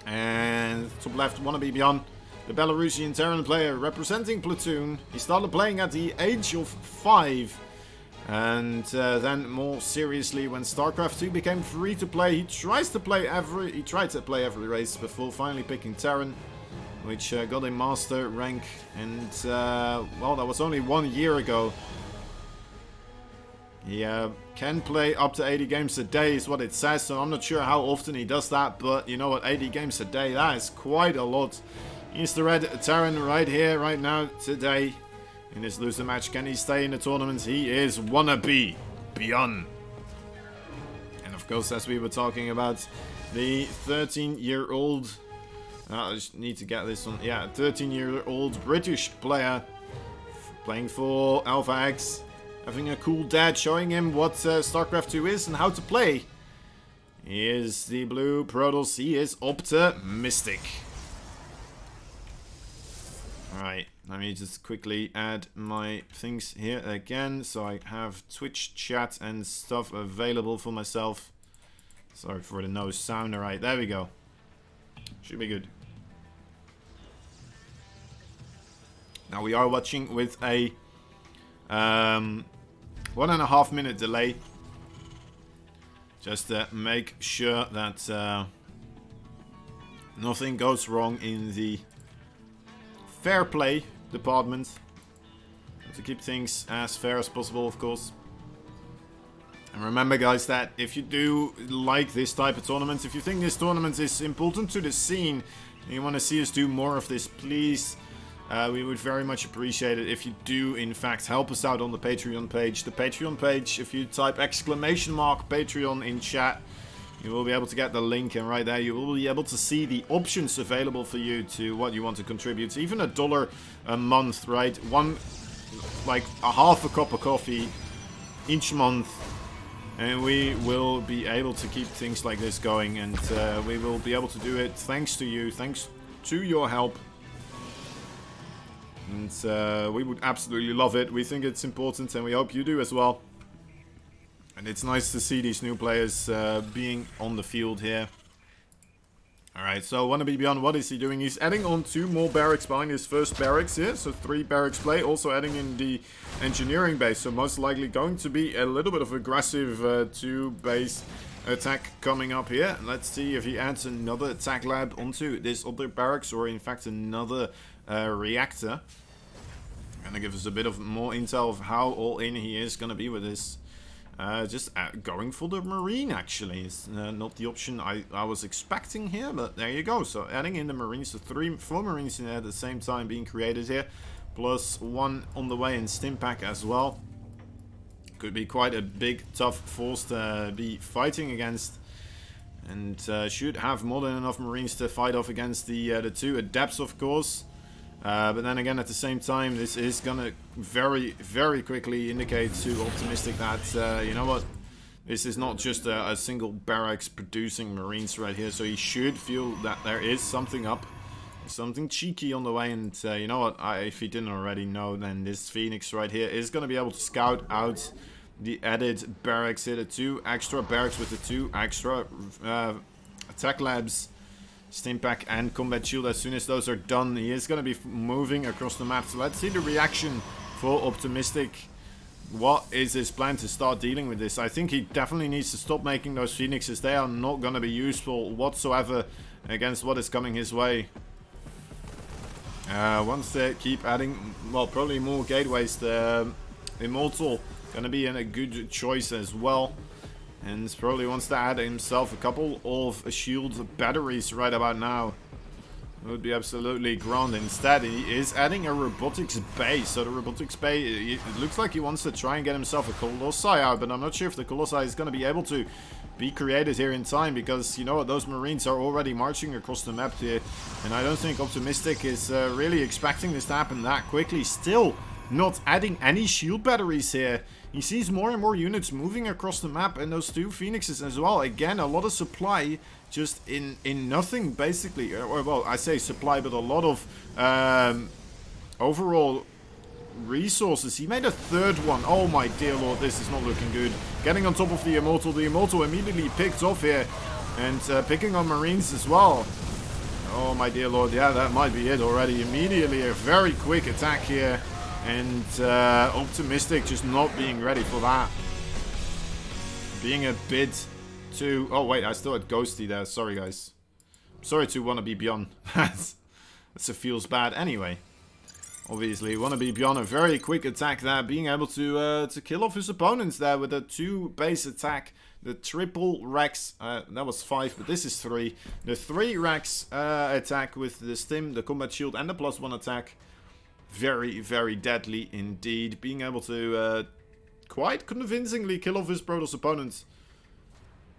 And top left, Wanna Be Beyond, the Belarusian Terran player representing Platoon. He started playing at the age of 5. And then more seriously, when StarCraft 2 became free to play, he tried to play every race before finally picking Terran, which got him Master rank. And well, that was only 1 year ago. He can play up to 80 games a day is what it says, so I'm not sure how often he does that, but you know what, 80 games a day, that is quite a lot. He's the red Terran right here, right now, today. In this loser match, can he stay in the tournament? He is Wanna Be Beyond. And of course, as we were talking about, the 13-year-old... I just need to get this one. Yeah, 13-year-old British player playing for Alpha X. Having a cool dad showing him what StarCraft 2 is and how to play. He is the blue Protoss. He is Optimistic. Alright, let me just quickly add my things here again, so I have Twitch chat and stuff available for myself. Sorry for the no sound. Alright, there we go. Should be good. Now we are watching with a 1.5 minute delay. Just to make sure that nothing goes wrong in the fair play department. To keep things as fair as possible, of course. And remember, guys, that if you do like this type of tournament, if you think this tournament is important to the scene, and you want to see us do more of this, please, we would very much appreciate it if you do, in fact, help us out on the Patreon page. The Patreon page, if you type !Patreon in chat, you will be able to get the link, and right there you will be able to see the options available for you to what you want to contribute. Even $1 a month, right? Like a half a cup of coffee each month, and we will be able to keep things like this going, and we will be able to do it thanks to you, thanks to your help. And we would absolutely love it. We think it's important, and we hope you do as well. And it's nice to see these new players being on the field here. Alright, so Wannabe Beyond, what is he doing? He's adding on 2 more barracks behind his first barracks here. So 3 barracks play. Also adding in the engineering base. So most likely going to be a little bit of aggressive 2-base attack coming up here. Let's see if he adds another attack lab onto this other barracks, or in fact another reactor. Gonna give us a bit of more intel of how all in he is gonna be with this. Just going for the Marine, actually. It's not the option I was expecting here, but there you go. So adding in the Marines, so 4 Marines in there at the same time being created here. Plus 1 on the way in Stimpack as well. Could be quite a big, tough force to be fighting against. And should have more than enough Marines to fight off against the 2 Adepts, of course. But then again, at the same time, this is gonna very, very quickly indicate to Optimistic that, you know what, this is not just a single barracks producing Marines right here. So he should feel that there is something up, something cheeky on the way. And you know what, if he didn't already know, then this Phoenix right here is gonna be able to scout out the added barracks here, the 2 extra barracks with the 2 extra attack labs. Stimpack and Combat Shield. As soon as those are done, he is going to be moving across the map. So let's see the reaction for Optimistic. What is his plan to start dealing with this? I think he definitely needs to stop making those Phoenixes. They are not going to be useful whatsoever against what is coming his way. Once they keep adding, well, probably more gateways, the Immortal going to be in a good choice as well. And probably wants to add himself a couple of shield batteries right about now. It would be absolutely grand. Instead, he is adding a robotics bay. So the robotics bay, it looks like he wants to try and get himself a Colossi out. But I'm not sure if the Colossi is going to be able to be created here in time. Because, you know what, those Marines are already marching across the map here. And I don't think Optimistic is really expecting this to happen that quickly. Still not adding any shield batteries here. He sees more and more units moving across the map, and those 2 Phoenixes as well. Again, a lot of supply just in nothing, basically. Or, well, I say supply, but a lot of overall resources. He made a 3rd one. Oh my dear lord, this is not looking good. Getting on top of the Immortal. The Immortal immediately picked off here, and picking on Marines as well. Oh my dear lord, yeah, that might be it already. Immediately a very quick attack here. And Optimistic just not being ready for that. Being a bit too... Oh, wait, I still had Ghosty there. Sorry, guys. Sorry to Wannabe Beyond. That feels bad. Anyway, obviously, Wannabe Beyond, a very quick attack there. Being able to kill off his opponents there with a 2-base attack. The triple Rex, that was 5, but this is 3. The 3 Rex attack with the Stim, the Combat Shield, and the +1 attack. Very, very deadly indeed. Being able to quite convincingly kill off his Protoss opponents.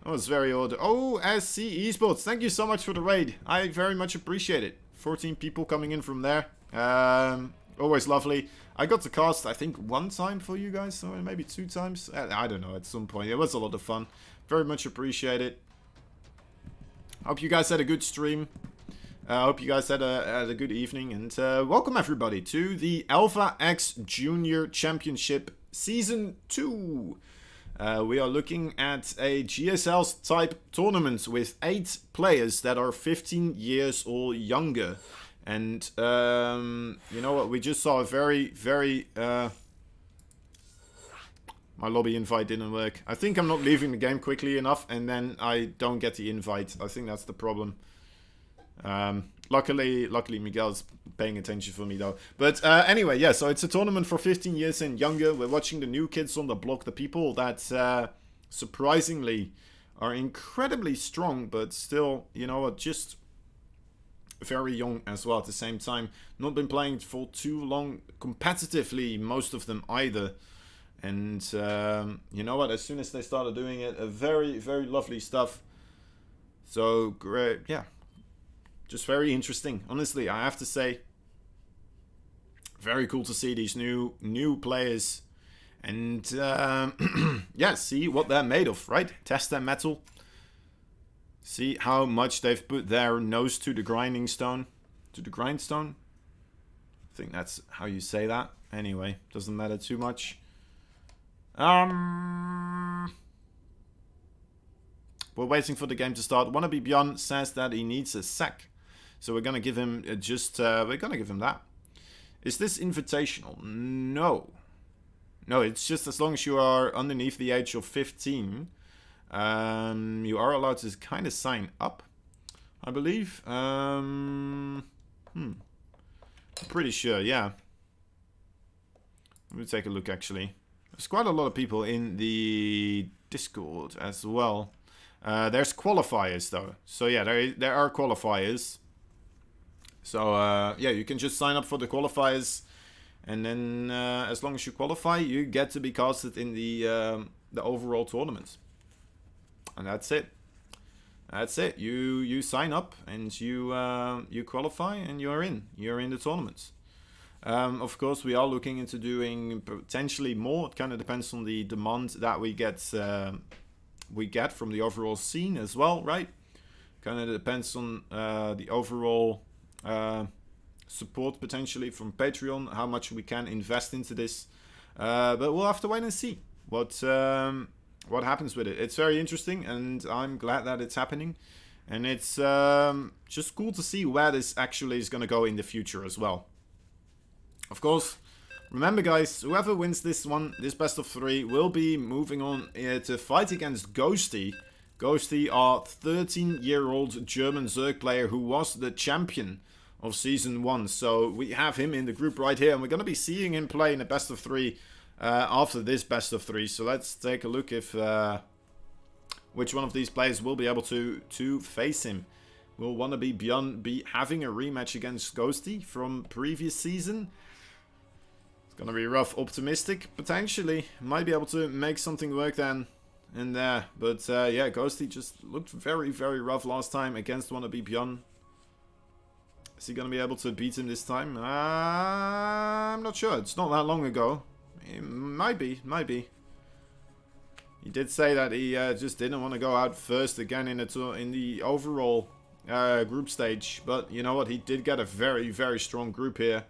That was very odd. OSC Esports, thank you so much for the raid. I very much appreciate it. 14 people coming in from there. Always lovely. I got to cast, I think, 1 time for you guys, or maybe 2 times. I don't know, at some point. It was a lot of fun. Very much appreciate it. Hope you guys had a good stream. I hope you guys had a good evening, and welcome everybody to the Alpha X Junior Championship Season 2. We are looking at a GSL type tournament with 8 players that are 15 years or younger. And you know what, we just saw a very my lobby invite didn't work. I think I'm not leaving the game quickly enough, and then I don't get the invite. I think that's the problem. Luckily Miguel's paying attention for me though. But anyway, yeah, so it's a tournament for 15 years and younger. We're watching the new kids on the block, the people that surprisingly are incredibly strong, but still, you know what, just very young as well at the same time. Not been playing for too long competitively, most of them either. And you know what, as soon as they started doing it, very lovely stuff. So great, yeah, just very interesting, honestly, I have to say. Very cool to see these new players, and yeah, see what they're made of, right? Test their metal, see how much they've put their nose to the grindstone. I think that's how you say that. Anyway, doesn't matter too much. We're waiting for the game to start. Wannabe Beyond says that he needs a sack, so we're gonna give him we're gonna give him that. Is this invitational? No, it's just as long as you are underneath the age of 15, you are allowed to kind of sign up, I believe. Pretty sure, yeah. Let me take a look. Actually, there's quite a lot of people in the Discord as well. There's qualifiers though, so yeah, there are qualifiers. So yeah, you can just sign up for the qualifiers, and then as long as you qualify, you get to be casted in the overall tournament, and that's it. That's it. You sign up and you qualify, and you're in the tournament. Of course, we are looking into doing potentially more. It kind of depends on the demand that we get from the overall scene as well, right? Kind of depends on the overall support potentially from Patreon, how much we can invest into this. But we'll have to wait and see what happens with it. It's very interesting, and I'm glad that it's happening. And it's just cool to see where this actually is going to go in the future as well. Of course, remember guys, whoever wins this best of 3 will be moving on to fight against Ghosty. Ghosty, our 13-year-old German Zerg player who was the champion of Season 1. So we have him in the group right here, and we're going to be seeing him play in a best of 3 after this best of 3. So let's take a look if which one of these players will be able to face him. Will Wannabe Beyond be having a rematch against Ghosty from previous season? Gonna be rough. Optimistic, potentially. Might be able to make something work then in there. But yeah, Ghosty just looked very rough last time against Wannabe Beyond. Is he gonna be able to beat him this time? I'm not sure. It's not that long ago. It might be. He did say that he just didn't want to go out first again in the overall group stage. But you know what? He did get a very strong group here.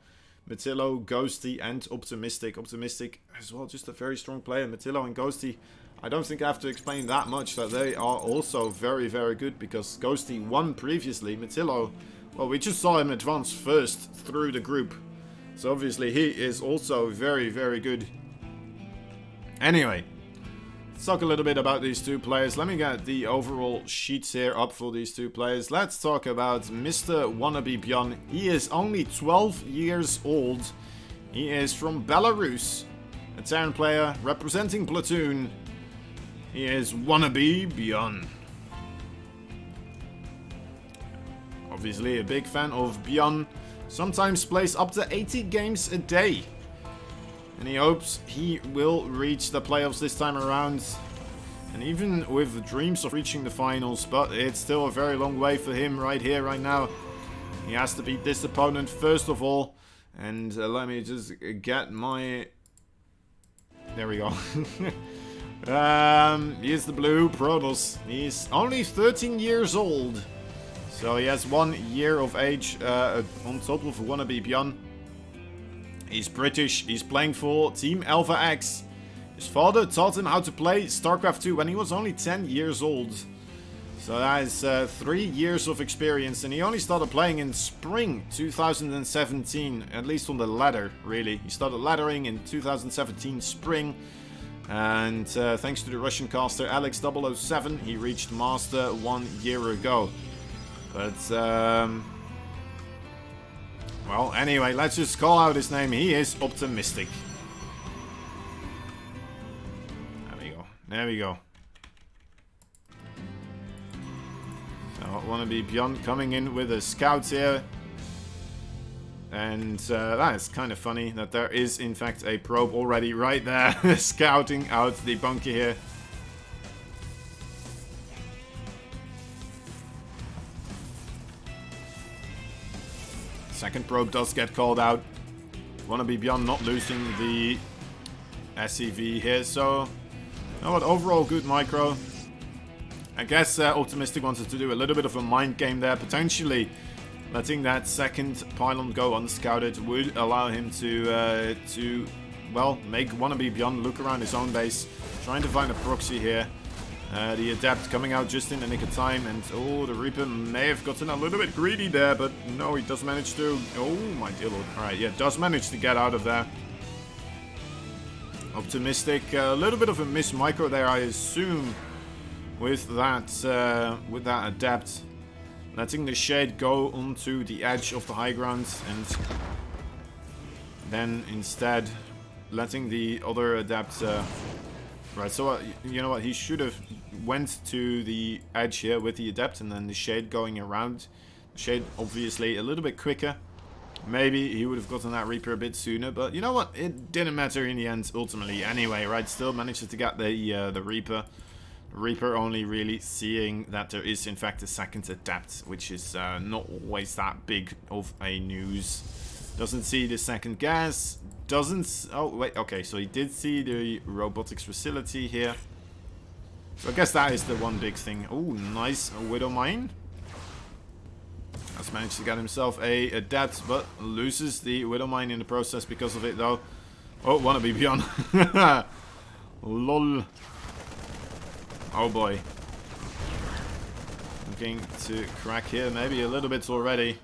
Matillo, Ghosty, and Optimistic. Optimistic as well, just a very strong player. Matillo and Ghosty, I don't think I have to explain that much, that they are also very good, because Ghosty won previously. Matillo, well, we just saw him advance first through the group. So obviously he is also very good. Anyway, let's talk a little bit about these two players. Let me get the overall sheets here up for these two players. Let's talk about Mr. Wannabe Beyond. He is only 12 years old. He is from Belarus. A Terran player representing Platoon. He is Wannabe Beyond. Obviously a big fan of Beyond. Sometimes plays up to 80 games a day. And he hopes he will reach the playoffs this time around. And even with dreams of reaching the finals, but it's still a very long way for him right here, right now. He has to beat this opponent first of all. And let me just get my... There we go. Here's the blue Protoss. He's only 13 years old. So he has 1 year of age on top of Wannabe Beyond. He's British. He's playing for Team Alpha X. His father taught him how to play StarCraft 2 when he was only 10 years old. So that is 3 years of experience, and he only started playing in spring 2017, at least on the ladder, really. He started laddering in 2017 spring, and thanks to the Russian caster Alex007, he reached Master 1 year ago. But, well, anyway, let's just call out his name. He is Optimistic. There we go. There we go. Wannabe Beyond coming in with a scout here. And that is kind of funny that there is in fact a probe already right there scouting out the bunker here. Second probe does get called out. Wannabe Beyond not losing the SCV here, so you know what, overall good micro. I guess Optimistic wanted to do a little bit of a mind game there. Potentially letting that second pylon go unscouted would allow him to well, make Wannabe Beyond look around his own base. Trying to find a proxy here. The Adept coming out just in the nick of time. And oh, the Reaper may have gotten a little bit greedy there. But no, he does manage to... Oh my dear lord. Alright, yeah, does manage to get out of there. Optimistic. A little bit of a miss micro there, I assume. With that Adept, letting the Shade go onto the edge of the high ground, and then instead letting the other Adept. Right, so you know what? He should have went to the edge here with the Adept, and then the Shade going around. The Shade obviously a little bit quicker. Maybe he would have gotten that Reaper a bit sooner, but you know what? It didn't matter in the end, ultimately. Anyway, right? Still manages to get the Reaper. Reaper only really seeing that there is in fact a second Adept, which is not always that big of a news. Doesn't see the second gas, doesn't... Oh, wait, okay, so he did see the robotics facility here. So I guess that is the one big thing. Oh, nice Widow Mine. Has managed to get himself a Adept, but loses the Widow Mine in the process because of it, though. Oh, Wannabe Beyond. Lol. Oh boy. Looking to crack here, maybe a little bit already.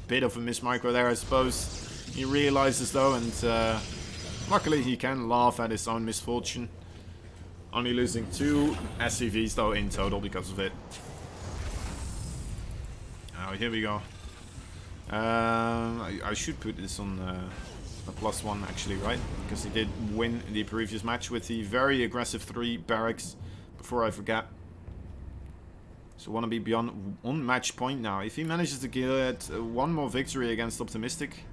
Bit of a miss micro there, I suppose. He realizes though, and luckily he can laugh at his own misfortune. Only losing 2 SCVs though in total because of it. Oh, here we go. I should put this on a +1 actually, right? Because he did win the previous match with the very aggressive 3 barracks, before I forget. So Wannabe Beyond on match point now. If he manages to get one more victory against Optimistic,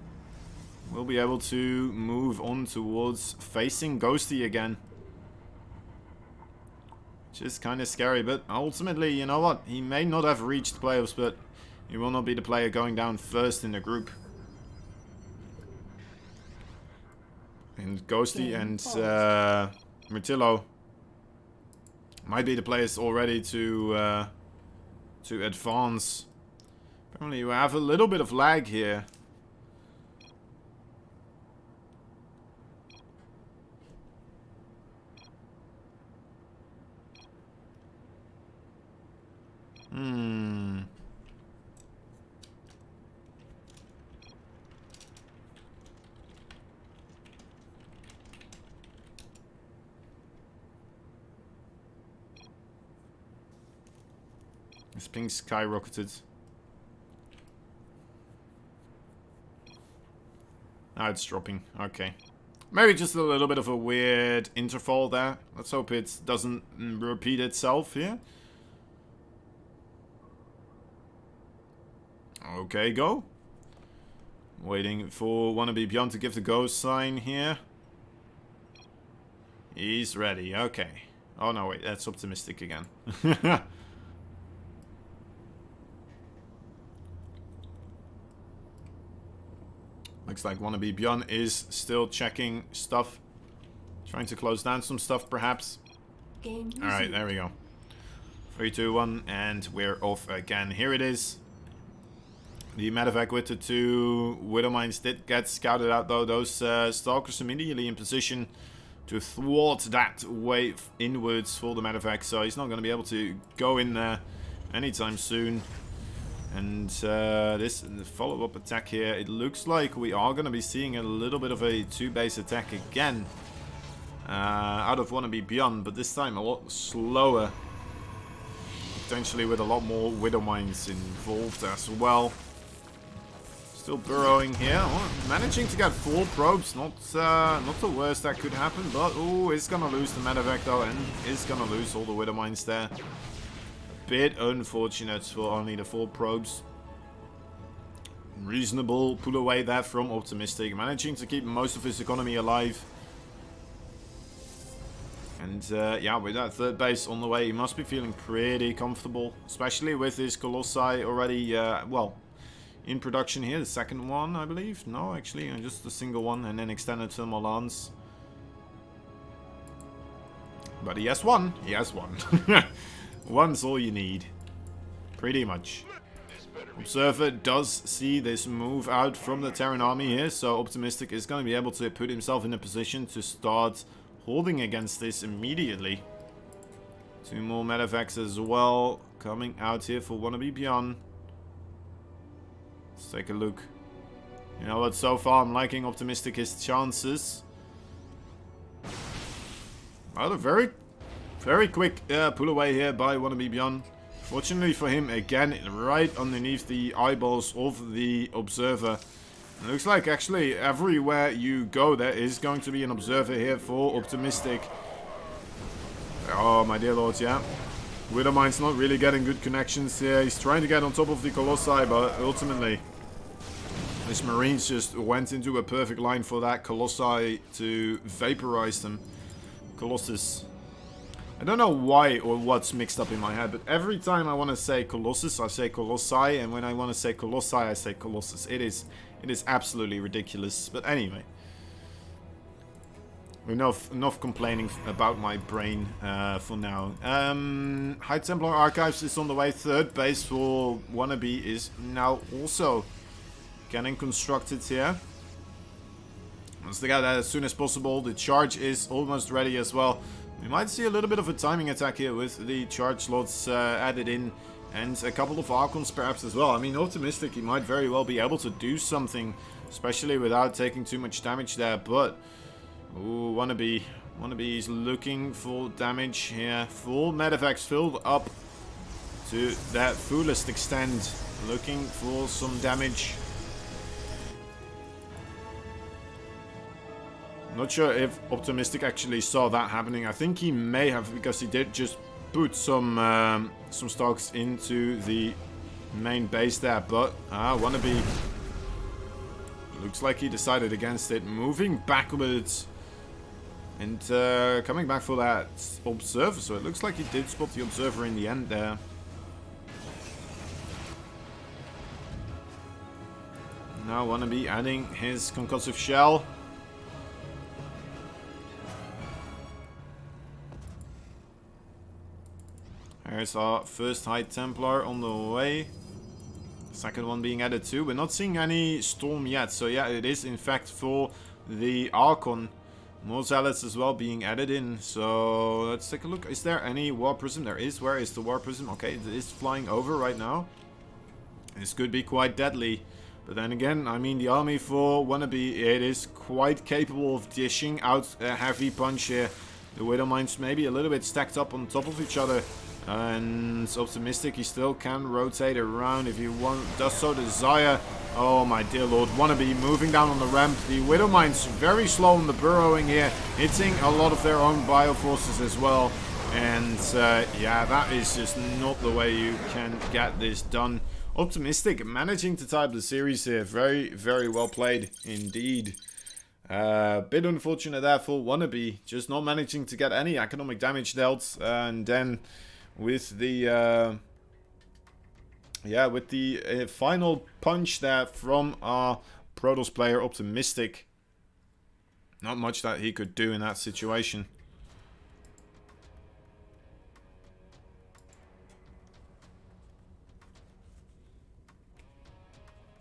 we'll be able to move on towards facing Ghosty again. Which is kind of scary, but ultimately, you know what? He may not have reached playoffs, but he will not be the player going down first in the group. And Ghosty and Murtillo might be the players already to advance. Apparently you have a little bit of lag here. This ping skyrocketed. Now it's dropping. Okay. Maybe just a little bit of a weird interval there. Let's hope it doesn't repeat itself here. Okay, go. Waiting for Wannabe Beyond to give the go sign here. He's ready. Okay. Oh no, wait. That's Optimistic again. Looks like Wannabe Beyond is still checking stuff. Trying to close down some stuff, perhaps. Game All right, resumed. there we go. 3, 2, 1, and we're off again. Here it is. The medevac with the 2 Widow Mines did get scouted out, though. Those Stalkers immediately in position to thwart that wave inwards for the medevac, so he's not going to be able to go in there anytime soon. And this follow-up attack here, it looks like we are going to be seeing a little bit of a 2-base attack again out of Wannabe Beyond, but this time a lot slower. Potentially with a lot more Widow Mines involved as well. Still burrowing here. Oh, managing to get 4 probes. Not the worst that could happen, but oh, is going to lose the medevac though, and is going to lose all the Widow Mines there. Bit unfortunate for only the 4 probes. Reasonable pull away there from Optimistic. Managing to keep most of his economy alive. And yeah, with that 3rd base on the way, he must be feeling pretty comfortable. Especially with his Colossi already, well, in production here. The 2nd one, I believe. No, actually, just the single one. And then extended thermal lance. But he has 1. He has 1. One's all you need. Pretty much. Observer does see this move out from the Terran army here. So Optimistic is going to be able to put himself in a position to start holding against this immediately. 2 more medevacs as well coming out here for Wannabe Beyond. Let's take a look. You know what, so far I'm liking Optimistic his chances. Well, a very quick pull away here by Wannabe Beyond. Fortunately for him, again, right underneath the eyeballs of the Observer. It looks like actually everywhere you go there is going to be an Observer here for Optimistic. Oh my dear lords, yeah. Widowmine's not really getting good connections here. He's trying to get on top of the Colossi, but ultimately this Marines just went into a perfect line for that Colossi to vaporize them. Colossus. I don't know why or what's mixed up in my head, but every time I want to say Colossus, I say Colossi, and when I want to say Colossi, I say Colossus. It is absolutely ridiculous. But anyway, enough complaining about my brain for now. High Templar Archives is on the way. 3rd base for Wannabe is now also getting constructed here. Let's get that as soon as possible. The charge is almost ready as well. We might see a little bit of a timing attack here with the charge slots added in. And a couple of Archons perhaps as well. I mean, Optimistic, he might very well be able to do something. Especially without taking too much damage there. But, ooh, Wannabe is looking for damage here. Full medevacs filled up to that fullest extent. Looking for some damage. Not sure if Optimistic actually saw that happening. I think he may have, because he did just put some stocks into the main base there. But Wannabe looks like he decided against it, moving backwards and coming back for that Observer. So it looks like he did spot the Observer in the end there. Now Wannabe adding his concussive shell. There's our first High Templar on the way. Second one being added too. We're not seeing any Storm yet. So yeah, it is in fact for the Archon. More Zealots as well being added in. So let's take a look. Is there any War Prism? There is. Where is the War Prism? Okay, it is flying over right now. This could be quite deadly. But then again, I mean, the army for Wannabe, it is quite capable of dishing out a heavy punch here. The Widow Mines maybe a little bit stacked up on top of each other. And Optimistic, he still can rotate around if he does so desire. Oh my dear lord, Wannabe moving down on the ramp. The Widow Mines very slow on the burrowing here, hitting a lot of their own bioforces as well. And yeah, that is just not the way you can get this done. Optimistic managing to type the series here. Very, very well played indeed. Bit unfortunate there for Wannabe, just not managing to get any economic damage dealt. And then with the final punch there from our Protoss player Optimistic, not much that he could do in that situation.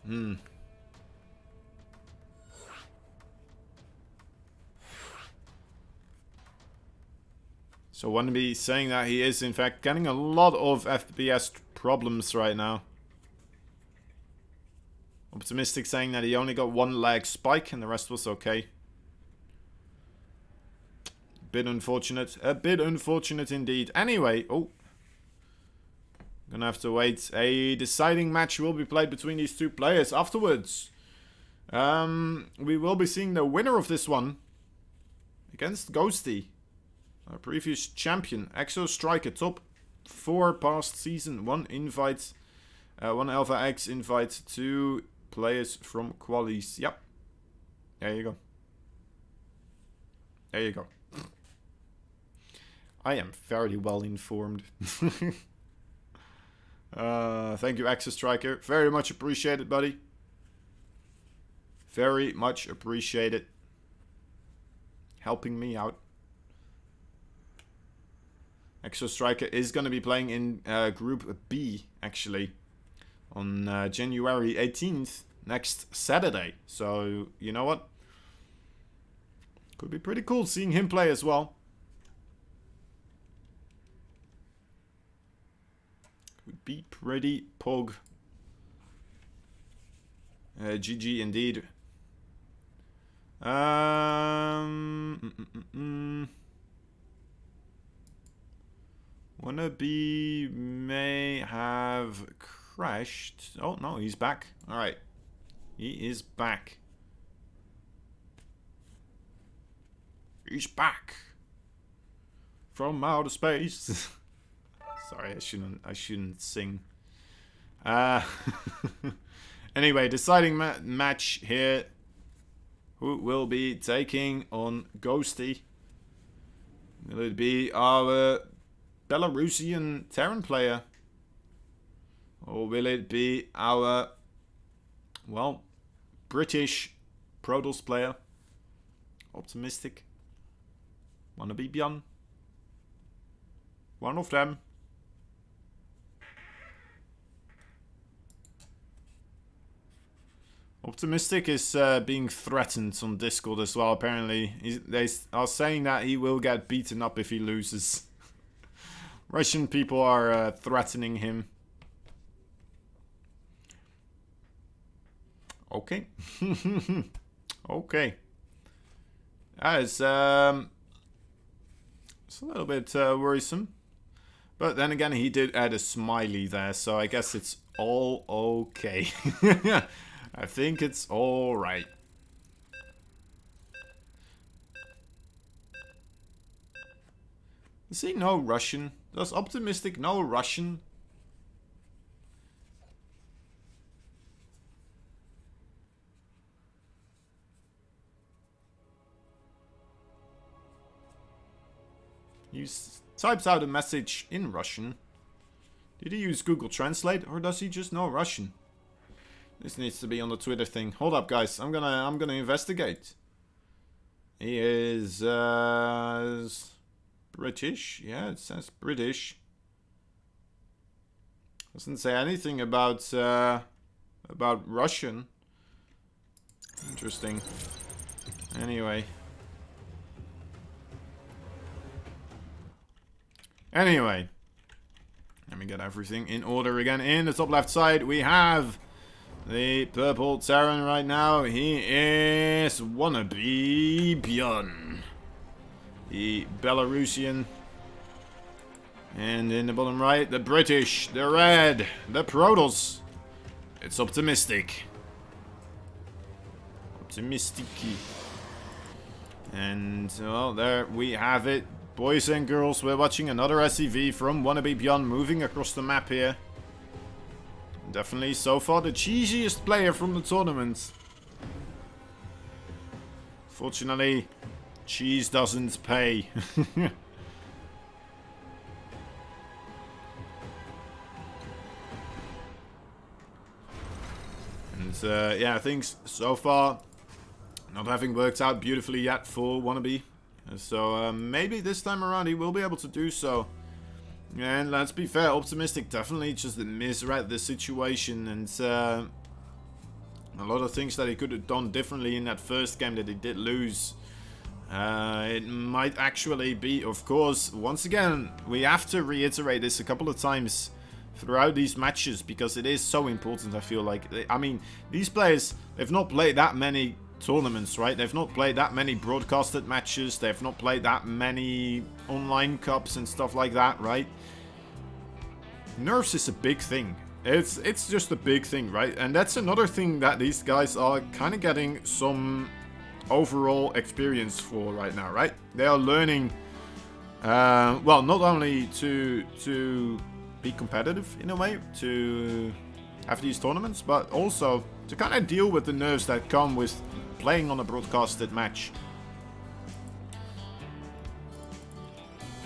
Hmm. So Wannabe saying that he is in fact getting a lot of FPS problems right now. Optimistic saying that he only got one lag spike and the rest was okay. Bit unfortunate. A bit unfortunate indeed. Anyway, oh. Gonna have to wait. A deciding match will be played between these two players afterwards. We will be seeing the winner of this one against Ghosty, our previous champion. Exo Striker, top 4 past season. 1 invite, 1 Alpha X invite, 2 players from Qualies. Yep. There you go. There you go. I am fairly well informed. Thank you, Exo Striker. Very much appreciated, buddy. Very much appreciated. Helping me out. Exo Striker is going to be playing in Group B, actually, on January 18th, next Saturday. So, you know what? Could be pretty cool seeing him play as well. Would be pretty pog. GG indeed. Wannabe may have crashed. Oh no, he's back. Alright. He is back. He's back. From outer space. Sorry, I shouldn't sing. Anyway, deciding match here. Who will be taking on Ghosty? Will it be our Belarusian Terran player? Or will it be our, well, British Protoss player? Optimistic. Wannabe Bjorn? One of them. Optimistic is being threatened on Discord as well, apparently. They are saying that he will get beaten up if he loses. Russian people are threatening him. Okay. Okay. That is it's a little bit worrisome. But then again, he did add a smiley there, so I guess it's all okay. I think it's all right. Does he know Russian? Does Optimistic know Russian? He types out a message in Russian. Did he use Google Translate or does he just know Russian? This needs to be on the Twitter thing. Hold up, guys. I'm gonna investigate. He is British. Yeah, it says British. Doesn't say anything about Russian. Interesting. Anyway. Let me get everything in order again. In the top left side, we have the purple Terran right now. He is Wannabe Bjorn, the Belarusian. And in the bottom right, the British, the red, the Protoss. It's Optimistic. Optimistiki. And, well, there we have it. Boys and girls, we're watching another SCV from Wannabe Bjorn moving across the map here. Definitely so far the cheesiest player from the tournament. Fortunately, cheese doesn't pay. And yeah, things so far not having worked out beautifully yet for Wannabe. So maybe this time around he will be able to do so. And let's be fair, Optimistic definitely just misread the situation and A lot of things that he could have done differently in that first game that he did lose. It might actually be, of course, once again, we have to reiterate this a couple of times throughout these matches because it is so important, I feel like. I mean, these players, they've not played that many tournaments, right? They've not played that many broadcasted matches. They've not played that many online cups and stuff like that, right? Nerfs is a big thing. It's just a big thing, right? And that's another thing that these guys are kind of getting some overall experience for right now, right? They are learning, well, not only to be competitive in a way, to have these tournaments, but also to kind of deal with the nerves that come with playing on a broadcasted match.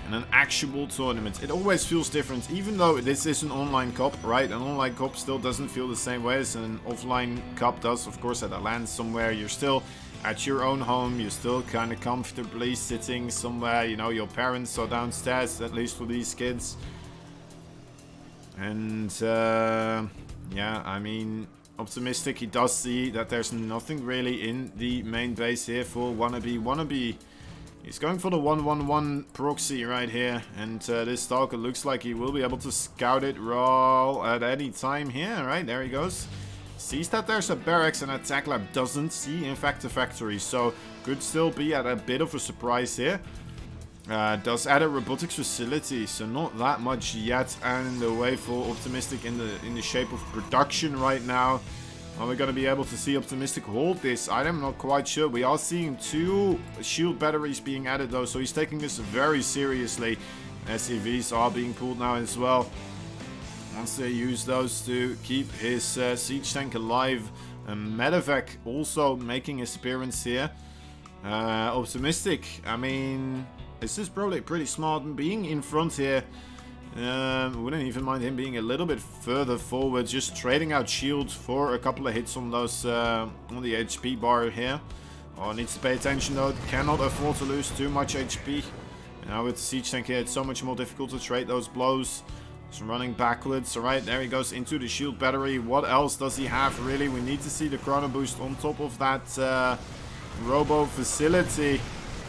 And an actual tournament. It always feels different, even though this is an online cup, right? An online cup still doesn't feel the same way as an offline cup does. Of course, at a LAN somewhere, you're still at your own home. You're still kind of comfortably sitting somewhere. You know, your parents are downstairs, at least for these kids. And, yeah, I mean, optimistic, he does see that there's nothing really in the main base here for Wannabe. He's going for the 1-1-1 proxy right here, and this Stalker looks like he will be able to scout it raw at any time here. Right, there he goes. Sees that there's a barracks and attack lab, doesn't see in fact a factory, so could still be at a bit of a surprise here. Does add a robotics facility, so not that much yet, and the way for Optimistic in the shape of production right now. Are we going to be able to see Optimistic hold this? I'm not quite sure. We are seeing 2 shield batteries being added though, so he's taking this very seriously. SCVs are being pulled now as well. Once they use those to keep his siege tank alive. Medevac also making his appearance here. Optimistic, I mean, this is probably pretty smart being in front here. Wouldn't even mind him being a little bit further forward, just trading out shields for a couple of hits on those on the HP bar here. Oh, needs to pay attention though, cannot afford to lose too much HP. Now with the siege tank here, it's so much more difficult to trade those blows. Just running backwards. Alright, there he goes into the shield battery. What else does he have really? We need to see the chrono boost on top of that robo facility.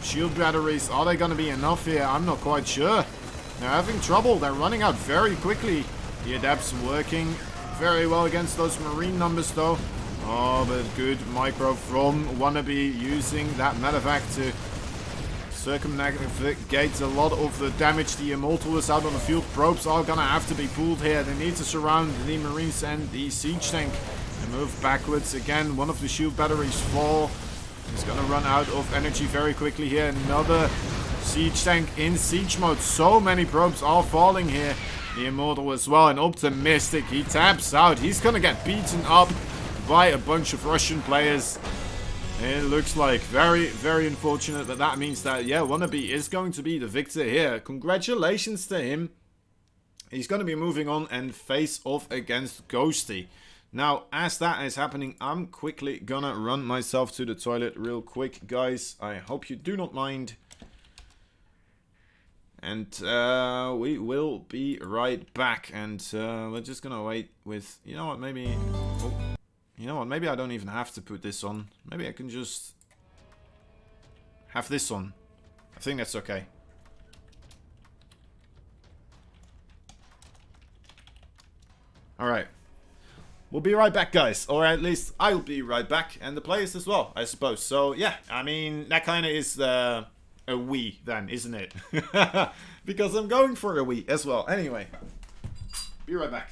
Shield batteries, are they going to be enough here? I'm not quite sure. They're having trouble. They're running out very quickly. The adapts working very well against those marine numbers though. Oh, but good micro from Wannabe using that medevac to circumnavigate a lot of the damage. The Immortal is out on the field. Probes are gonna have to be pulled here. They need to surround the marines and the siege tank and move backwards again. One of the shield batteries fall. He's gonna run out of energy very quickly here. Another siege tank in siege mode. So many probes are falling here. The Immortal as well. And Optimistic, he taps out. He's gonna get beaten up by a bunch of Russian players. It looks like very, very unfortunate, but that means that, yeah, Wannabe is going to be the victor here. Congratulations to him. He's going to be moving on and face off against Ghosty. Now, as that is happening, I'm quickly gonna run myself to the toilet real quick, guys. I hope you do not mind. And we will be right back. And we're just gonna wait with, you know what, maybe... Oh, you know what, maybe I don't even have to put this on. Maybe I can just have this on. I think that's okay. Alright. We'll be right back, guys. Or at least I'll be right back. And the players as well, I suppose. So, yeah. I mean, that kind of is a we then, isn't it? Because I'm going for a we as well. Anyway. Be right back.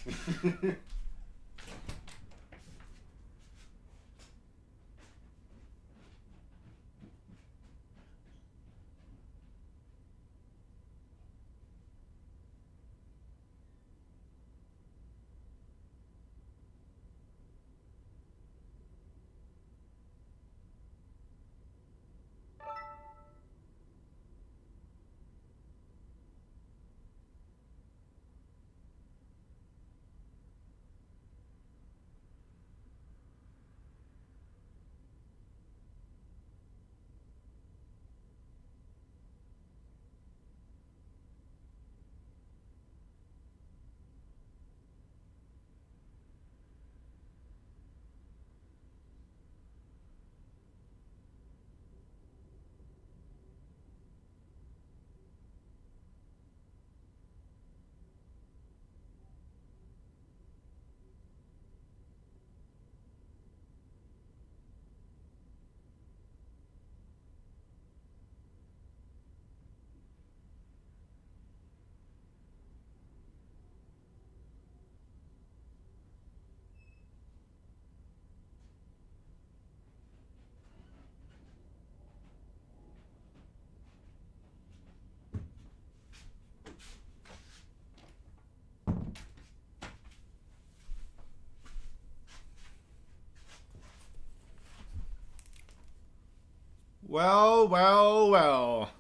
Well, well, well.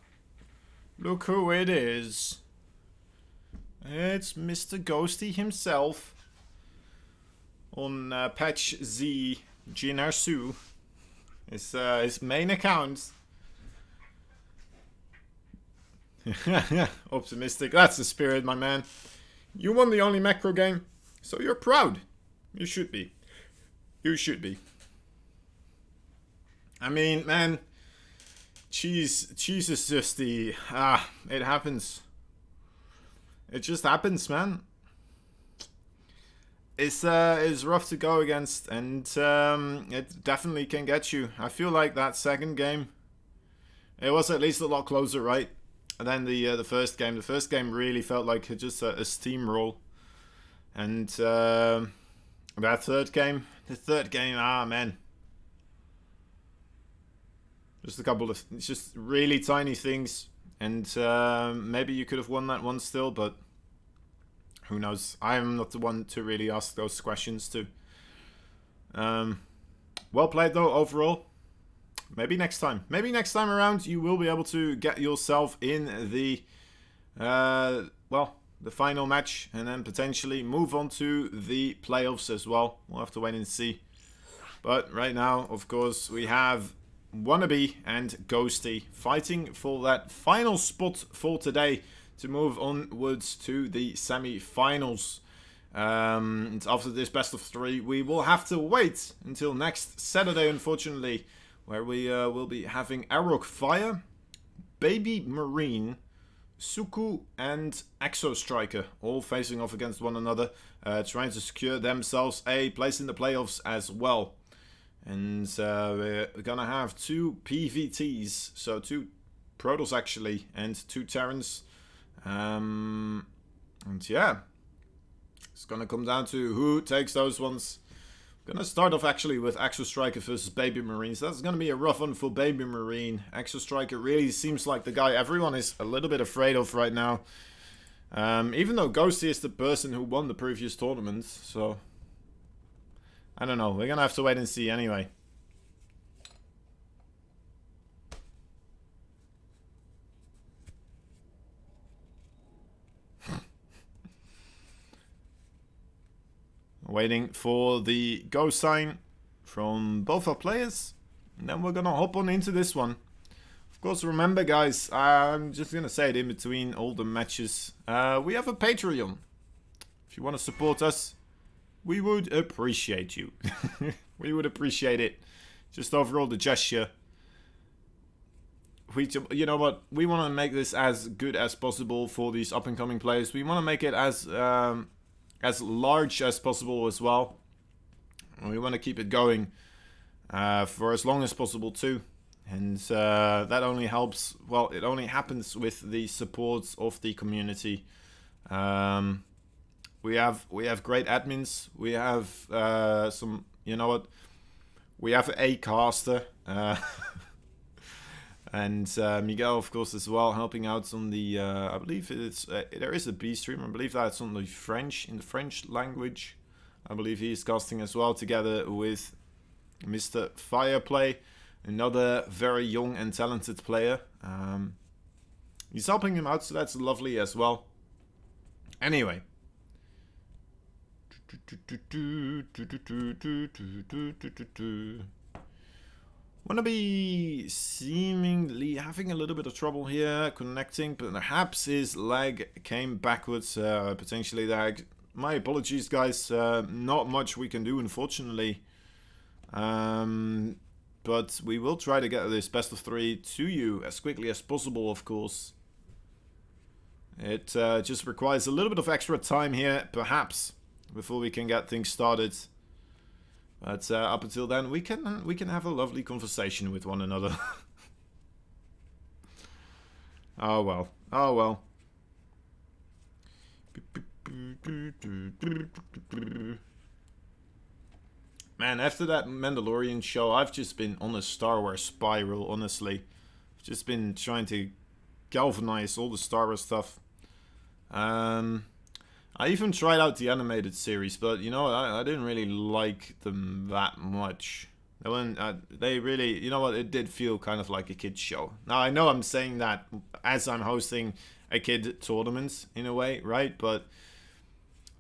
Look who it is. It's Mr. Ghosty himself. On patch Z Jinarsu. His main account. Optimistic. That's the spirit, my man. You won the only macro game, so you're proud. You should be. You should be. I mean, man, cheese is just the it happens. It just happens, man. It's rough to go against, and it definitely can get you. I feel like that second game, it was at least a lot closer, right? And then the first game. The first game really felt like just a steamroll, and that third game, man, just a couple of just really tiny things, and maybe you could have won that one still, but who knows? I'm not the one to really ask those questions to. Well played though overall. Maybe next time. Maybe next time around you will be able to get yourself in the, well, the final match, and then potentially move on to the playoffs as well. We'll have to wait and see. But right now, of course, we have Wannabe and Ghosty fighting for that final spot for today to move onwards to the semi-finals. And after this best of 3, we will have to wait until next Saturday, unfortunately, where we will be having Arok Fire, Baby Marine, Suku, and Exo Striker all facing off against one another, trying to secure themselves a place in the playoffs as well. And we're gonna have 2 PVTs, so 2 Protoss actually, and 2 Terrans. And yeah, it's gonna come down to who takes those ones. Gonna start off actually with Exo Striker versus Baby Marine. So that's gonna be a rough one for Baby Marine. Exo Striker really seems like the guy everyone is a little bit afraid of right now. Even though Ghosty is the person who won the previous tournament, so I don't know. We're gonna have to wait and see anyway. Waiting for the go sign from both our players, and then we're gonna hop on into this one. Of course, remember guys, I'm just gonna say it in between all the matches, we have a Patreon. If you want to support us, we would appreciate you. We would appreciate it. Just overall the gesture. You know what, we want to make this as good as possible for these up and coming players. We want to make it as large as possible as well. And we want to keep it going for as long as possible too. And that only helps, well, it only happens with the support of the community. We have great admins. We have some, you know what, we have a caster. And Miguel, of course, as well, helping out on the, I believe it's, there is a B stream, I believe that's on the French, in the French language. I believe he's casting as well, together with Mr. Fireplay, another very young and talented player. He's helping him out, so that's lovely as well. Anyway. Wannabe seemingly having a little bit of trouble here connecting, but perhaps his lag came backwards, potentially lag. My apologies guys, not much we can do unfortunately. But we will try to get this best of 3 to you as quickly as possible, of course. It just requires a little bit of extra time here, perhaps, before we can get things started. But up until then, we can have a lovely conversation with one another. Oh well. Oh well. Man, after that Mandalorian show, I've just been on a Star Wars spiral, honestly. I've just been trying to galvanize all the Star Wars stuff. I even tried out the animated series, but you know, I didn't really like them that much. They really, you know what, it did feel kind of like a kid's show. Now, I know I'm saying that as I'm hosting a kid tournament, in a way, right? But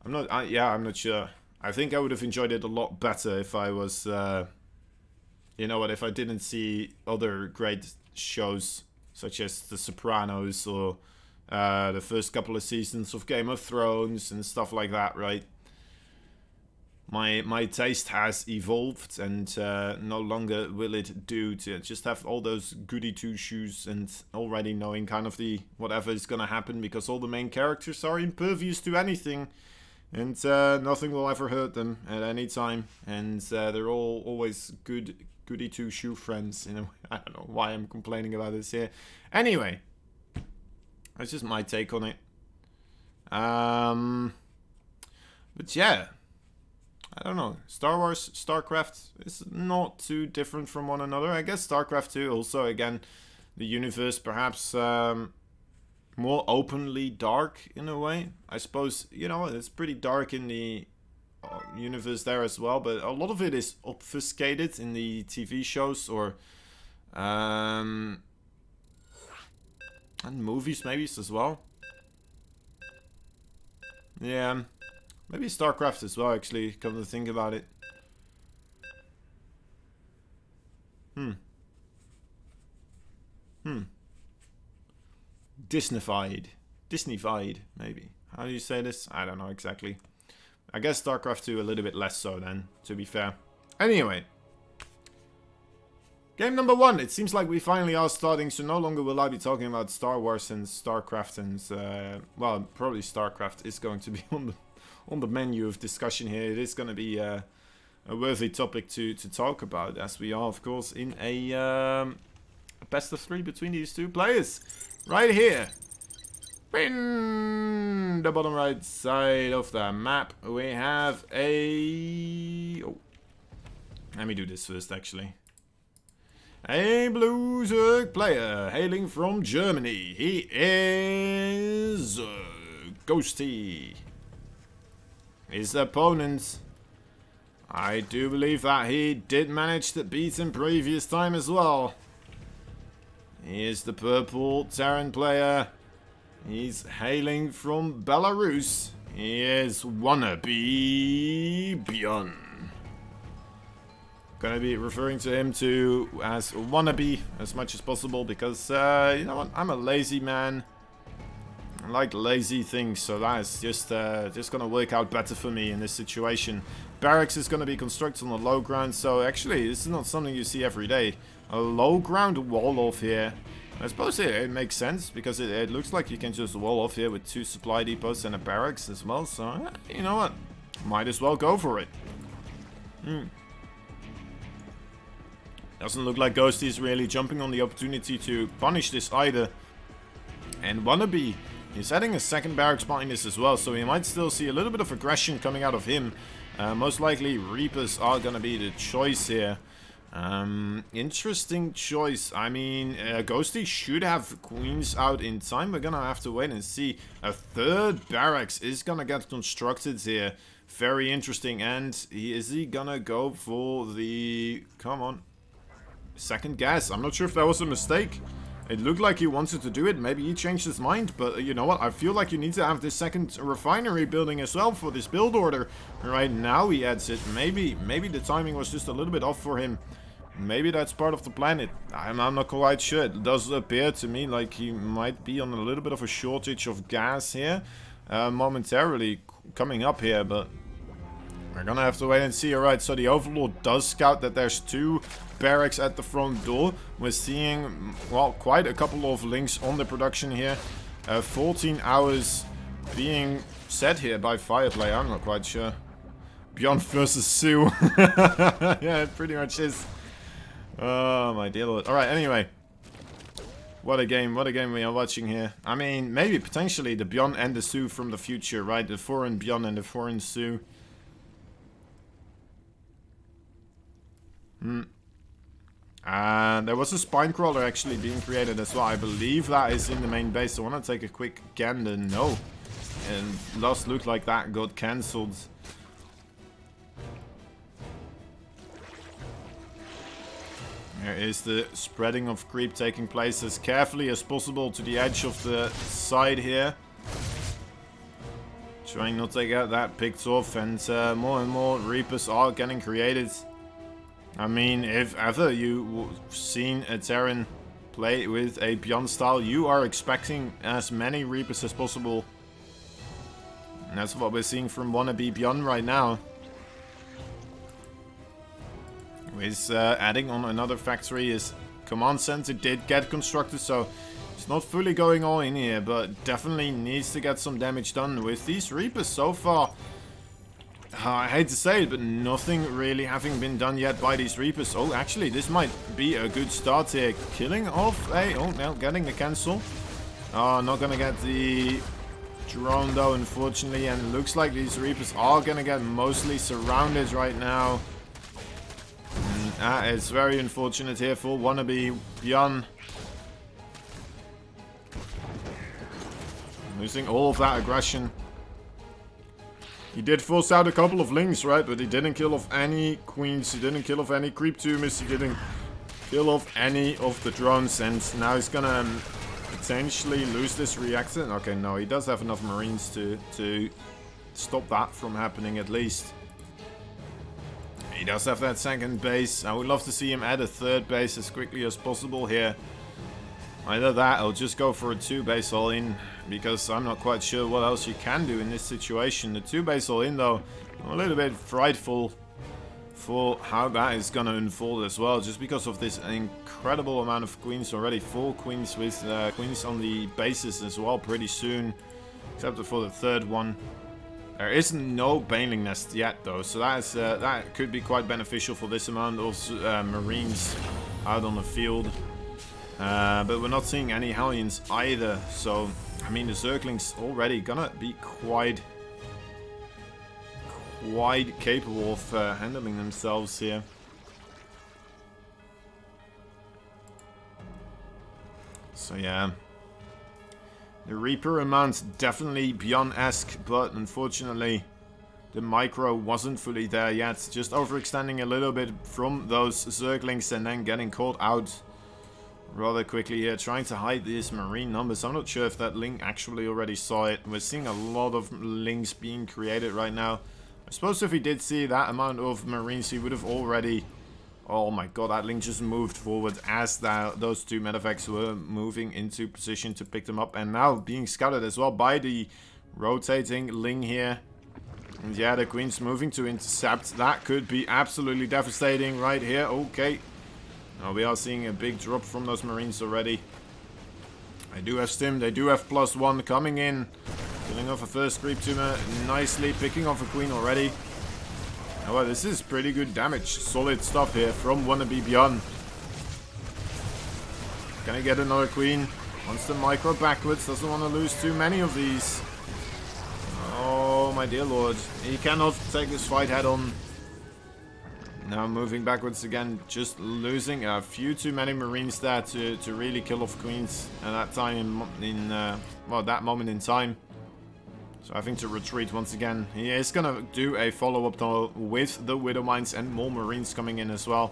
I'm not, I'm not sure. I think I would have enjoyed it a lot better if I was, you know what, if I didn't see other great shows, such as The Sopranos, or the first couple of seasons of Game of Thrones, and stuff like that, right? My taste has evolved, and no longer will it do to just have all those goody two-shoes and already knowing kind of the whatever is gonna happen, because all the main characters are impervious to anything, and nothing will ever hurt them at any time, and they're all always goody two-shoe friends. You know, I don't know why I'm complaining about this here. Anyway, that's just my take on it. But yeah. I don't know. Star Wars, StarCraft is not too different from one another. I guess StarCraft 2 also, again, the universe perhaps more openly dark in a way. I suppose, you know, it's pretty dark in the universe there as well, but a lot of it is obfuscated in the TV shows or and movies maybe as well. Yeah. Maybe StarCraft as well, actually, come to think about it. Disneyfied, maybe. How do you say this? I don't know exactly. I guess StarCraft 2 a little bit less so then, to be fair. Anyway. Game number 1. It seems like we finally are starting, so no longer will I be talking about Star Wars and StarCraft and, well, probably StarCraft is going to be on the menu of discussion here. It is going to be a worthy topic to talk about, as we are, of course, in a best of 3 between these two players. Right here. In the bottom right side of the map, we have a... Oh. Let me do this first, actually. A Blue Zerg player hailing from Germany. He is... Ghosty. His opponent, I do believe that he did manage to beat him previous time as well. He is the purple Terran player. He's hailing from Belarus. He is Wannabe Bjorn. Gonna be referring to him as Wannabe as much as possible because, you know what, I'm a lazy man. I like lazy things, so that is just gonna work out better for me in this situation. Barracks is gonna be constructed on the low ground, so actually this is not something you see every day. A low ground wall off here. I suppose it makes sense because it looks like you can just wall off here with 2 supply depots and a barracks as well. So you know what, might as well go for it. Doesn't look like Ghosty is really jumping on the opportunity to punish this either. And Wannabe, he's setting a second barracks behind this as well, so we might still see a little bit of aggression coming out of him. Most likely Reapers are going to be the choice here. Interesting choice. I mean, Ghosty should have queens out in time. We're going to have to wait and see. A third barracks is going to get constructed here. Very interesting. And is he going to go for the... Come on. Second gas. I'm not sure if that was a mistake. It looked like he wanted to do it. Maybe he changed his mind. But you know what? I feel like you need to have this second refinery building as well for this build order. Right now he adds it. Maybe the timing was just a little bit off for him. Maybe that's part of the plan. I'm not quite sure. It does appear to me like he might be on a little bit of a shortage of gas here. Momentarily coming up here. But we're gonna have to wait and see. Alright, so the Overlord does scout that there's 2 barracks at the front door. We're seeing, well, quite a couple of links on the production here. 14 hours being set here by Fireplay. I'm not quite sure. Beyond versus Sue. Yeah, it pretty much is. Oh, my dear lord. Alright, anyway. What a game we are watching here. I mean, maybe potentially the Beyond and the Sue from the future, right? The foreign Beyond and the foreign Sue. There was a spine crawler actually being created as well. I believe that is in the main base. I want to take a quick gander. No. And last look like that got cancelled. There is the spreading of creep taking place as carefully as possible to the edge of the side here. Trying not to get that picked off, and more Reapers are getting created. I mean, if ever you've seen a Terran play with a Beyond style, you are expecting as many Reapers as possible. And that's what we're seeing from Wannabe Beyond right now. With adding on another factory, his command center did get constructed, so it's not fully going all in here, but definitely needs to get some damage done with these Reapers so far. I hate to say it, but nothing really having been done yet by these Reapers. Oh, actually, this might be a good start here. Killing off a... Oh, no, getting the cancel. Oh, not gonna get the drone though, unfortunately, and it looks like these Reapers are gonna get mostly surrounded right now. It's very unfortunate here for Wannabe Beyond. Losing all of that aggression. He did force out a couple of links, right? But he didn't kill off any queens. He didn't kill off any creep tumors. He didn't kill off any of the drones. And now he's gonna potentially lose this reactor. Okay, no, he does have enough marines to stop that from happening at least. He does have that second base. I would love to see him add a third base as quickly as possible here. Either that or just go for a 2-base all-in, because I'm not quite sure what else you can do in this situation. The 2-base all-in though, I'm a little bit frightful for how that is going to unfold as well, just because of this incredible amount of queens already. 4 queens with queens on the bases as well pretty soon, except for the third one. There is no Baneling nest yet though, so that could be quite beneficial for this amount of marines out on the field. But we're not seeing any Hellions either, so I mean the Zerglings already gonna be quite capable of handling themselves here. So yeah, the Reaper amount's definitely Beyond-esque, but unfortunately the micro wasn't fully there yet. Just overextending a little bit from those Zerglings and then getting caught out rather quickly here, trying to hide these marine numbers. I'm not sure if that Ling actually already saw it. We're seeing a lot of Lings being created right now. I suppose if he did see that amount of marines, he would have already... Oh my god, that Ling just moved forward as those 2 medevacs were moving into position to pick them up. And now being scouted as well by the rotating Ling here. And yeah, the Queen's moving to intercept. That could be absolutely devastating right here. Okay. Now we are seeing a big drop from those marines already. They do have stim, they do have +1 coming in. Killing off a first creep tumor nicely, picking off a queen already. Oh, well, this is pretty good damage. Solid stuff here from Wannabe Beyond. Can I get another queen? Wants the micro backwards, doesn't want to lose too many of these. Oh my dear lord. He cannot take this fight head on. Now moving backwards again, just losing a few too many marines there to really kill off queens at that time well, that moment in time. So having to retreat once again. He is gonna do a follow-up though with the Widow Mines and more marines coming in as well.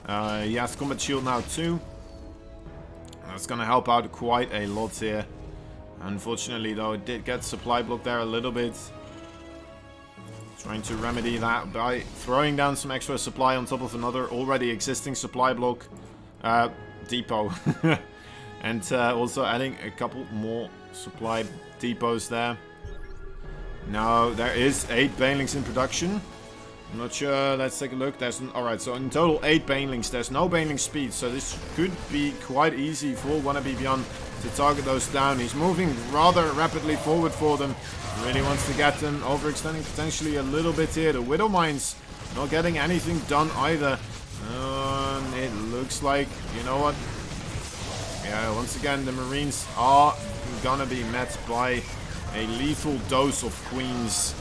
He has combat shield now too. That's gonna help out quite a lot here. Unfortunately though, it did get supply block there a little bit. Trying to remedy that by throwing down some extra supply on top of another already existing supply block depot. And also adding a couple more supply depots there. Now there is 8 Banelings in production. I'm not sure, let's take a look. Alright, so in total 8 Banelings. There's no Baneling speed, so this could be quite easy for Wannabe Beyond to target those down. He's moving rather rapidly forward for them. Really wants to get them, overextending potentially a little bit here. The Widow Mines not getting anything done either. It looks like, you know what? Yeah, once again, the Marines are gonna be met by a lethal dose of queens.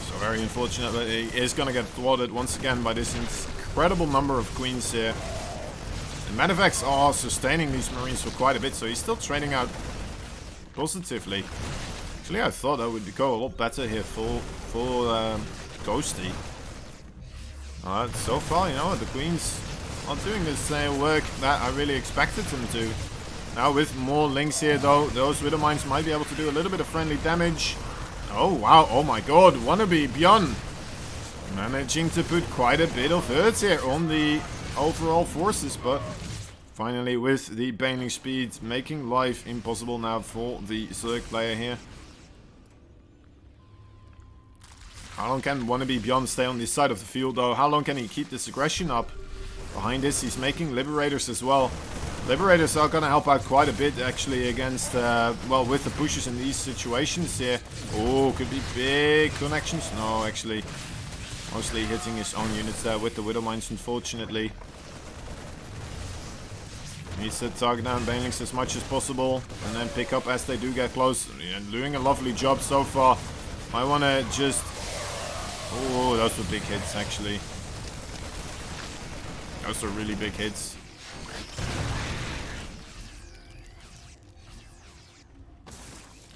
So very unfortunate that he is gonna get thwarted once again by this incredible number of queens here. The medevacs are sustaining these marines for quite a bit, so he's still trading out positively. Actually, I thought that would go a lot better here for Ghosty. So far, you know what, the Queens are doing the same work that I really expected them to. Now with more links here though, those Widow Mines might be able to do a little bit of friendly damage. Oh wow, oh my god, Wannabe Beyond managing to put quite a bit of hurt here on the overall forces, but finally with the Baneling speed making life impossible now for the Zerg player here. How long can Wannabe Beyond stay on this side of the field though? How long can he keep this aggression up? Behind this he's making Liberators as well. Liberators are gonna help out quite a bit actually against, well, with the pushes in these situations here. Oh, could be big connections. No, actually, mostly hitting his own units there with the Widow Mines, unfortunately. Needs to target down Banelings as much as possible and then pick up as they do get close. And doing a lovely job so far. I want to just... Oh, those were big hits actually. Those are really big hits.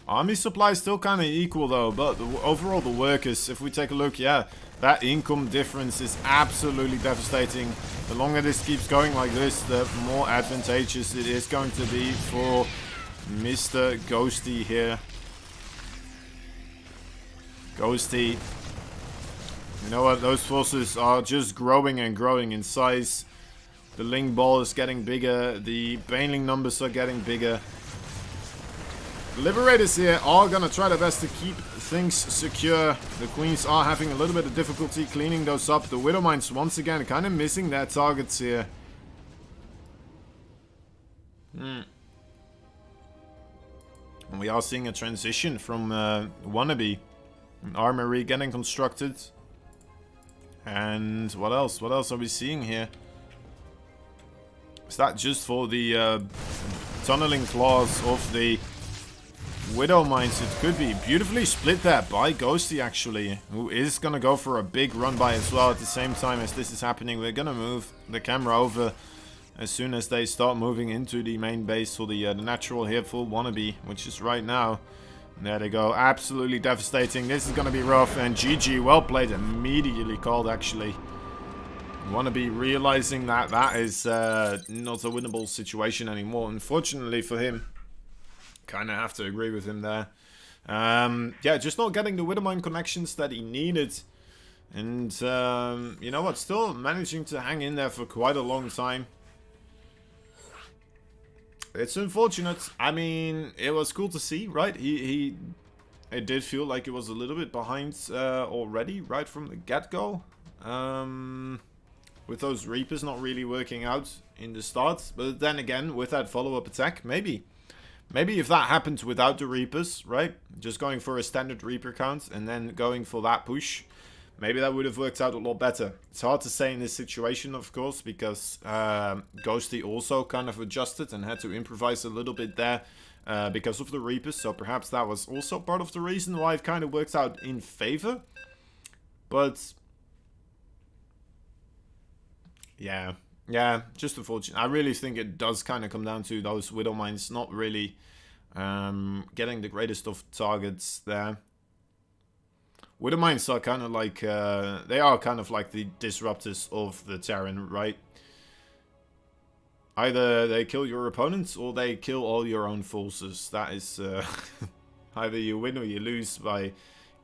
Army supply is still kind of equal though, but overall the workers, if we take a look, yeah, that income difference is absolutely devastating. The longer this keeps going like this, the more advantageous it is going to be for Mr. Ghosty here. Ghosty. You know what, those forces are just growing and growing in size. The Ling Ball is getting bigger, the Baneling numbers are getting bigger. Liberators here are gonna try their best to keep things secure. The Queens are having a little bit of difficulty cleaning those up. The Widow Mines once again kind of missing their targets here. And we are seeing a transition from Wannabe. An armory getting constructed. And what else? What else are we seeing here? Is that just for the tunneling claws of the Widow Mines? It could be. Beautifully split there by Ghosty actually, who is gonna go for a big run by as well. At the same time as this is happening, we're gonna move the camera over as soon as they start moving into the main base for the natural here for Wannabe, which is right now. And there they go, absolutely devastating. This is gonna be rough, and GG, well played, immediately called actually. Wannabe realizing that that is not a winnable situation anymore, unfortunately for him. Kind of have to agree with him there. Yeah, just not getting the Widowmine connections that he needed. And, you know what, still managing to hang in there for quite a long time. It's unfortunate. I mean, it was cool to see, right? It did feel like it was a little bit behind already, right from the get-go. With those Reapers not really working out in the start. But then again, with that follow-up attack, maybe. Maybe if that happened without the Reapers, right? Just going for a standard Reaper count and then going for that push. Maybe that would have worked out a lot better. It's hard to say in this situation, of course, because Ghosty also kind of adjusted and had to improvise a little bit there because of the Reapers. So perhaps that was also part of the reason why it kind of worked out in favor. But yeah, just unfortunate. I really think it does kind of come down to those Widow Mines not really getting the greatest of targets there. Widow Mines are kind of like, they are kind of like the disruptors of the Terran, right? Either they kill your opponents or they kill all your own forces. That is, either you win or you lose by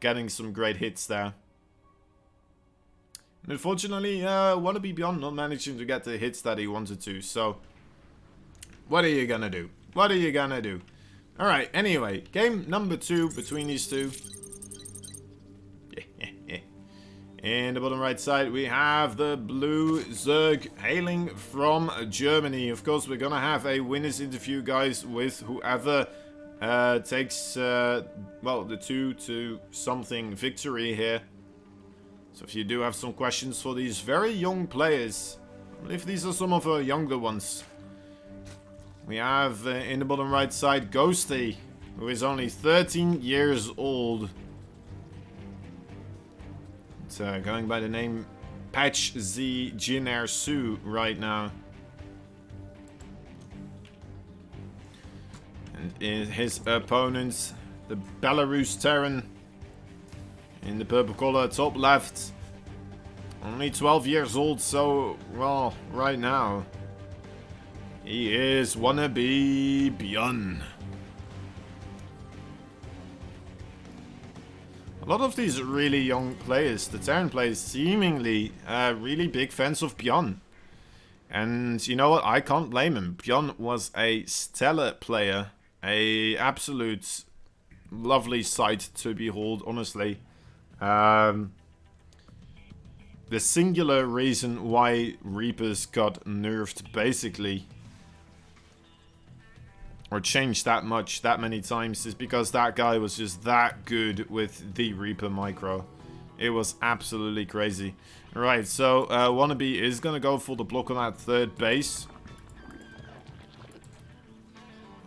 getting some great hits there. And unfortunately, Wannabe Beyond not managing to get the hits that he wanted to, so what are you gonna do? What are you gonna do? Alright, anyway, game number 2 between these two. In the bottom right side, we have the blue Zerg hailing from Germany. Of course, we're gonna have a winners interview, guys, with whoever takes, well, the 2-0 victory here. So if you do have some questions for these very young players, I believe these are some of our younger ones. We have, in the bottom right side, Ghosty, who is only 13 years old. It's going by the name Patch Z Jiner Su right now. And his opponents, the Belarus Terran, in the purple color top left. Only 12 years old, so, well, right now, he is wannabe Bjorn. A lot of these really young players, the Terran players, seemingly really big fans of Bjorn. And you know what? I can't blame him. Bjorn was a stellar player. A absolute lovely sight to behold, honestly. The singular reason why Reapers got nerfed, basically, or changed that much, that many times, is because that guy was just that good with the Reaper micro. It was absolutely crazy. Right, so Wannabe is going to go for the block on that third base.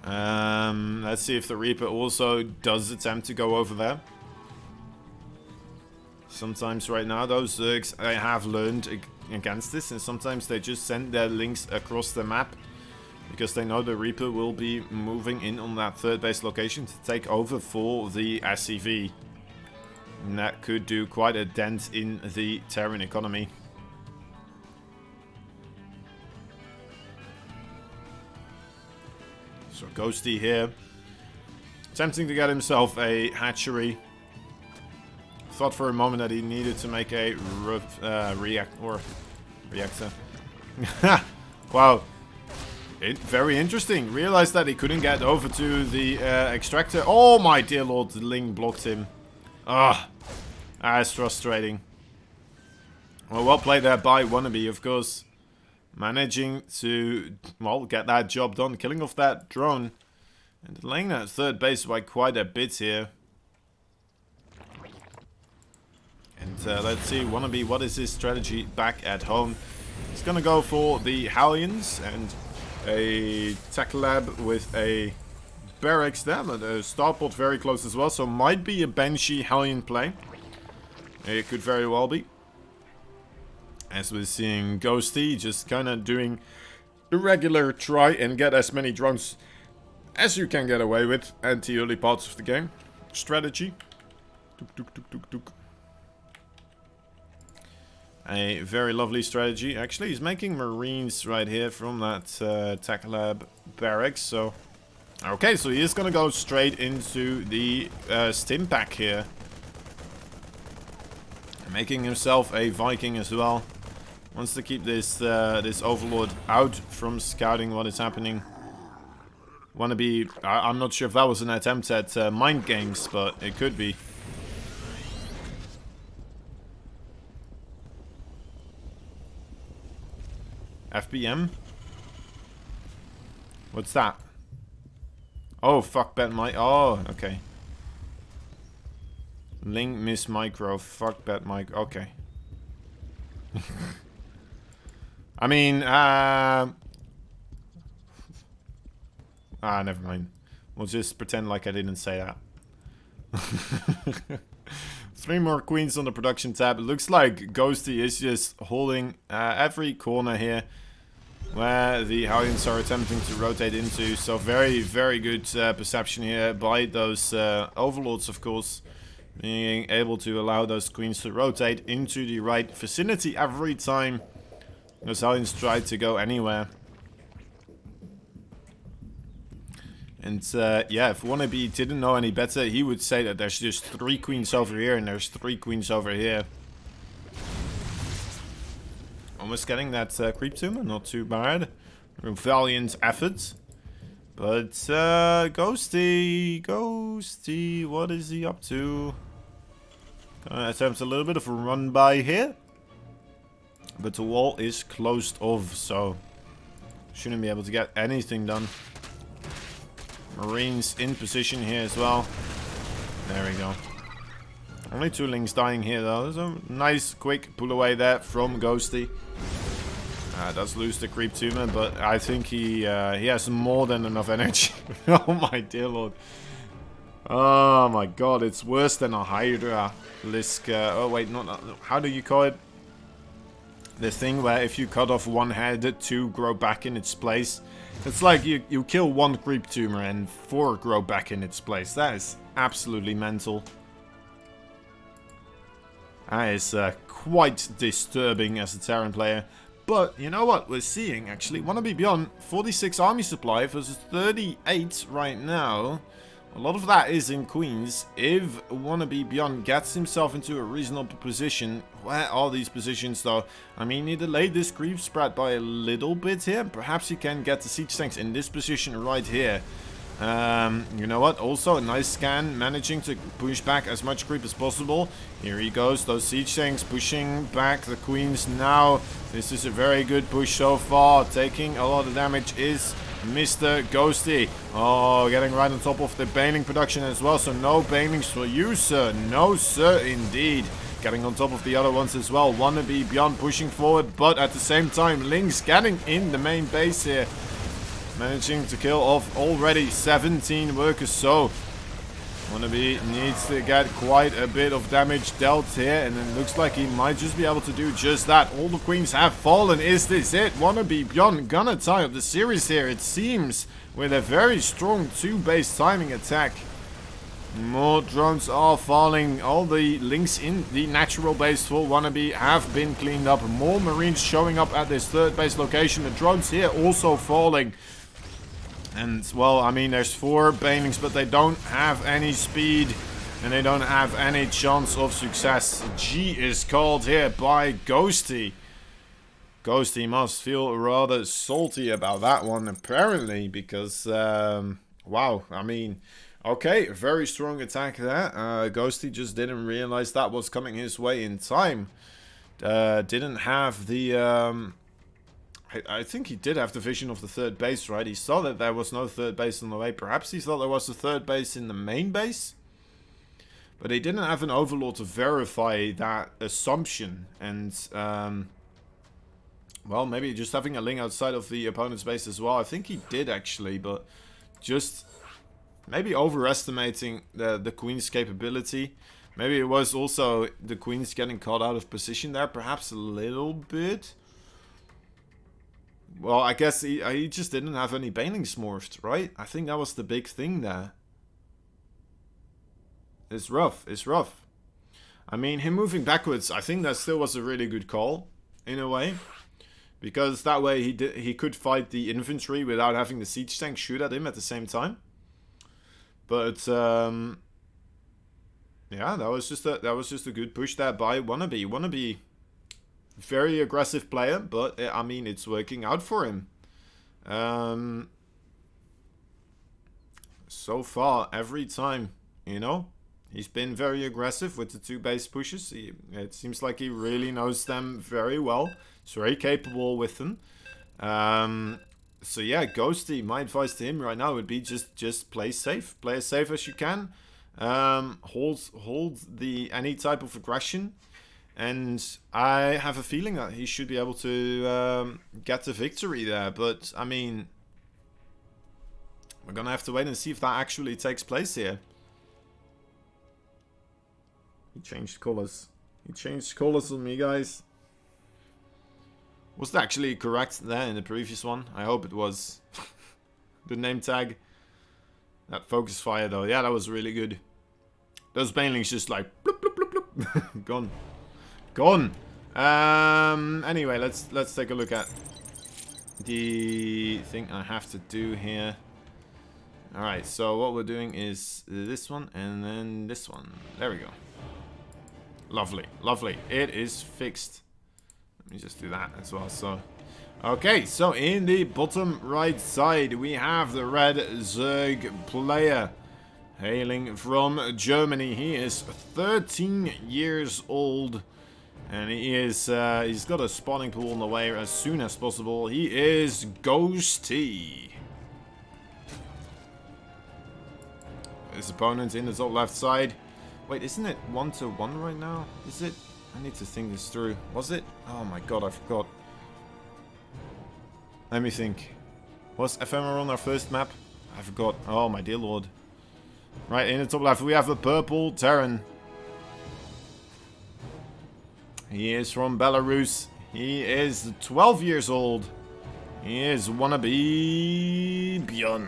Let's see if the Reaper also does attempt to go over there. Sometimes right now those Zergs have learned against this, and sometimes they just send their links across the map because they know the Reaper will be moving in on that third base location to take over for the SCV. And that could do quite a dent in the Terran economy. So Ghosty here, attempting to get himself a hatchery. Thought for a moment that he needed to make a reactor. Wow. Very interesting. Realized that he couldn't get over to the extractor. Oh my dear lord, the Ling blocked him. Ah, that's frustrating. Well played there by Wannabe, of course. Managing to, well, get that job done. Killing off that drone. And delaying that third base by quite a bit here. And let's see, Wannabe, what is his strategy back at home? He's going to go for the Hellions and a tech lab with a barracks there, but a starport very close as well, so might be a Banshee Hellion play. It could very well be. As we're seeing Ghosty just kind of doing a regular try and get as many drones as you can get away with at the early parts of the game. Strategy. Tuk, tuk, tuk, tuk, tuk. A very lovely strategy. Actually, he's making Marines right here from that tech lab barracks. So, okay, so he is going to go straight into the stim pack here. Making himself a Viking as well. Wants to keep this this Overlord out from scouting what is happening. Wannabe, I'm not sure if that was an attempt at mind games, but it could be. FBM? What's that? Oh, fuck bet mic. Oh, okay. Link miss micro. Fuck bet mic. Okay. I mean, never mind. We'll just pretend like I didn't say that. 3 more queens on the production tab. It looks like Ghosty is just holding every corner here where the Hellions are attempting to rotate into. So very, very good perception here by those Overlords, of course. Being able to allow those queens to rotate into the right vicinity every time those Hellions try to go anywhere. And yeah, if Wannabe didn't know any better, he would say that there's just 3 queens over here and there's 3 queens over here. Almost getting that creep tumor, not too bad. Valiant effort. But Ghosty, what is he up to? Gonna attempt a little bit of a run by here. But the wall is closed off, so shouldn't be able to get anything done. Marines in position here as well. There we go. Only 2 links dying here though. There's a nice quick pull away there from Ghosty. Does lose the creep tumor, but I think he has more than enough energy. Oh my dear lord. Oh my god, it's worse than a Hydra Lisk. Oh wait, not how do you call it? The thing where if you cut off one head, 2 grow back in its place. It's like you kill 1 creep tumor and 4 grow back in its place. That is absolutely mental. That is quite disturbing as a Terran player. But you know what we're seeing actually? Wannabe Beyond 46 army supply versus 38 right now. A lot of that is in Queens. If Wannabe Beyond gets himself into a reasonable position, where are these positions though? I mean, he delayed this creep spread by a little bit here. Perhaps he can get the siege tanks in this position right here. You know what? Also, a nice scan, managing to push back as much creep as possible. Here he goes, those siege tanks pushing back the queens now. This is a very good push so far. Taking a lot of damage is Mr. Ghosty. Oh, getting right on top of the baneling production as well. So no banelings for you, sir. No, sir, indeed. Getting on top of the other ones as well. Wannabe Beyond pushing forward, but at the same time, Lynx getting in the main base here. Managing to kill off already 17 workers, so Wannabe needs to get quite a bit of damage dealt here, and it looks like he might just be able to do just that. All the queens have fallen. Is this it? Wannabe Beyond gonna tie up the series here, it seems, with a very strong 2-base timing attack. More drones are falling. All the links in the natural base for Wannabe have been cleaned up. More marines showing up at this 3rd base location. The drones here also falling. And, well, I mean, there's 4 banelings, but they don't have any speed. And they don't have any chance of success. G is called here by Ghosty. Ghosty must feel rather salty about that one, apparently. Because, wow, I mean, okay, very strong attack there. Ghosty just didn't realize that was coming his way in time. Didn't have the... I think he did have the vision of the 3rd base, right? He saw that there was no 3rd base on the way. Perhaps he thought there was a 3rd base in the main base. But he didn't have an overlord to verify that assumption. And, well, maybe just having a Ling outside of the opponent's base as well. I think he did, actually. But just maybe overestimating the Queen's capability. Maybe it was also the Queen's getting caught out of position there. Perhaps a little bit. Well, I guess he just didn't have any banelings morphed, right? I think that was the big thing there. It's rough. It's rough. I mean, him moving backwards, I think that still was a really good call, in a way. Because that way he could fight the infantry without having the siege tank shoot at him at the same time. But, yeah, that was just a good push there by Wannabe. Wannabe... very aggressive player, but I mean, it's working out for him. So far, every time, you know, he's been very aggressive with the 2 base pushes. It seems like he really knows them very well. He's very capable with them. So yeah, Ghosty, my advice to him right now would be just play safe. Play as safe as you can. Hold any type of aggression. And I have a feeling that he should be able to get the victory there. But, I mean, we're going to have to wait and see if that actually takes place here. He changed colors. He changed colors on me, guys. Was it actually correct there in the previous one? I hope it was. The name tag. That focus fire, though. Yeah, that was really good. Those banelings just like... bloop, bloop, bloop, bloop. Gone. Gone. Anyway, let's take a look at the thing I have to do here. Alright, so what we're doing is this one and then this one. There we go. Lovely, lovely. It is fixed. Let me just do that as well. So, okay, so in the bottom right side, we have the red Zerg player. Hailing from Germany. He is 13 years old. And he is, he's got a spawning pool on the way as soon as possible. He is Ghosty. His opponent in the top left side. Wait, isn't it 1-1 right now? Is it? I need to think this through. Was it? Oh my god, I forgot. Let me think. Was Ephemeral on our first map? I forgot. Oh my dear lord. Right, in the top left we have a purple Terran. He is from Belarus. He is 12 years old. He is Wannabe Beyond.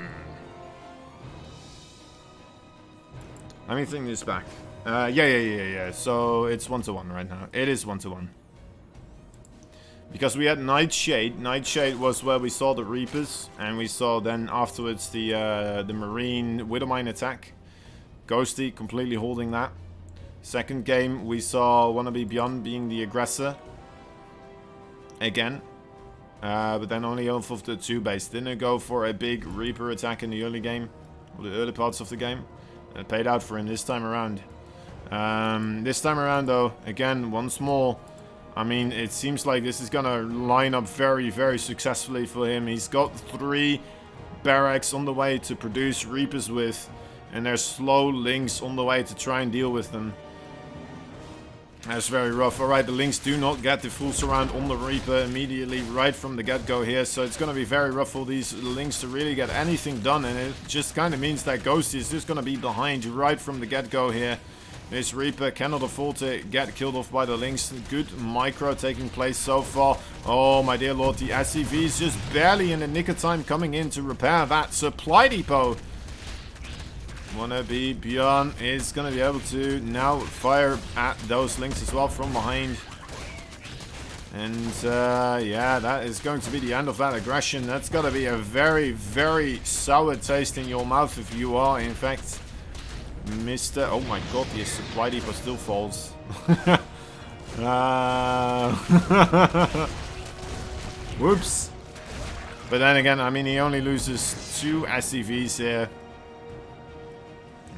Let me think this back. Yeah. So it's 1-1 right now. It is 1-1. Because we had Nightshade. Nightshade was where we saw the Reapers, and we saw then afterwards the Marine Widowmine attack. Ghosty completely holding that. Second game, we saw Wannabe Beyond being the aggressor. Again. But then only off of the 2 base. Didn't go for a big Reaper attack in the early game. Or the early parts of the game. It paid out for him this time around. This time around though, again, once more. I mean, it seems like this is gonna line up very, very successfully for him. He's got 3 barracks on the way to produce Reapers with. And there's slow links on the way to try and deal with them. That's very rough. Alright, the links do not get the full surround on the Reaper immediately right from the get-go here. So it's going to be very rough for these links to really get anything done. And it just kind of means that Ghosty is just going to be behind right from the get-go here. This Reaper cannot afford to get killed off by the links. Good micro taking place so far. Oh my dear lord, the SCV is just barely in the nick of time coming in to repair that supply depot. Wannabe Beyond is going to be able to now fire at those links as well from behind. And yeah, that is going to be the end of that aggression. That's got to be a very, very sour taste in your mouth if you are, in fact, Mr. Oh my god, the supply depot still falls. Whoops. But then again, I mean, he only loses 2 SCVs here.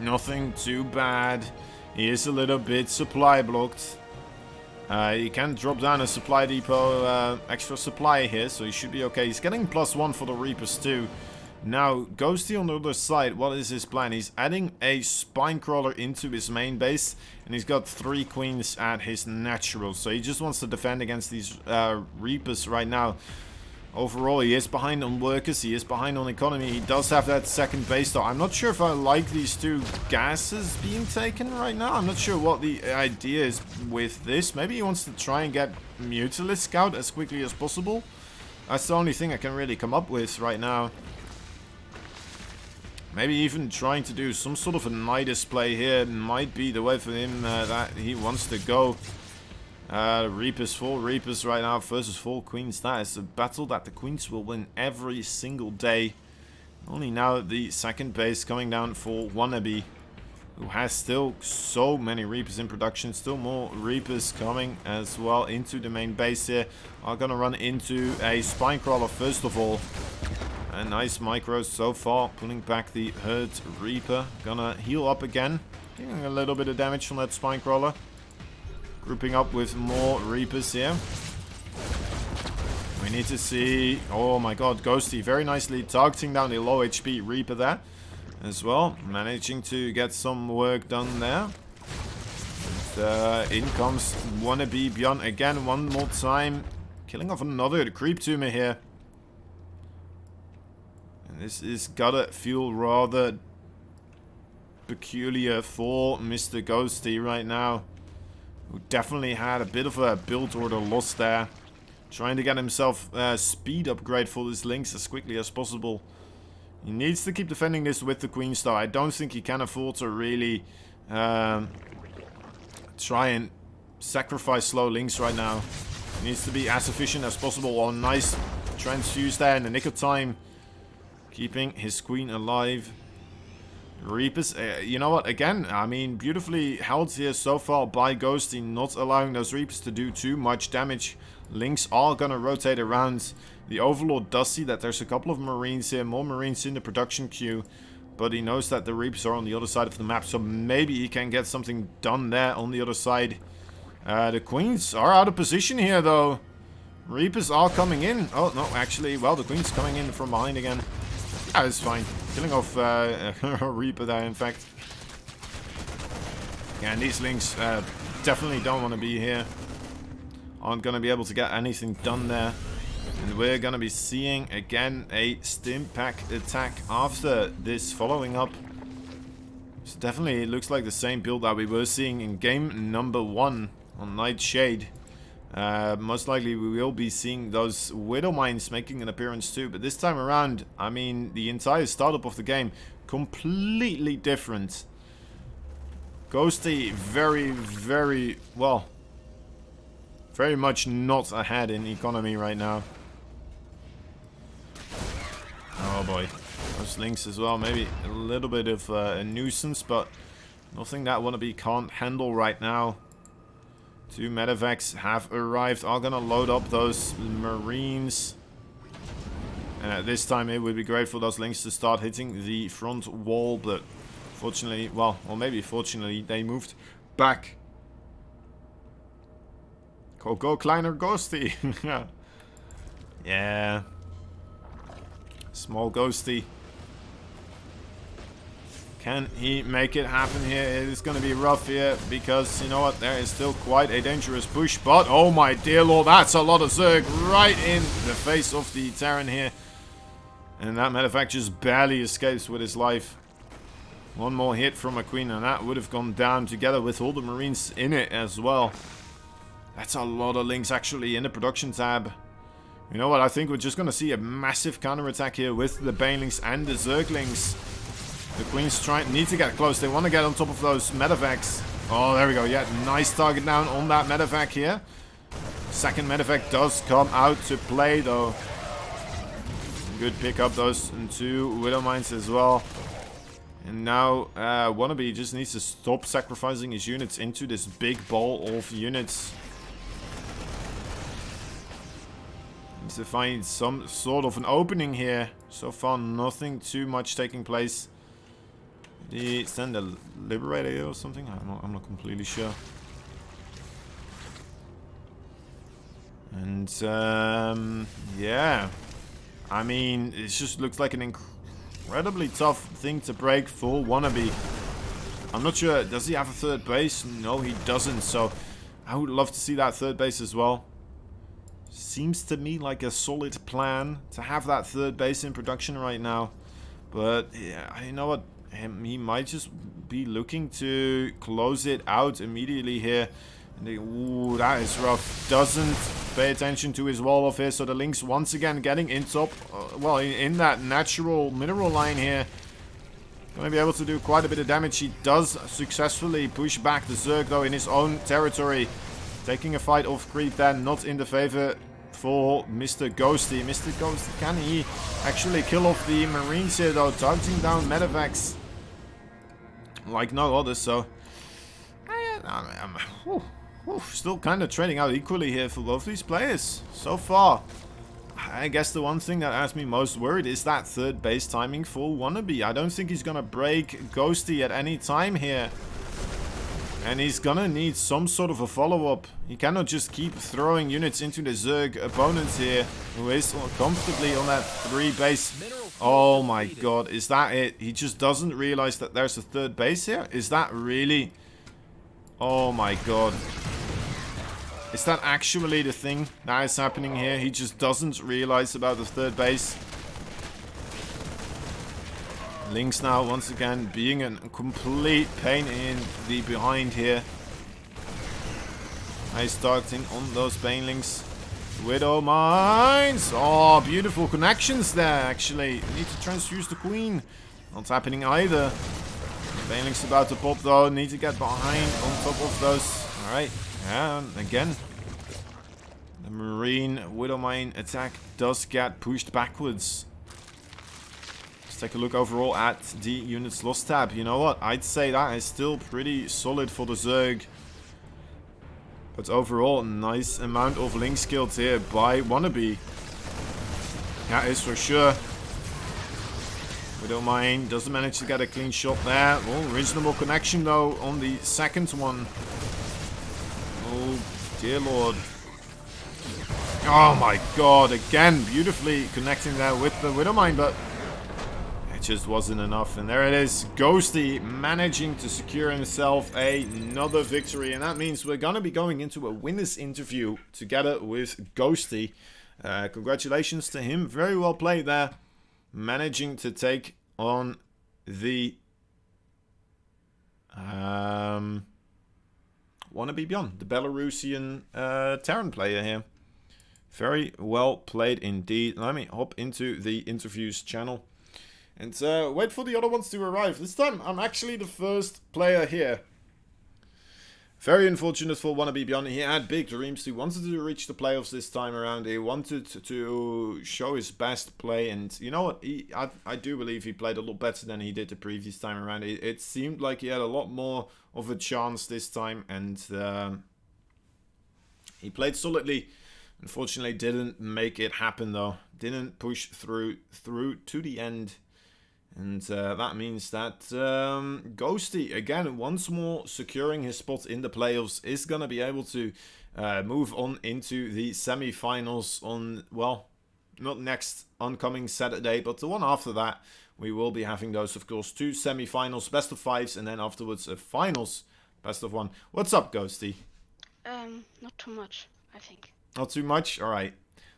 Nothing too bad. He is a little bit supply blocked. He can drop down a supply depot extra supply here, so he should be okay. He's getting +1 for the Reapers too. Now, Ghosty on the other side, what is his plan? He's adding a Spine Crawler into his main base, and he's got 3 Queens at his natural. So he just wants to defend against these Reapers right now. Overall, he is behind on workers, he is behind on economy. He does have that second base though. I'm not sure if I like these 2 gases being taken right now. I'm not sure what the idea is with this. Maybe he wants to try and get Mutalisk Scout as quickly as possible. That's the only thing I can really come up with right now. Maybe even trying to do some sort of a Nidus play here might be the way for him that he wants to go. Reapers, 4 Reapers right now versus 4 Queens. That is a battle that the Queens will win every single day. Only now the second base coming down for Wannabe, who has still so many Reapers in production. Still more Reapers coming as well into the main base here. Are going to run into a Spine Crawler first of all. A nice micro so far, pulling back the Herd Reaper. Gonna heal up again. Getting a little bit of damage from that Spine Crawler. Grouping up with more Reapers here. We need to see... Oh my god, Ghosty very nicely targeting down the low HP Reaper there as well. Managing to get some work done there. And, in comes Wannabe Beyond again one more time. Killing off another Creep Tumor here. And this is gotta feel rather peculiar for Mr. Ghosty right now. Who definitely had a bit of a build order loss there. Trying to get himself a speed upgrade for his links as quickly as possible. He needs to keep defending this with the Queen Star. I don't think he can afford to really try and sacrifice slow links right now. He needs to be as efficient as possible. Oh, nice transfuse there in the nick of time. Keeping his Queen alive. Reapers, you know what, again, I mean, beautifully held here so far by Ghosty, not allowing those Reapers to do too much damage. Links are gonna rotate around. The Overlord does see that there's a couple of Marines here, more Marines in the production queue, but he knows that the Reapers are on the other side of the map, so maybe he can get something done there on the other side. The Queens are out of position here, though. Reapers are coming in. Oh, no, actually, well, the Queen's coming in from behind again. Yeah, it's fine. Killing off Reaper there, in fact. And these links definitely don't want to be here. Aren't going to be able to get anything done there. And we're going to be seeing, again, a Stim Pack attack after this following up. So definitely it looks like the same build that we were seeing in game number 1 on Nightshade. Most likely we will be seeing those Widow Mines making an appearance too, but this time around, I mean, the entire startup of the game completely different. Ghosty very, very, well, very much not ahead in economy right now. Oh boy. Those links as well. Maybe a little bit of a nuisance, but nothing that Wannabe can't handle right now. 2 medevacs have arrived. Are gonna load up those Marines. And at this time it would be great for those links to start hitting the front wall, but fortunately, well, or maybe fortunately, they moved back. Go kleiner Ghosty. Yeah. Small Ghosty. Can he make it happen here? It is going to be rough here because, you know what, there is still quite a dangerous push. But, oh my dear lord, that's a lot of Zerg right in the face of the Terran here. And that medevac just barely escapes with his life. One more hit from a Queen and that would have gone down together with all the Marines in it as well. That's a lot of links actually in the production tab. You know what, I think we're just going to see a massive counterattack here with the Banelings and the Zerglings. The Queens need to get close. They want to get on top of those medevacs. Oh, there we go. Yeah, nice target down on that medevac here. Second medevac does come out to play though. Good pick up those 2 Widow Mines as well. And now Wannabe just needs to stop sacrificing his units into this big ball of units. Needs to find some sort of an opening here. So far nothing too much taking place. Did he send a Liberator here or something? I'm not completely sure. And yeah. I mean, it just looks like an incredibly tough thing to break for Wannabe. I'm not sure. Does he have a 3rd base? No, he doesn't. So I would love to see that 3rd base as well. Seems to me like a solid plan to have that 3rd base in production right now. But yeah, you know what? He might just be looking to close it out immediately here. And ooh, that is rough. Doesn't pay attention to his wall off here. So the links once again getting in top. Well, in that natural mineral line here. Going to be able to do quite a bit of damage. He does successfully push back the Zerg though in his own territory. Taking a fight off creep then. Not in the favor for Mr. Ghosty. Mr. Ghosty, can he actually kill off the Marines here though? Targeting down medevacs like no others. So still kind of trading out equally here for both these players so far. I guess the one thing that has me most worried is that 3rd base timing for Wannabe. I don't think he's gonna break Ghosty at any time here. And he's gonna need some sort of a follow-up. He cannot just keep throwing units into the Zerg opponents here, who is comfortably on that 3 base. Oh my god, is that it? He just doesn't realize that there's a 3rd base here? Is that really... Oh my god. Is that actually the thing that is happening here? He just doesn't realize about the 3rd base. Lynx now once again being a complete pain in the behind here. Nice targeting on those Banelings. Widow Mines. Oh, beautiful connections there actually. Need to transfuse the Queen. Not happening either. Banelings about to pop though. Need to get behind on top of those. Alright. Yeah, again. The Marine Widow Mine attack does get pushed backwards. Let's take a look overall at the units lost tab. You know what? I'd say that is still pretty solid for the Zerg. But overall, a nice amount of link skills here by Wannabe. That is for sure. Widow Mine doesn't manage to get a clean shot there. Oh, reasonable connection though on the second one. Oh, dear lord. Oh my god, again, beautifully connecting there with the Widow Mine, but it just wasn't enough. And there it is, Ghosty managing to secure himself another victory. And that means we're going to be going into a winner's interview together with Ghosty. Congratulations to him, very well played there. Managing to take on the Wannabe Beyond, the Belarusian Terran player here. Very well played indeed. Let me hop into the interviews channel and wait for the other ones to arrive. This time I'm actually the first player here. Very unfortunate for Wannabe Beyond. He had big dreams. He wanted to reach the playoffs this time around. He wanted to show his best play. And you know what? I do believe he played a lot better than he did the previous time around. It seemed like he had a lot more of a chance this time. And he played solidly. Unfortunately, didn't make it happen though. Didn't push through to the end. And that means that Ghosty, again, once more securing his spot in the playoffs, is going to be able to move on into the semi-finals on, well, not next oncoming Saturday, but the one after that. We will be having those, of course, 2 semi-finals, best of 5s, and then afterwards a finals, best of 1. What's up, Ghosty? Not too much, I think. Not too much? All right.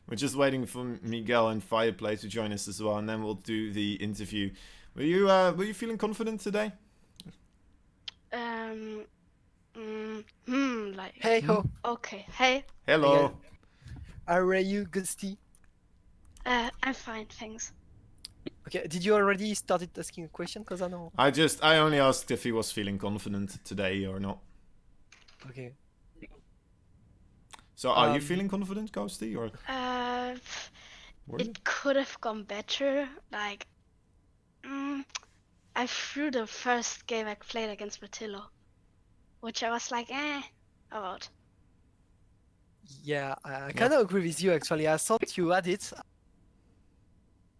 We're just waiting for Miguel and Fireplay to join us as well, and then we'll do the interview. Were you feeling confident today? Like, hey ho, Okay, hey, Hello. Again. How are you, Gusty? I'm fine, thanks. Okay, did you already started asking a question? Cause I know. I only asked if he was feeling confident today or not. Okay. So are you feeling confident, Ghosty, or were you? It could have gone better. Like, I threw the first game I played against Matillo, which I was like, about. Yeah, I kind of agree with you actually. I thought you had it.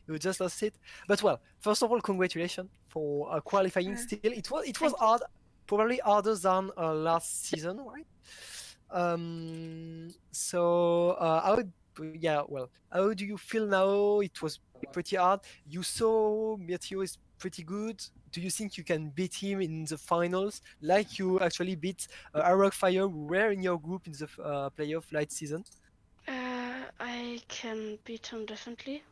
You just lost it. But well, first of all, congratulations for qualifying. Still, it was Thank you. hard, probably harder than last season, right? So how do you feel now? It was pretty hard. You saw Mirtio is pretty good. Do you think you can beat him in the finals, like you actually beat Arrow Fire, who were in your group in the playoff last season? I can beat him definitely.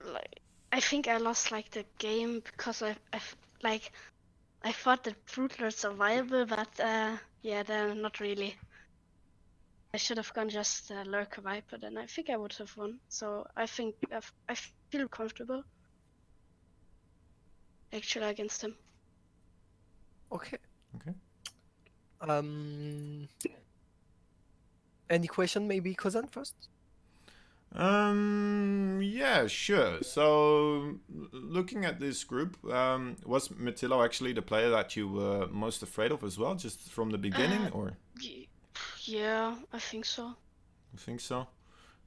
Like, I think I lost like the game because I thought that Fruitlets are viable, but yeah, they're not really. I should have gone just Lurker Viper, then I think I would have won. So I think I feel comfortable actually against him. Okay. Okay. Any question, maybe Kozan first? Yeah, sure. So, looking at this group, was Matillo actually the player that you were most afraid of as well, just from the beginning, or? Yeah, I think so. You think so?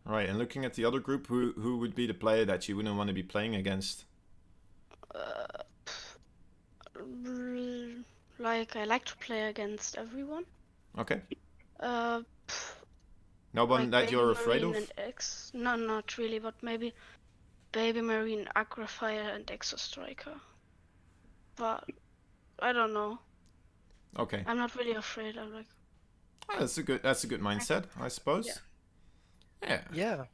Right. And looking at the other group, who would be the player that you wouldn't want to be playing against? Like I like to play against everyone. Okay. Uh, No one like that Baby you're afraid Marine of? and X. No, not really, but maybe Baby Marine, Agrafire, and Exo Striker. But I don't know. Okay. I'm not really afraid. I'm like, Oh, that's a good mindset, I suppose. Yeah. Yeah.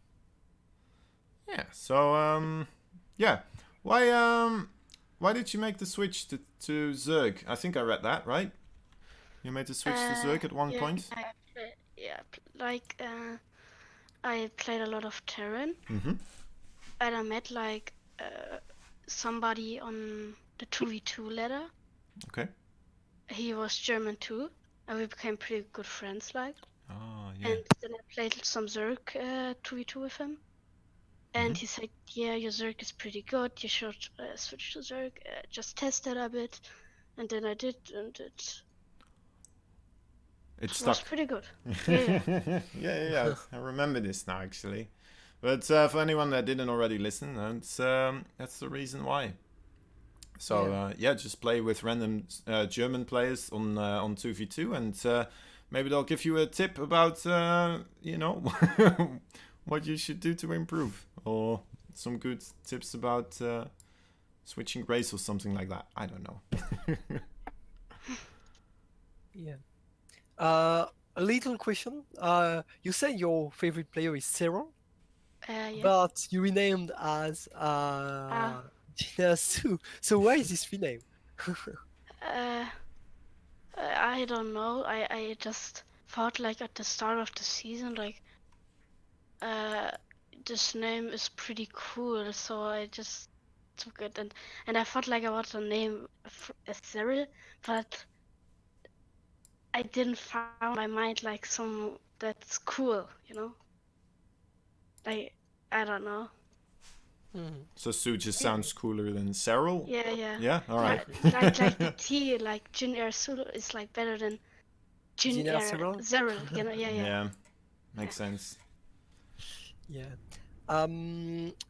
Yeah. So yeah. Why did you make the switch to Zerg? I think I read that, right? You made the switch to Zerg at one point? I played a lot of Terran, Mm-hmm. and I met like somebody on the 2v2 ladder. Okay. He was German too, and we became pretty good friends, like. Oh, yeah. And then I played some Zerg 2v2 with him. And he said, yeah, your Zerg is pretty good, you should switch to Zerg, just test it a bit. And then I did, and it It was stuck. pretty good. Yeah. Yeah. I remember this now, actually. But for anyone that didn't already listen, that's the reason why. So just play with random German players on 2v2, and maybe they'll give you a tip about what you should do to improve, or some good tips about switching race or something like that. I don't know. Yeah. A little question. You say your favorite player is Zero, Yes. but you renamed as Gina Su. So why is this rename? I don't know. I just thought like at the start of the season, like this name is pretty cool, so I just so good. And I thought like about the name Cyril, but I didn't find in my mind like some that's cool, you know? Like I don't know. Mhm. So Sue just sounds cooler than Cyril. Yeah. Yeah. All right. Like the T, like Jin Air Sulu is like better than Jin Jin Air Cyril? Cyril, you know? Yeah. Yeah. Makes sense. Yeah.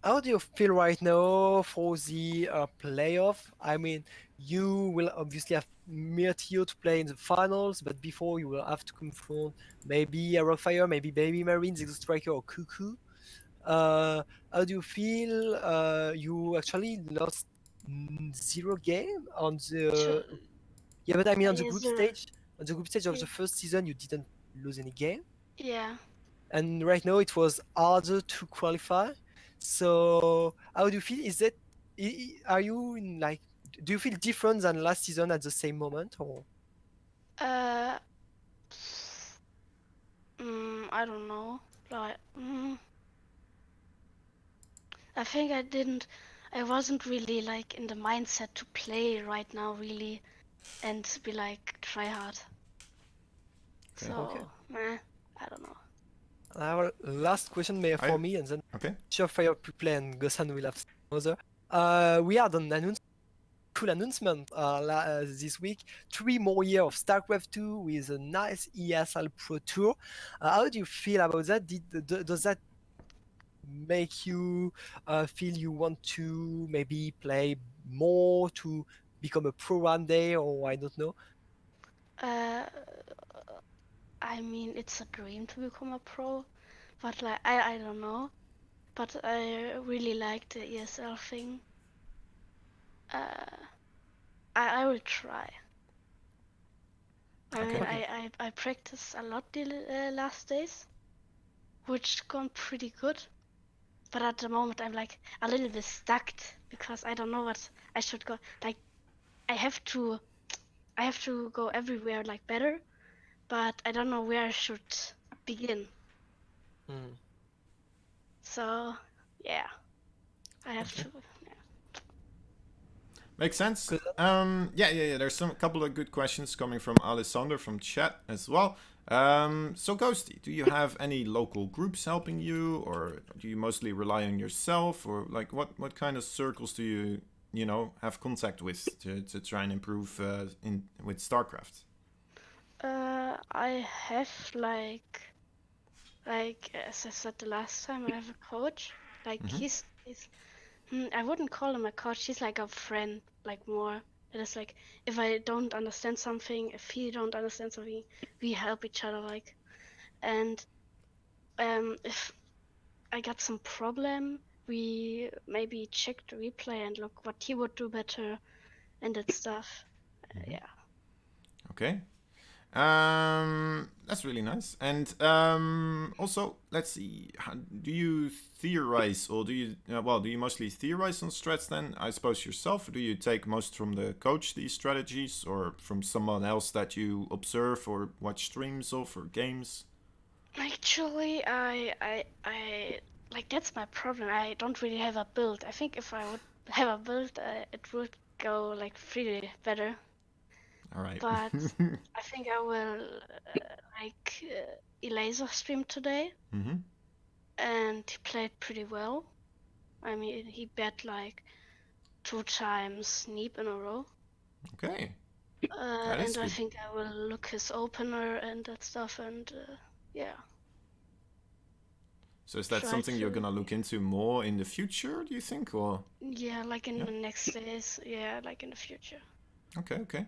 How do you feel right now for the playoff? I mean, you will obviously have Myrtio to play in the finals, but before you will have to confront maybe a Rockfire, maybe Baby Marines, Exo Striker, or Cuckoo. How do you feel? You actually lost 0 game on So, the yeah, but I mean on the yeah, group zero. stage. On the group stage of the first season, you didn't lose any game. Yeah. And right now it was harder to qualify. So how do you feel? Is it are you in like do you feel different than last season at the same moment or Uh, I don't know. Like, I think I wasn't really like in the mindset to play right now, really, and be like try hard. Okay. okay? So, I don't know. Our last question may I for me, and then okay. Surefire Play and Gosan will have some other. We had an cool announcement this week. 3 more years of StarCraft 2 with a nice ESL Pro Tour. How do you feel about that? Does that make you feel you want to maybe play more to become a pro one day, or I don't know? Uh, I mean, it's a dream to become a pro, but like I don't know. But I really like the ESL thing. Uh, I will try. I mean, Okay. Okay. I practiced a lot the last days, which gone pretty good. But at the moment, I'm like a little bit stuck because I don't know what I should go. Like I have to, I have to go everywhere like better, but I don't know where I should begin. Mm. So yeah, I have Okay. to. Makes sense. 'Cause, Yeah. There's some couple of good questions coming from Alessandro from chat as well. So Ghosty, do you have any local groups helping you, or do you mostly rely on yourself, or like what kind of circles do you know have contact with to try and improve in with StarCraft? I have like as I said the last time, I have a coach. Like Mm-hmm. he's I wouldn't call him a coach. He's like a friend, like more. It is like if I don't understand something, if he don't understand something, we help each other. Like, and if I got some problem, we maybe check the replay and look what he would do better and that stuff. Yeah. Okay. That's really nice. And also, let's see. Do you theorize, or do you do you mostly theorize on strats then? I suppose yourself, or do you take most from the coach these strategies, or from someone else that you observe or watch streams of or games? Actually, I like that's my problem. I don't really have a build. I think if I would have a build, it would go like really better. All right. But I think I will like Elaser stream today, Mm-hmm. and he played pretty well. I mean, he bet like 2 times Neep in a row. Okay. That is And I good. think I will look his opener and that stuff, and yeah, So is that try something you're to gonna look into more in the future, do you think, or? yeah, like in Yeah. the next days, yeah, like in the future, Okay.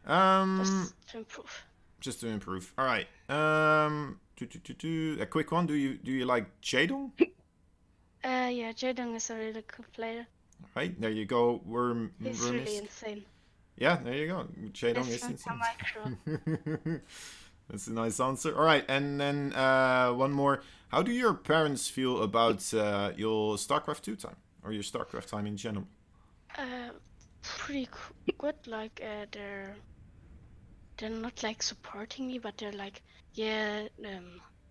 Um, just to improve. just to improve. All right. A quick one. Do you like Jadong? Yeah, Jaden is a really good player. Right, there you go, He's really Wormisk. insane. Yeah, there you go. Jaedong Best is friend insane. micro. That's a nice answer. All right, and then one more. How do your parents feel about your StarCraft 2 time, or your StarCraft time in general? Uh, pretty good. Like they're not like supporting me, but they're like yeah,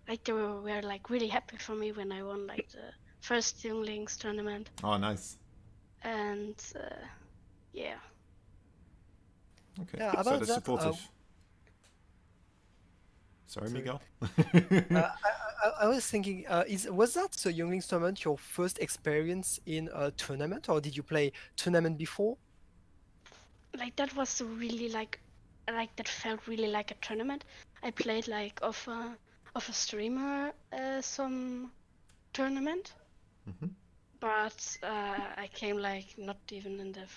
like were like really happy for me when I won like the first Younglings tournament. Oh, nice. and yeah. Okay, Yeah, so about they're that, supportive. Sorry, Sorry. Miguel. I was thinking, was that the Younglings tournament your first experience in a tournament, or did you play tournament before? Like that was really like that felt really like a tournament. I played like of a streamer some tournament, Mhm. but I came like not even in the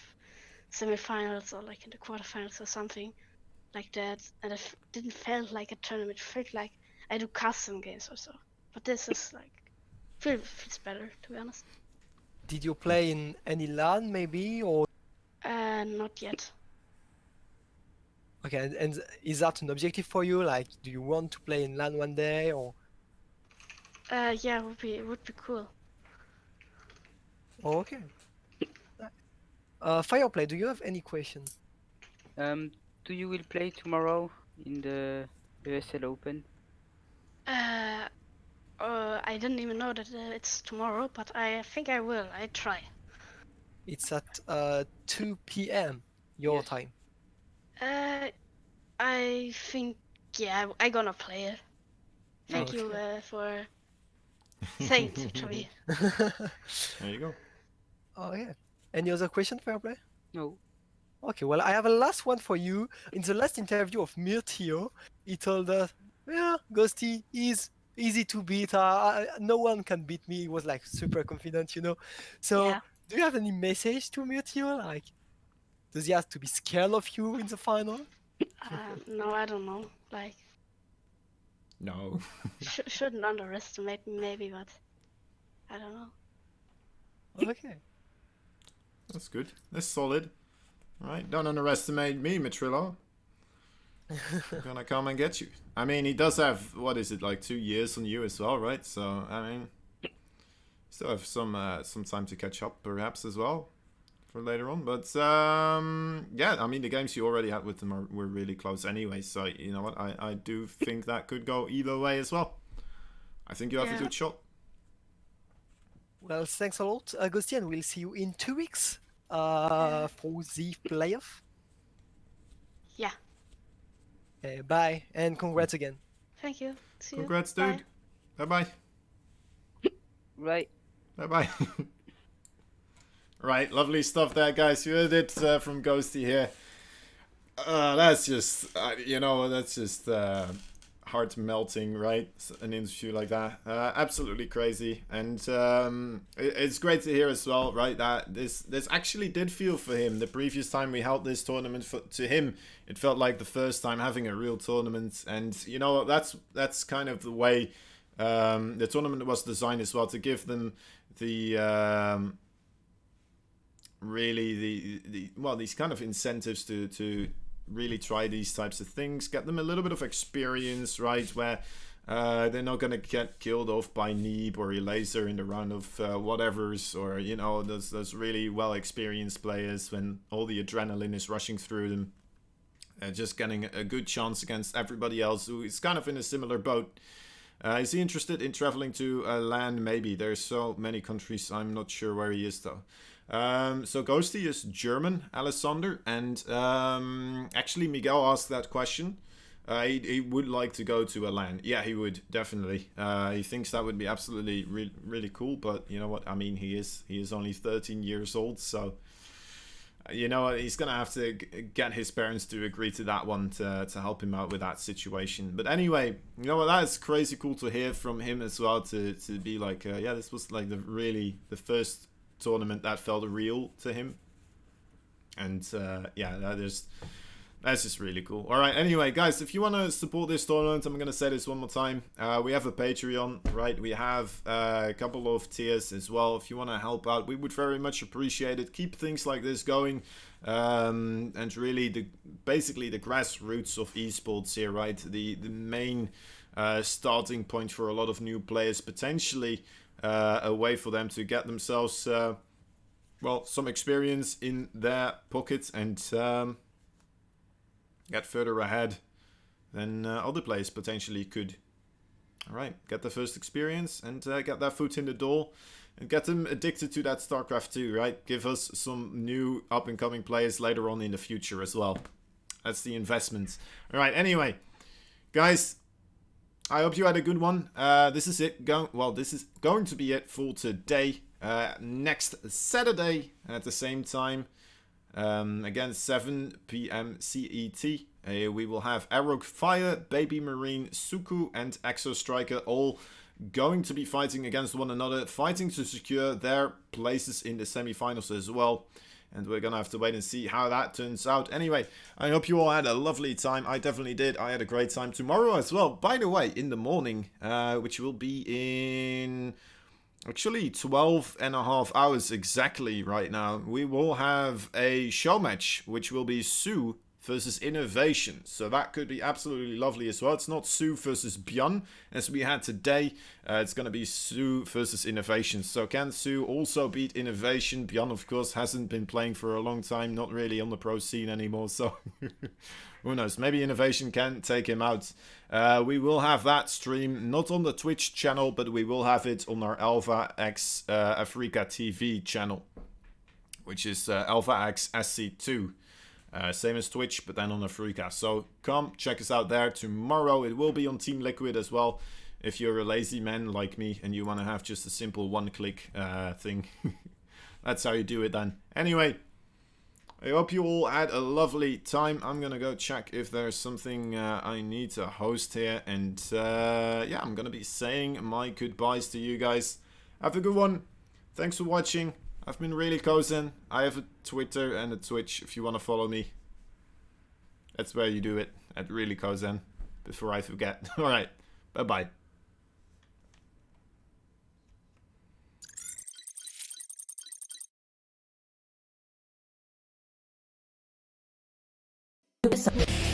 semifinals or like in the quarterfinals or something like that, and it didn't felt like a tournament. It felt like I do custom games or so. But this is like feels better to be honest. Did you play in any LAN maybe, or Not yet. okay? And is that an objective for you? Like, do you want to play in LAN one day, or Yeah, would be cool. oh, okay? Fireplay, do you have any question? Do you will play tomorrow in the USL Open? Uh, I didn't even know that it's tomorrow, but I think I will. I try. It's at 2 p.m. your Yes. time. Uh, I think yeah, I gonna play it. Thank you Okay. for saying it to me. There you go. Oh yeah. Any other question, Fireplay? No. Okay, well, I have a last one for you. In the last interview of Mirtio, he told us, yeah, Ghosty is easy to beat. No one can beat me. He was like super confident, you know. So, Yeah. do you have any message to Mirtio? Like, does he have to be scared of you in the final? No, I don't know. Like, No. shouldn't underestimate me maybe, but I don't know. Okay. That's good. That's solid. Right, don't underestimate me, Matrillo. I'm gonna come and get you. I mean, he does have, what is it, like 2 years on you as well, right? So, I mean, still have some time to catch up, perhaps, as well, for later on. But, yeah, I mean, the games you already had with them were really close anyway. So, you know what, I do think that could go either way as well. I think you have a Yeah. good shot. Well, thanks a lot, Ghosty, and we'll see you in 2 weeks for the playoff. Yeah. Bye, and congrats again. Thank you. See you. Congrats, Bye. dude. Bye-bye. Right. Bye-bye. Right, lovely stuff there, guys. You heard it from Ghosty here. That's just, you know, that's just heart melting, right? An interview like that. Absolutely crazy. And it's great to hear as well, right, that this actually did feel for him. The previous time we held this tournament, to him, it felt like the first time having a real tournament. And, you know, that's kind of the way the tournament was designed as well, to give them the... really well, these kind of incentives to really try these types of things, get them a little bit of experience, right, where they're not going to get killed off by Neeb or Elaser in the round of whatevers, or, you know, those really well experienced players when all the adrenaline is rushing through them, just getting a good chance against everybody else who is kind of in a similar boat. Is he interested in traveling to LAN? Maybe. There's so many countries, I'm not sure where he is though. So Ghosty is German, Alessander, and actually Miguel asked that question. He would like to go to a LAN. Yeah, he would, definitely. He thinks that would be absolutely really cool, but you know what? I mean, he is only 13 years old, so you know what? He's gonna have to get his parents to agree to that one to help him out with that situation. But anyway, you know what? That is crazy cool to hear from him as well, to be like, yeah, this was like the first tournament that felt real to him, and yeah, that's just really cool. All right, anyway, guys, if you want to support this tournament, I'm gonna say this one more time. We have a Patreon, right? We have a couple of tiers as well. If you want to help out, we would very much appreciate it. Keep things like this going, and really basically the grassroots of esports here, right? The main starting point for a lot of new players, potentially a way for them to get themselves, well, some experience in their pockets, and get further ahead than other players potentially could. All right, get the first experience and get that foot in the door, and get them addicted to that StarCraft 2, right? Give us some new up-and-coming players later on in the future as well. That's the investment. Alright, anyway. Guys, I hope you had a good one. This is it. This is going to be it for today. Next Saturday at the same time, again 7 p.m. CET, we will have Arrow Fire, Baby Marine, Suku, and Exo Striker all going to be fighting against one another, fighting to secure their places in the semi-finals as well. And we're gonna have to wait and see how that turns out. Anyway, I hope you all had a lovely time. I definitely did. I had a great time tomorrow as well. By the way, in the morning, which will be in actually 12 and a half hours exactly right now, we will have a show match, which will be Sue versus Innovation. So that could be absolutely lovely as well. It's not Sue versus Björn as we had today. It's going to be Sue versus Innovation. So can Sue also beat Innovation? Björn, of course, hasn't been playing for a long time. Not really on the pro scene anymore. So who knows? Maybe Innovation can take him out. We will have that stream, not on the Twitch channel, but we will have it on our Alpha X Africa TV channel, which is Alpha X SC2. Same as Twitch, but then on Africa. So come check us out there tomorrow. It will be on Team Liquid as well. If you're a lazy man like me and you want to have just a simple one-click thing, that's how you do it then. Anyway, I hope you all had a lovely time. I'm gonna go check if there's something I need to host here, and yeah, I'm gonna be saying my goodbyes to you guys. Have a good one. Thanks for watching. I've been really Kozen. I have a Twitter and a Twitch if you want to follow me. That's where you do it, at really Kozen, before I forget. Alright, bye-bye. Missile.